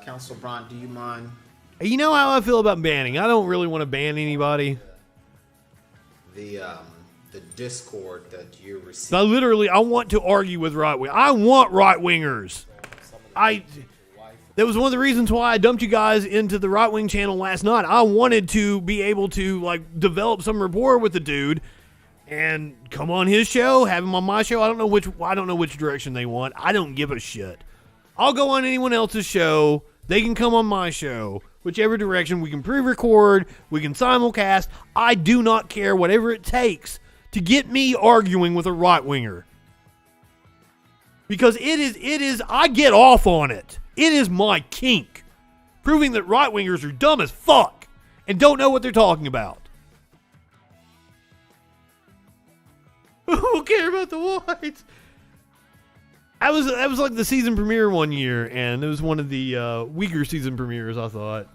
Council Braun, do you mind? You know how I feel about banning. I don't really want to ban anybody. The discord that you're receiving. I want to argue with right-wing. I want right-wingers. That was one of the reasons why I dumped you guys into the right-wing channel last night. I wanted to be able to develop some rapport with the dude and come on his show, have him on my show. I don't know which direction they want. I don't give a shit. I'll go on anyone else's show. They can come on my show. Whichever direction. We can pre-record. We can simulcast. I do not care, whatever it takes to get me arguing with a right-winger. Because it is, I get off on it. It is my kink. Proving that right-wingers are dumb as fuck and don't know what they're talking about. Who care about the whites? That was like the season premiere one year, and it was one of the weaker season premieres, I thought.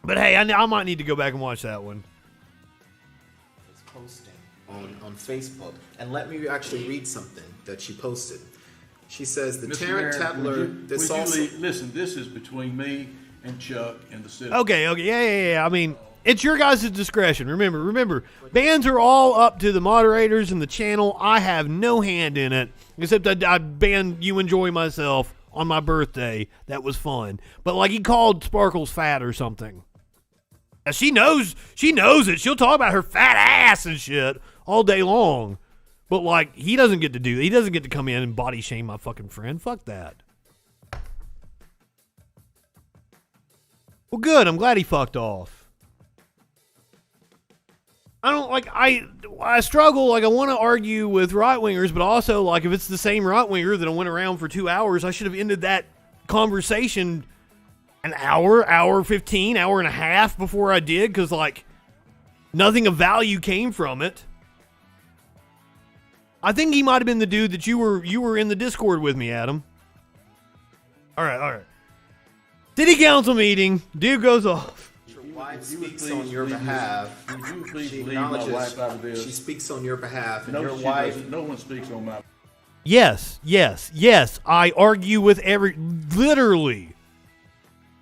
But hey, I might need to go back and watch that one. It's posting on Facebook, and let me actually read something that she posted. She says, the Tarrant Tatler, listen, this is between me and Chuck and the city. Okay, yeah. I mean, it's your guys' discretion. Remember, bans are all up to the moderators and the channel. I have no hand in it, except I banned You Enjoy Myself on my birthday. That was fun. But he called Sparkles fat or something. Now, she knows it. She'll talk about her fat ass and shit all day long. But, like, he doesn't get to come in and body shame my fucking friend. Fuck that. Well, good. I'm glad he fucked off. I struggle. Like, I want to argue with right-wingers, but also, like, if it's the same right-winger that went around for 2 hours, I should have ended that conversation an hour 15, hour and a half before I did, because, like, nothing of value came from it. I think he might have been the dude that you were in the Discord with me, Adam. All right. City council meeting. Dude goes off. Your wife speaks on your behalf. She acknowledges. She speaks on your behalf, and your wife. No one speaks on my. Yes. I argue with literally.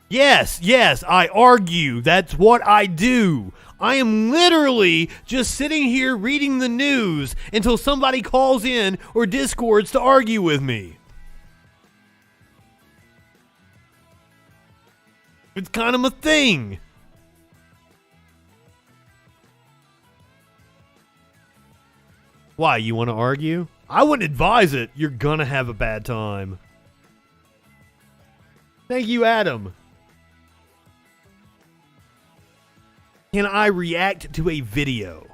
Yes, I argue. That's what I do. I am literally just sitting here reading the news until somebody calls in or Discords to argue with me. It's kind of a thing. Why, you want to argue? I wouldn't advise it. You're gonna have a bad time. Thank you, Adam. Can I react to a video?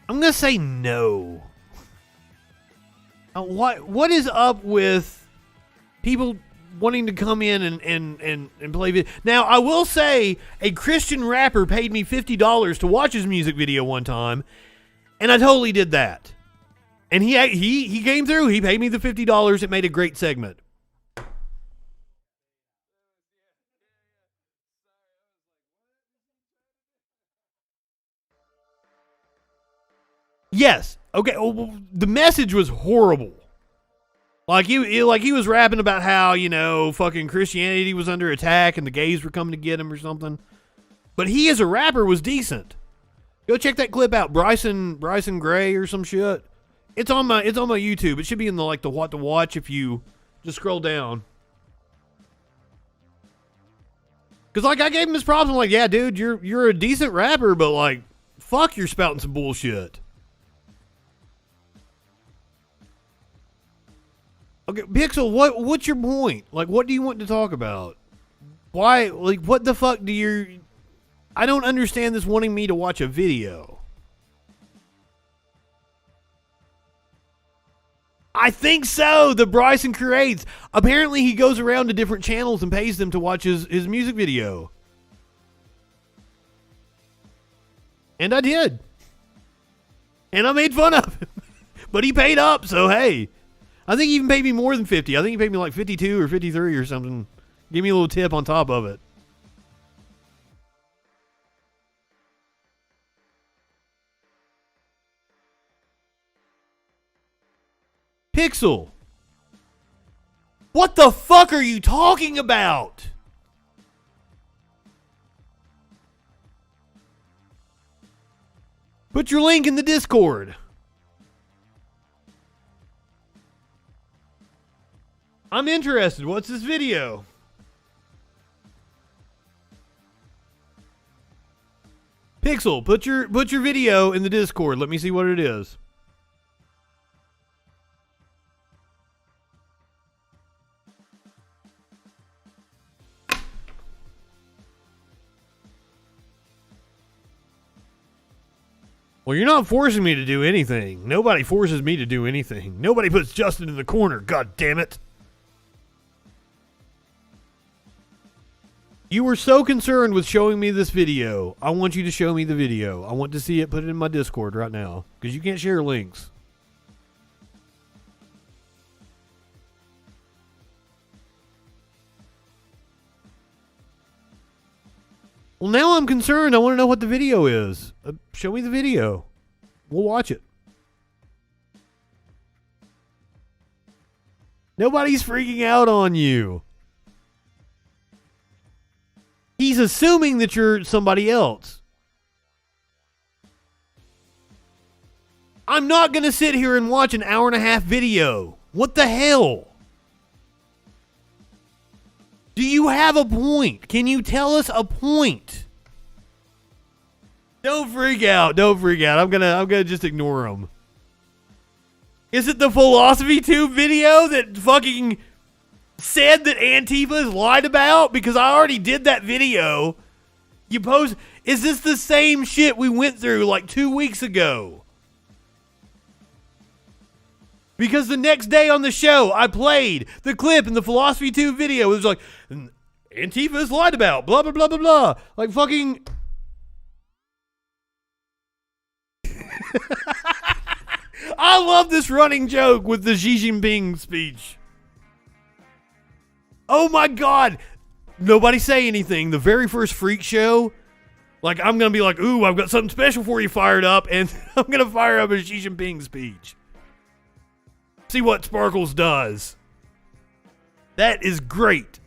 I'm going to say no. What is up with people wanting to come in and play video? Now, I will say a Christian rapper paid me $50 to watch his music video one time, and I totally did that. And he came through. He paid me the $50. It made a great segment. Yes. Okay. Well, the message was horrible. Like he was rapping about how, fucking Christianity was under attack and the gays were coming to get him or something. But he as a rapper was decent. Go check that clip out. Bryson Gray or some shit. It's on my YouTube. It should be in the what to watch if you just scroll down. Cause I gave him his props. I'm like, yeah, dude, you're a decent rapper, but fuck, you're spouting some bullshit. Okay, Pixel, what's your point? What do you want to talk about? Why? What the fuck do you? I don't understand this wanting me to watch a video. I think so. The Bryson creates. Apparently, he goes around to different channels and pays them to watch his music video. And I did. And I made fun of him. But he paid up, so hey. I think he even paid me more than 50. I think he paid me 52 or 53 or something. Give me a little tip on top of it. Pixel. What the fuck are you talking about? Put your link in the Discord. I'm interested. What's this video? Pixel, put your video in the Discord. Let me see what it is. Well, you're not forcing me to do anything. Nobody forces me to do anything. Nobody puts Justin in the corner. God damn it. You were so concerned with showing me this video. I want you to show me the video. I want to see it. Put it in my Discord right now. Because you can't share links. Well, now I'm concerned. I want to know what the video is. Show me the video. We'll watch it. Nobody's freaking out on you. He's assuming that you're somebody else. I'm not going to sit here and watch an hour and a half video. What the hell? Do you have a point? Can you tell us a point? Don't freak out. Don't freak out. I'm gonna just ignore them. Is it the philosophy tube video that fucking said that Antifa is lied about? Because I already did that video. You post. Is this the same shit we went through like 2 weeks ago? Because the next day on the show, I played the clip in the philosophy tube video. It was like, Antifa is lied about. Blah, blah, blah, blah, blah. Like fucking... I love this running joke with the Xi Jinping speech. Oh my God. Nobody say anything. The very first Freak show, like I'm going to be like, ooh, I've got something special for you fired up, and I'm going to fire up a Xi Jinping speech. See what Sparkles does. That is great.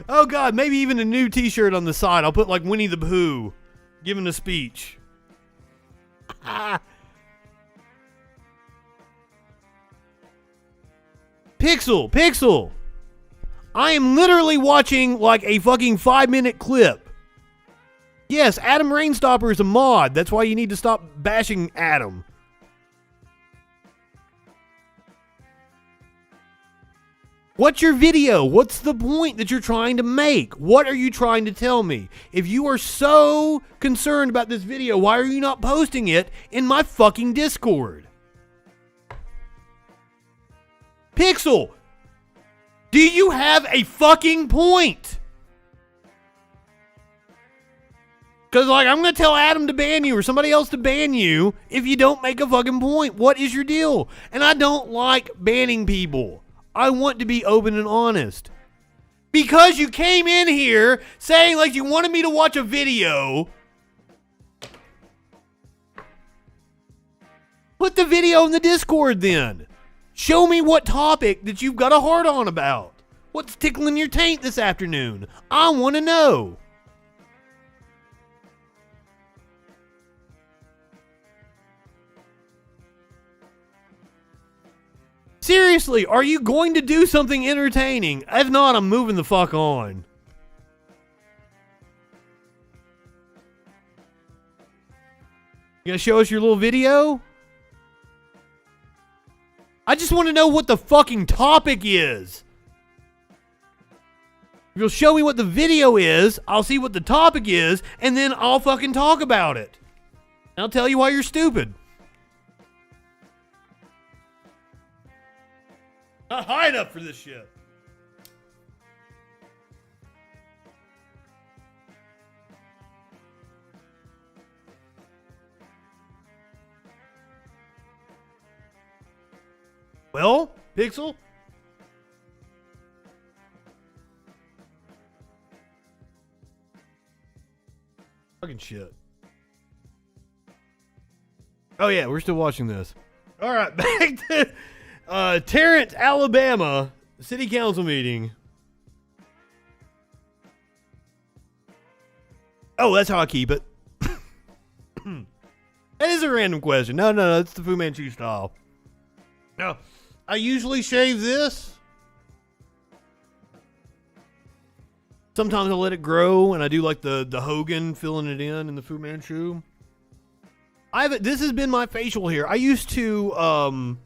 Oh God, maybe even a new t-shirt on the side. I'll put like Winnie the Pooh giving a speech. Pixel. I am literally watching like a fucking 5-minute clip. Yes, Adam Rainstopper is a mod. That's why you need to stop bashing Adam. What's your video? What's the point that you're trying to make? What are you trying to tell me? If you are so concerned about this video, why are you not posting it in my fucking Discord? Pixel, do you have a fucking point? Because, like, I'm going to tell Adam to ban you or somebody else to ban you if you don't make a fucking point. What is your deal? And I don't like banning people. I want to be open and honest. Because you came in here saying, like, you wanted me to watch a video. Put the video in the Discord then. Show me what topic that you've got a hard on about. What's tickling your taint this afternoon? I want to know. Seriously, are you going to do something entertaining? If not, I'm moving the fuck on. You gonna show us your little video? I just want to know what the fucking topic is. If you'll show me what the video is, I'll see what the topic is, and then I'll fucking talk about it. And I'll tell you why you're stupid. Not high enough for this shit. Well, Pixel? Fucking shit. Oh yeah, we're still watching this. All right, back to Tarrant, Alabama, city council meeting. Oh, that's how I keep it. That is a random question. No, it's the Fu Manchu style. No, I usually shave this. Sometimes I let it grow, and I do like the Hogan filling it in the Fu Manchu. This has been my facial hair. I used to,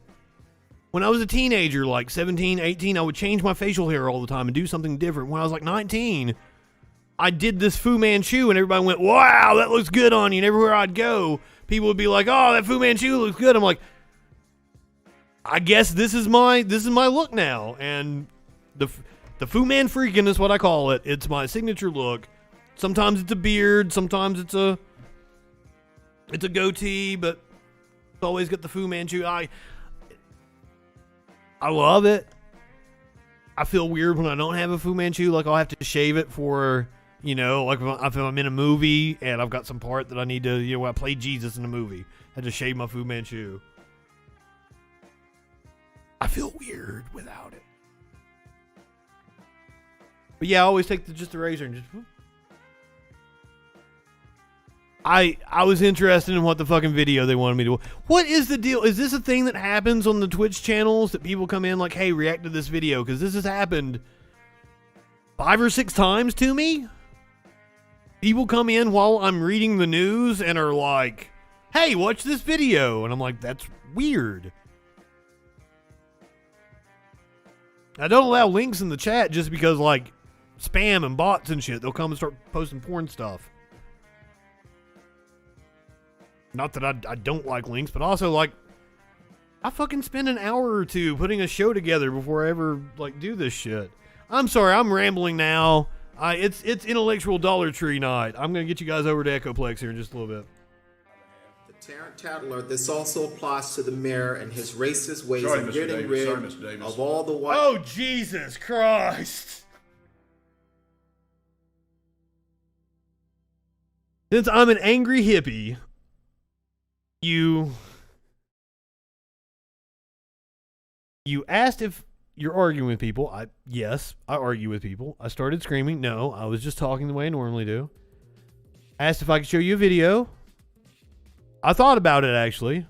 when I was a teenager, like 17, 18, I would change my facial hair all the time and do something different. When I was like 19, I did this Fu Manchu, and everybody went, wow, that looks good on you. And everywhere I'd go, people would be like, oh, that Fu Manchu looks good. I'm like, I guess this is my look now. And the Fu Man Freakin is what I call it. It's my signature look. Sometimes it's a beard, sometimes it's a goatee, but it's always got the Fu Manchu. I love it. I feel weird when I don't have a Fu Manchu. Like, I'll have to shave it for, like if I'm in a movie and I've got some part that I need to, I play Jesus in a movie. I had to shave my Fu Manchu. I feel weird without it. But yeah, I always take just the razor and just... I was interested in what the fucking video they wanted me to. What is the deal? Is this a thing that happens on the Twitch channels that people come in like, hey, react to this video? Because this has happened 5 or 6 times to me. People come in while I'm reading the news and are like, hey, watch this video. And I'm like, that's weird. I don't allow links in the chat just because, like, spam and bots and shit. They'll come and start posting porn stuff. Not that I don't like links, but also, like, I fucking spend an hour or two putting a show together before I ever, like, do this shit. I'm sorry, I'm rambling now. It's intellectual Dollar Tree night. I'm going to get you guys over to Echoplex here in just a little bit. Tarrant Tattler, this also applies to the mayor and his racist ways Sorry, of Mr. getting Davis. rid Sorry, Mr. Davis. of all the white... Oh, Jesus Christ. Since I'm an angry hippie, you asked if you're arguing with people. Yes, I argue with people. I started screaming. No, I was just talking the way I normally do. Asked if I could show you a video. I thought about it, actually.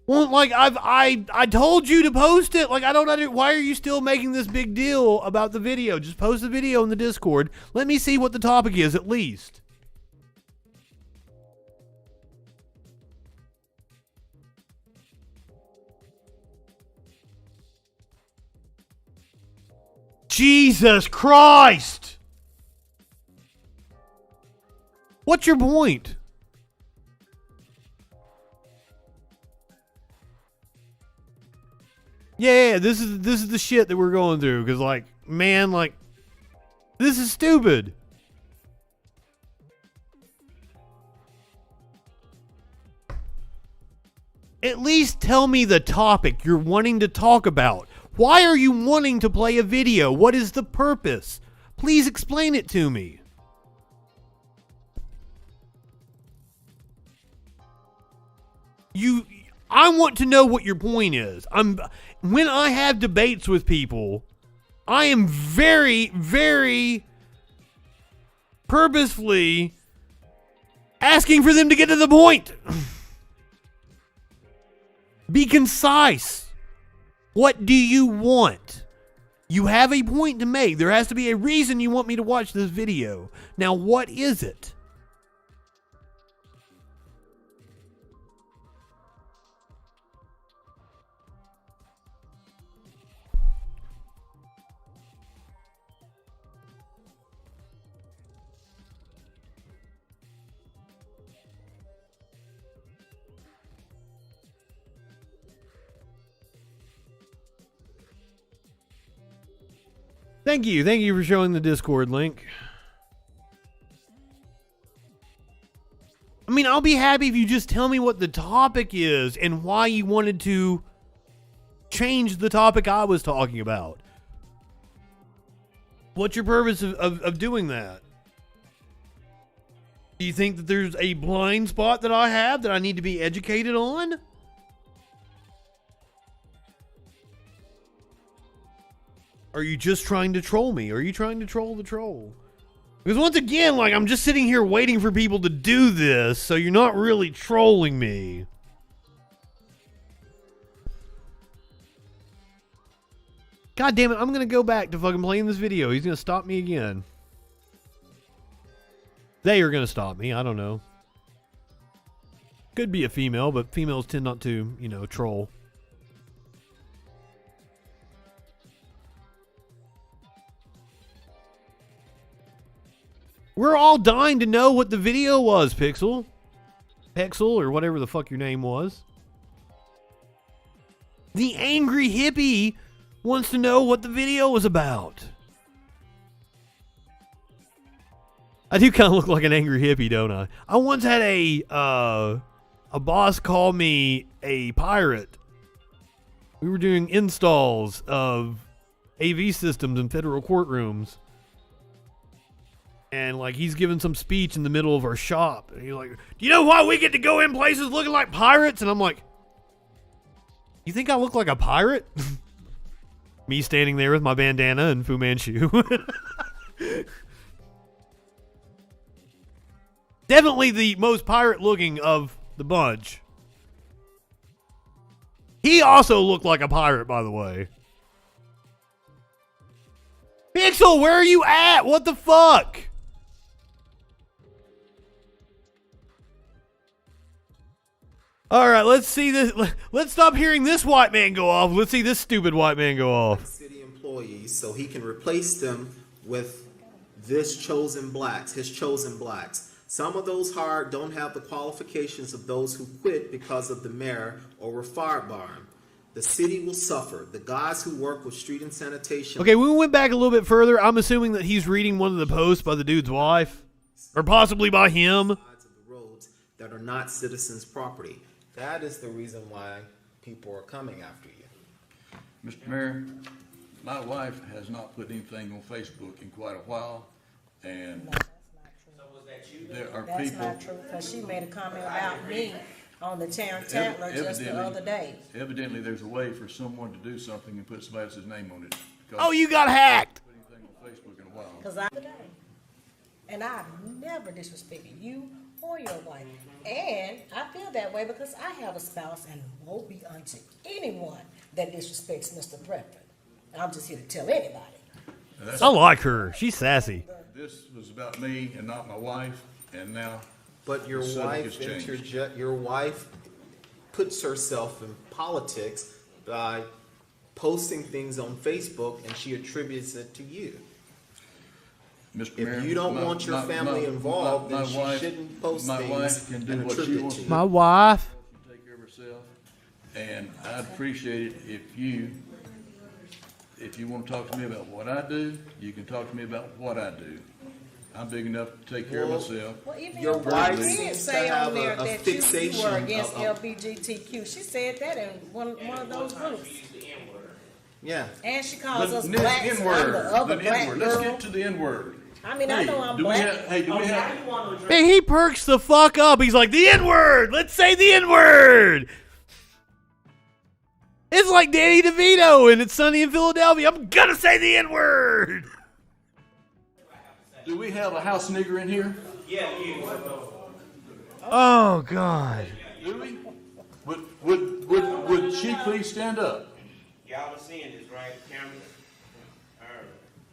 Well, like, I told you to post it. Like, I don't know. Why are you still making this big deal about the video? Just post the video in the Discord. Let me see what the topic is, at least. Jesus Christ! What's your point? Yeah, this is the shit that we're going through. Because, like, man, like, this is stupid. At least tell me the topic you're wanting to talk about. Why are you wanting to play a video? What is the purpose? Please explain it to me. I want to know what your point is. When I have debates with people, I am very, very purposefully asking for them to get to the point. Be concise. What do you want? You have a point to make. There has to be a reason you want me to watch this video. Now, what is it? Thank you. Thank you for showing the Discord link. I mean, I'll be happy if you just tell me what the topic is and why you wanted to change the topic I was talking about. What's your purpose of doing that? Do you think that there's a blind spot that I have that I need to be educated on? Are you just trying to troll me? Are you trying to troll the troll? Because once again, like, I'm just sitting here waiting for people to do this, so you're not really trolling me. God damn it, I'm going to go back to fucking playing this video. He's going to stop me again. They are going to stop me. I don't know. Could be a female, but females tend not to, you know, troll. We're all dying to know what the video was, Pixel. Pexel, or whatever the fuck your name was. The angry hippie wants to know what the video was about. I do kind of look like an angry hippie, don't I? I once had a boss call me a pirate. We were doing installs of AV systems in federal courtrooms. And, like, he's giving some speech in the middle of our shop. And he's like, do you know why we get to go in places looking like pirates? And I'm like, you think I look like a pirate? Me standing there with my bandana and Fu Manchu. Definitely the most pirate looking of the bunch. He also looked like a pirate, by the way. Pixel, where are you at? What the fuck? All right, let's see this. Let's stop hearing this white man go off. Let's see this stupid white man go off. City employees, so he can replace them with his chosen blacks. Some of those hired don't have the qualifications of those who quit because of the mayor or were fired by him. The city will suffer. The guys who work with street and sanitation. Okay, we went back a little bit further. I'm assuming that he's reading one of the posts by the dude's wife, or possibly by him. Roads that are not citizens' property. That is the reason why people are coming after you. Mr. Mayor, my wife has not put anything on Facebook in quite a while, and there are That's people. not true, because she made a comment about me on the Tarrant Tatler just the other day. Evidently, there's a way for someone to do something and put somebody else's name on it. Oh, you got hacked. Put anything on Facebook in a while. Because I've never disrespected you or your wife. And I feel that way because I have a spouse and won't be unto anyone that disrespects Mr. Bradford. I'm just here to tell anybody. I like her. She's sassy. This was about me and not my wife, and now. But your wife puts herself in politics by posting things on Facebook, and she attributes it to you. Mr. If Mayor, you don't want your family involved, then she shouldn't post my things wife can do and what she attribute wants to to you. do. My wife. Take care of herself, and I'd appreciate it if you want to talk to me about what I do, you can talk to me about what I do. I'm big enough to take care of myself. Well, even Your wife did seems say to on have there a that fixation you were against of- LGBTQ. She said that in one of those groups. Yeah. And she calls us The blacks. I'm N-word. the other The black N-word. girl. Let's get to the N-word. I mean, I know I'm do we black. have, hey, do we have? Man, he perks the fuck up. He's like, the N-word. Let's say the N-word. It's like Danny DeVito and It's Sunny in Philadelphia. I'm gonna say the N-word. Do we have a house nigger in here? Yeah, you. Oh, God. Do we? Would she please stand up? Y'all are seeing this, right? Cameras.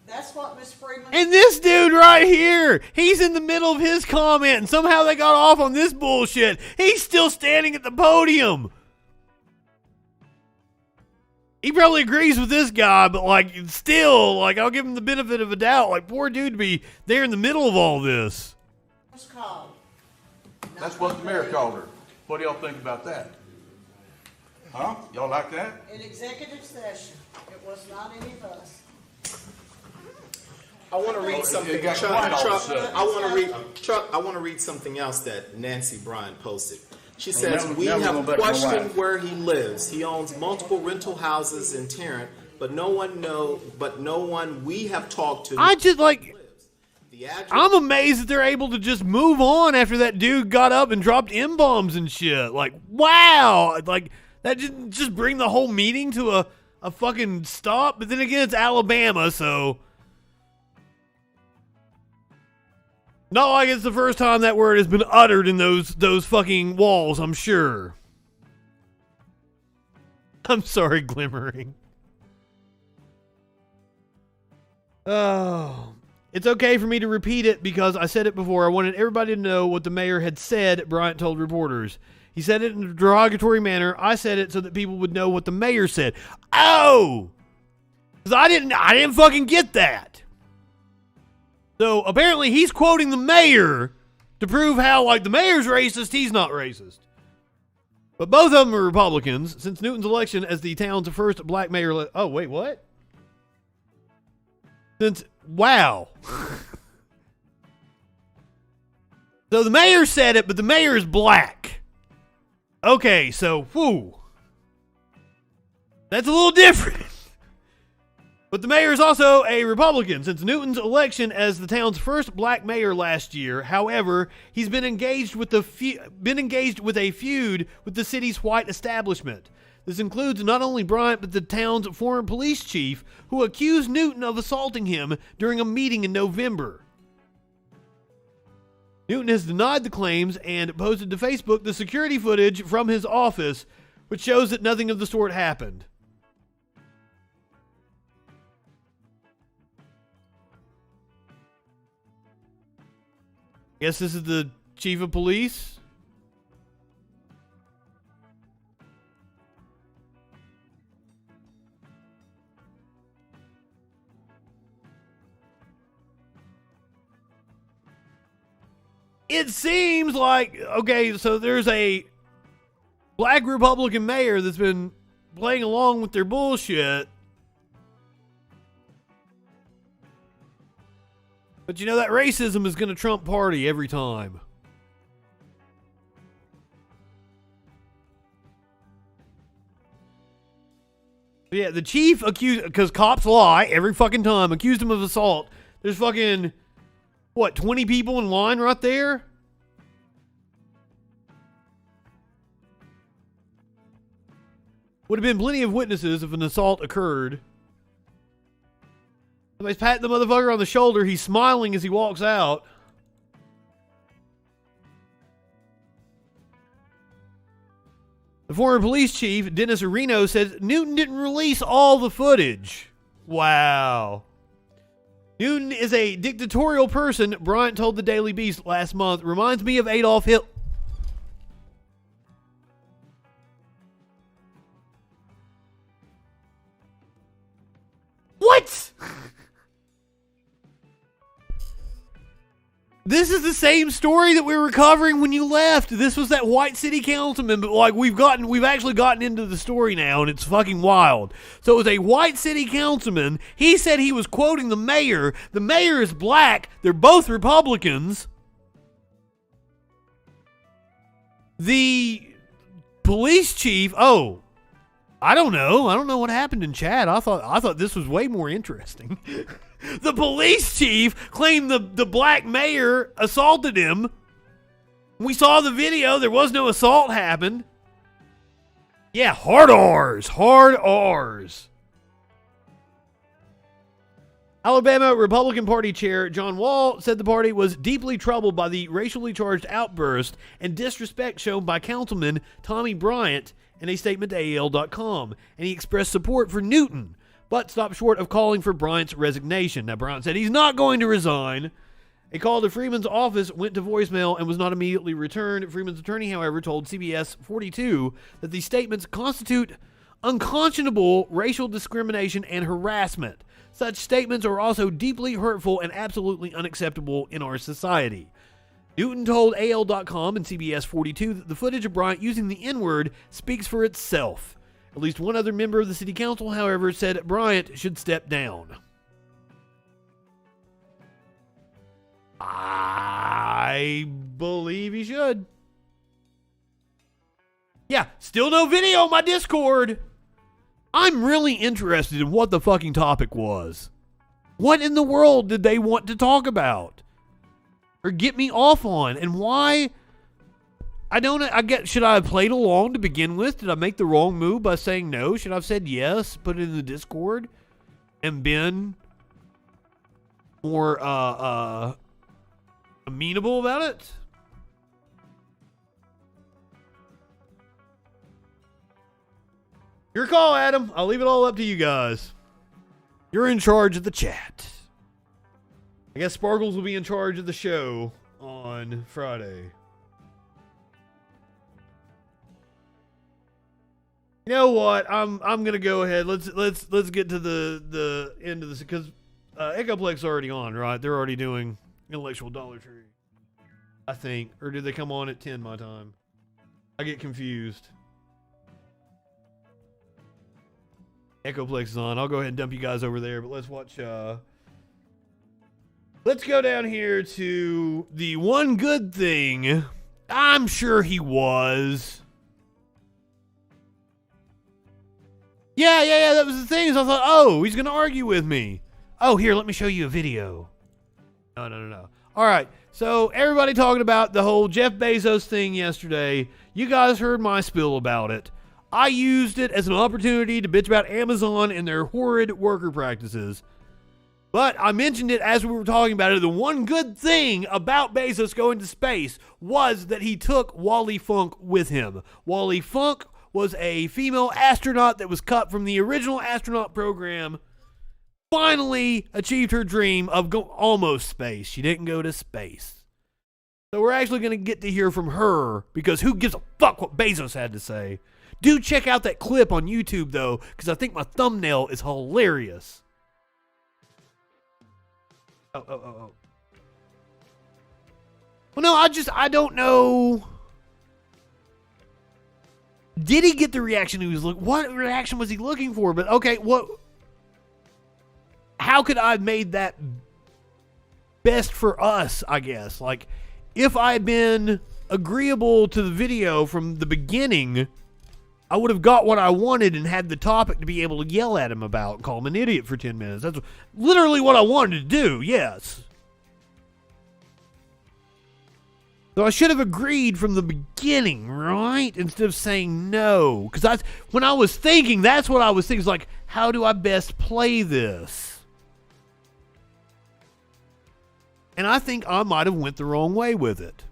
That's what Miss Freeman. And this dude right here, he's in the middle of his comment, and somehow they got off on this bullshit. He's still standing at the podium. He probably agrees with this guy, but, like, still, like, I'll give him the benefit of a doubt. Like, poor dude to be there in the middle of all this. What's called? That's what the mayor called her. What do y'all think about that? Huh? Y'all like that? In executive session, it was not any of us. I want to read it something. got quiet all of a sudden. I want to read something else that Nancy Bryan posted. She Well, says, now we we're going have back to my questioned wife. where he lives. He owns multiple rental houses in Tarrant, but no one we have talked to. I just, like, The address. I'm amazed that they're able to just move on after that dude got up and dropped M-bombs and shit. Like, wow. Like, that didn't just bring the whole meeting to a fucking stop. But then again, it's Alabama, so. Not like it's the first time that word has been uttered in those fucking walls, I'm sure. I'm sorry, Glimmering. Oh. It's okay for me to repeat it because I said it before. I wanted everybody to know what the mayor had said, Bryant told reporters. He said it in a derogatory manner. I said it so that people would know what the mayor said. Oh! Because I didn't fucking get that. So apparently he's quoting the mayor to prove how, like, the mayor's racist, he's not racist. But both of them are Republicans since Newton's election as the town's first black mayor. Oh, wait, what? Wow. So the mayor said it, but the mayor is black. Okay, so, whew. That's a little different. But the mayor is also a Republican since Newton's election as the town's first black mayor last year. However, he's been engaged with a feud with the city's white establishment. This includes not only Bryant, but the town's former police chief, who accused Newton of assaulting him during a meeting in November. Newton has denied the claims and posted to Facebook the security footage from his office, which shows that nothing of the sort happened. Guess this is the chief of police. It seems like, okay, so there's a black Republican mayor that's been playing along with their bullshit. But you know, that racism is going to trump party every time. Yeah, the chief accused, because cops lie every fucking time, accused him of assault. There's fucking, what, 20 people in line right there? Would have been plenty of witnesses if an assault occurred. Somebody's patting the motherfucker on the shoulder. He's smiling as he walks out. The former police chief, Dennis Areno, said Newton didn't release all the footage. Wow. Newton is a dictatorial person, Bryant told the Daily Beast last month. Reminds me of Adolf Hitler. What? This is the same story that we were covering when you left. This was that white city councilman, but like we've actually gotten into the story now, and it's fucking wild. So it was a white city councilman. He said he was quoting the mayor. The mayor is black. They're both Republicans. The police chief, I don't know. I don't know what happened in chat. I thought this was way more interesting. The police chief claimed the black mayor assaulted him. We saw the video. There was no assault happened. Yeah, hard R's. Hard R's. Alabama Republican Party Chair John Wall said the party was deeply troubled by the racially charged outburst and disrespect shown by Councilman Tommy Bryant in a statement to AL.com, and he expressed support for Newton, but stopped short of calling for Bryant's resignation. Now, Bryant said he's not going to resign. A call to Freeman's office went to voicemail and was not immediately returned. Freeman's attorney, however, told CBS 42 that these statements constitute unconscionable racial discrimination and harassment. Such statements are also deeply hurtful and absolutely unacceptable in our society. Newton told AL.com and CBS 42 that the footage of Bryant using the N-word speaks for itself. At least one other member of the city council, however, said Bryant should step down. I believe he should. Yeah, still no video on my Discord. I'm really interested in what the fucking topic was. What in the world did they want to talk about? Or get me off on? And why? Should I have played along to begin with? Did I make the wrong move by saying no? Should I have said yes, put it in the Discord, and been more amenable about it? Your call, Adam. I'll leave it all up to you guys. You're in charge of the chat. I guess Sparkles will be in charge of the show on Friday. You know what? I'm gonna go ahead. Let's get to the end of this because Echoplex is already on, right? They're already doing Intellectual Dollar Tree, I think, or did they come on at 10 my time? I get confused. Echoplex is on. I'll go ahead and dump you guys over there, but let's watch. Let's go down here to the one good thing. I'm sure he was. Yeah, that was the thing. Is I thought, he's going to argue with me. Oh, here, let me show you a video. No. All right, so everybody talking about the whole Jeff Bezos thing yesterday. You guys heard my spiel about it. I used it as an opportunity to bitch about Amazon and their horrid worker practices. But I mentioned it as we were talking about it. The one good thing about Bezos going to space was that he took Wally Funk with him. Wally Funk was a female astronaut that was cut from the original astronaut program. Finally achieved her dream of almost space. She didn't go to space. So we're actually going to get to hear from her, because who gives a fuck what Bezos had to say. Do check out that clip on YouTube, though, because I think my thumbnail is hilarious. Oh. Well, no, I don't know. Did he get the reaction he was looking? What reaction was he looking for? But okay, how could I have made that best for us, I guess? Like, if I had been agreeable to the video from the beginning, I would have got what I wanted and had the topic to be able to yell at him about and call him an idiot for 10 minutes. That's literally what I wanted to do, yes. So I should have agreed from the beginning, right? Instead of saying no. Because when I was thinking, that's what I was thinking. It's like, how do I best play this? And I think I might have went the wrong way with it.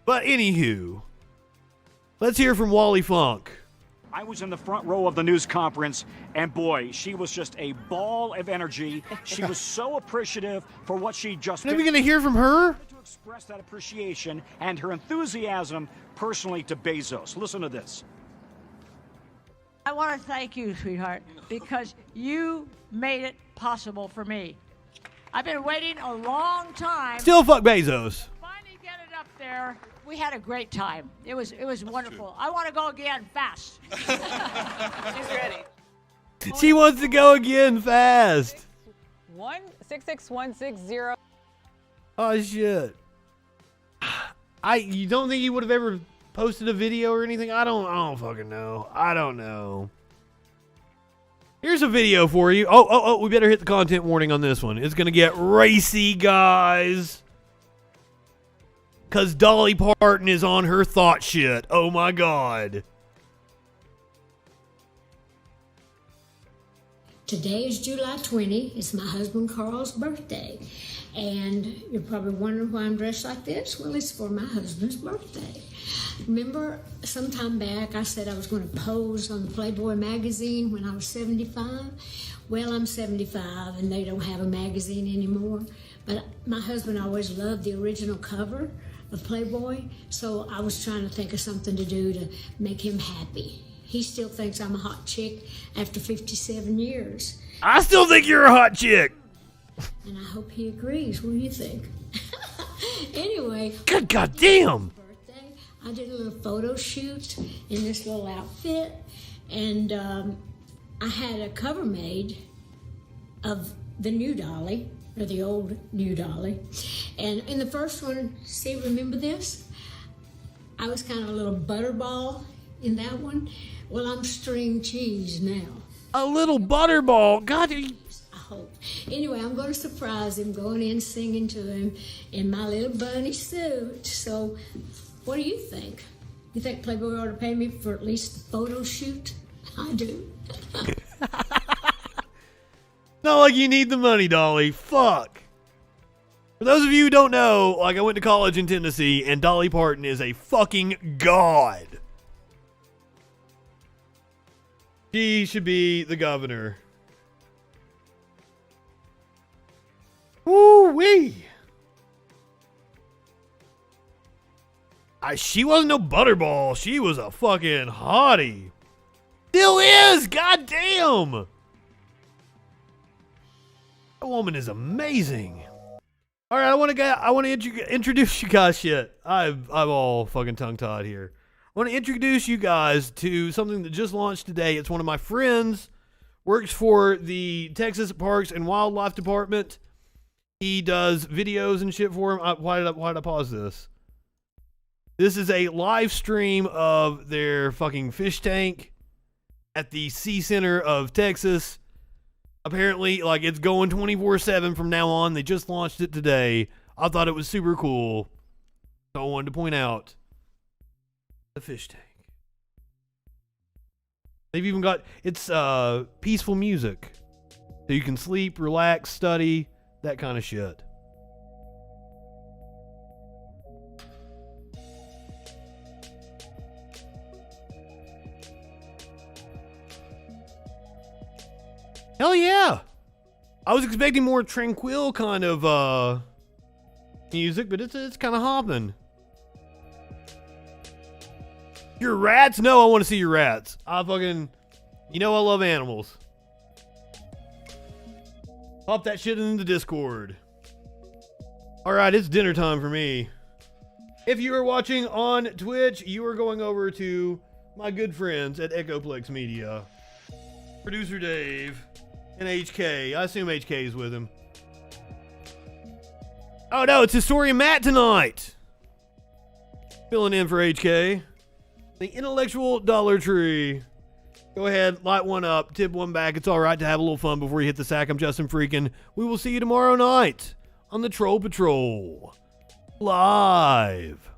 But anywho, let's hear from Wally Funk. I was in the front row of the news conference, and boy, she was just a ball of energy. She was so appreciative for what she just... Are we going to hear from her? ...to express that appreciation and her enthusiasm personally to Bezos. Listen to this. I want to thank you, sweetheart, because you made it possible for me. I've been waiting a long time. Still fuck Bezos. Finally get it up there. We had a great time. It was wonderful. I want to go again fast. She's ready. She wants to go again fast. 166160. Oh shit. You don't think he would have ever posted a video or anything? I don't fucking know. I don't know. Here's a video for you. Oh, we better hit the content warning on this one. It's going to get racy, guys. Because Dolly Parton is on her thought shit. Oh, my God. Today is July 20. It's my husband Carl's birthday. And you're probably wondering why I'm dressed like this. Well, it's for my husband's birthday. Remember, some time back, I said I was going to pose on the Playboy magazine when I was 75. Well, I'm 75, and they don't have a magazine anymore. But my husband always loved the original cover of Playboy, so I was trying to think of something to do to make him happy. He still thinks I'm a hot chick after 57 years. I still think you're a hot chick. And I hope he agrees. What do you think? Anyway. Good goddamn. I did a little photo shoot in this little outfit, and I had a cover made of the new Dolly, or the old new Dolly. And in the first one, see, remember this? I was kind of a little butterball in that one. Well, I'm string cheese now. A little butterball? God, I hope. Anyway, I'm going to surprise him, going in singing to him in my little bunny suit. So, what do you think? You think Playboy ought to pay me for at least the photo shoot? I do. Not like you need the money, Dolly. Fuck. For those of you who don't know, like, I went to college in Tennessee, and Dolly Parton is a fucking god. She should be the governor. Woo-wee. She wasn't no butterball. She was a fucking hottie. Still is. Goddamn. That woman is amazing. All right, I want to introduce you guys. Shit, I'm all fucking tongue-tied here. I want to introduce you guys to something that just launched today. It's one of my friends, works for the Texas Parks and Wildlife Department. He does videos and shit for him. Why did I pause this? This is a live stream of their fucking fish tank at the Sea Center of Texas. Apparently, like, it's going 24/7 from now on. They just launched it today. I thought it was super cool. So I wanted to point out the fish tank. They've even got, it's peaceful music. So you can sleep, relax, study, that kind of shit. Hell yeah! I was expecting more tranquil kind of music, but it's kind of hopping. Your rats? No, I want to see your rats. I love animals. Pop that shit in the Discord. Alright, it's dinner time for me. If you are watching on Twitch, you are going over to my good friends at Echoplex Media. Producer Dave and HK. I assume HK is with him. Oh no, it's Historian Matt tonight. Filling in for HK. The Intellectual Dollar Tree. Go ahead, light one up, tip one back. It's all right to have a little fun before you hit the sack. I'm Justin Freakin. We will see you tomorrow night on the Troll Patrol. Live.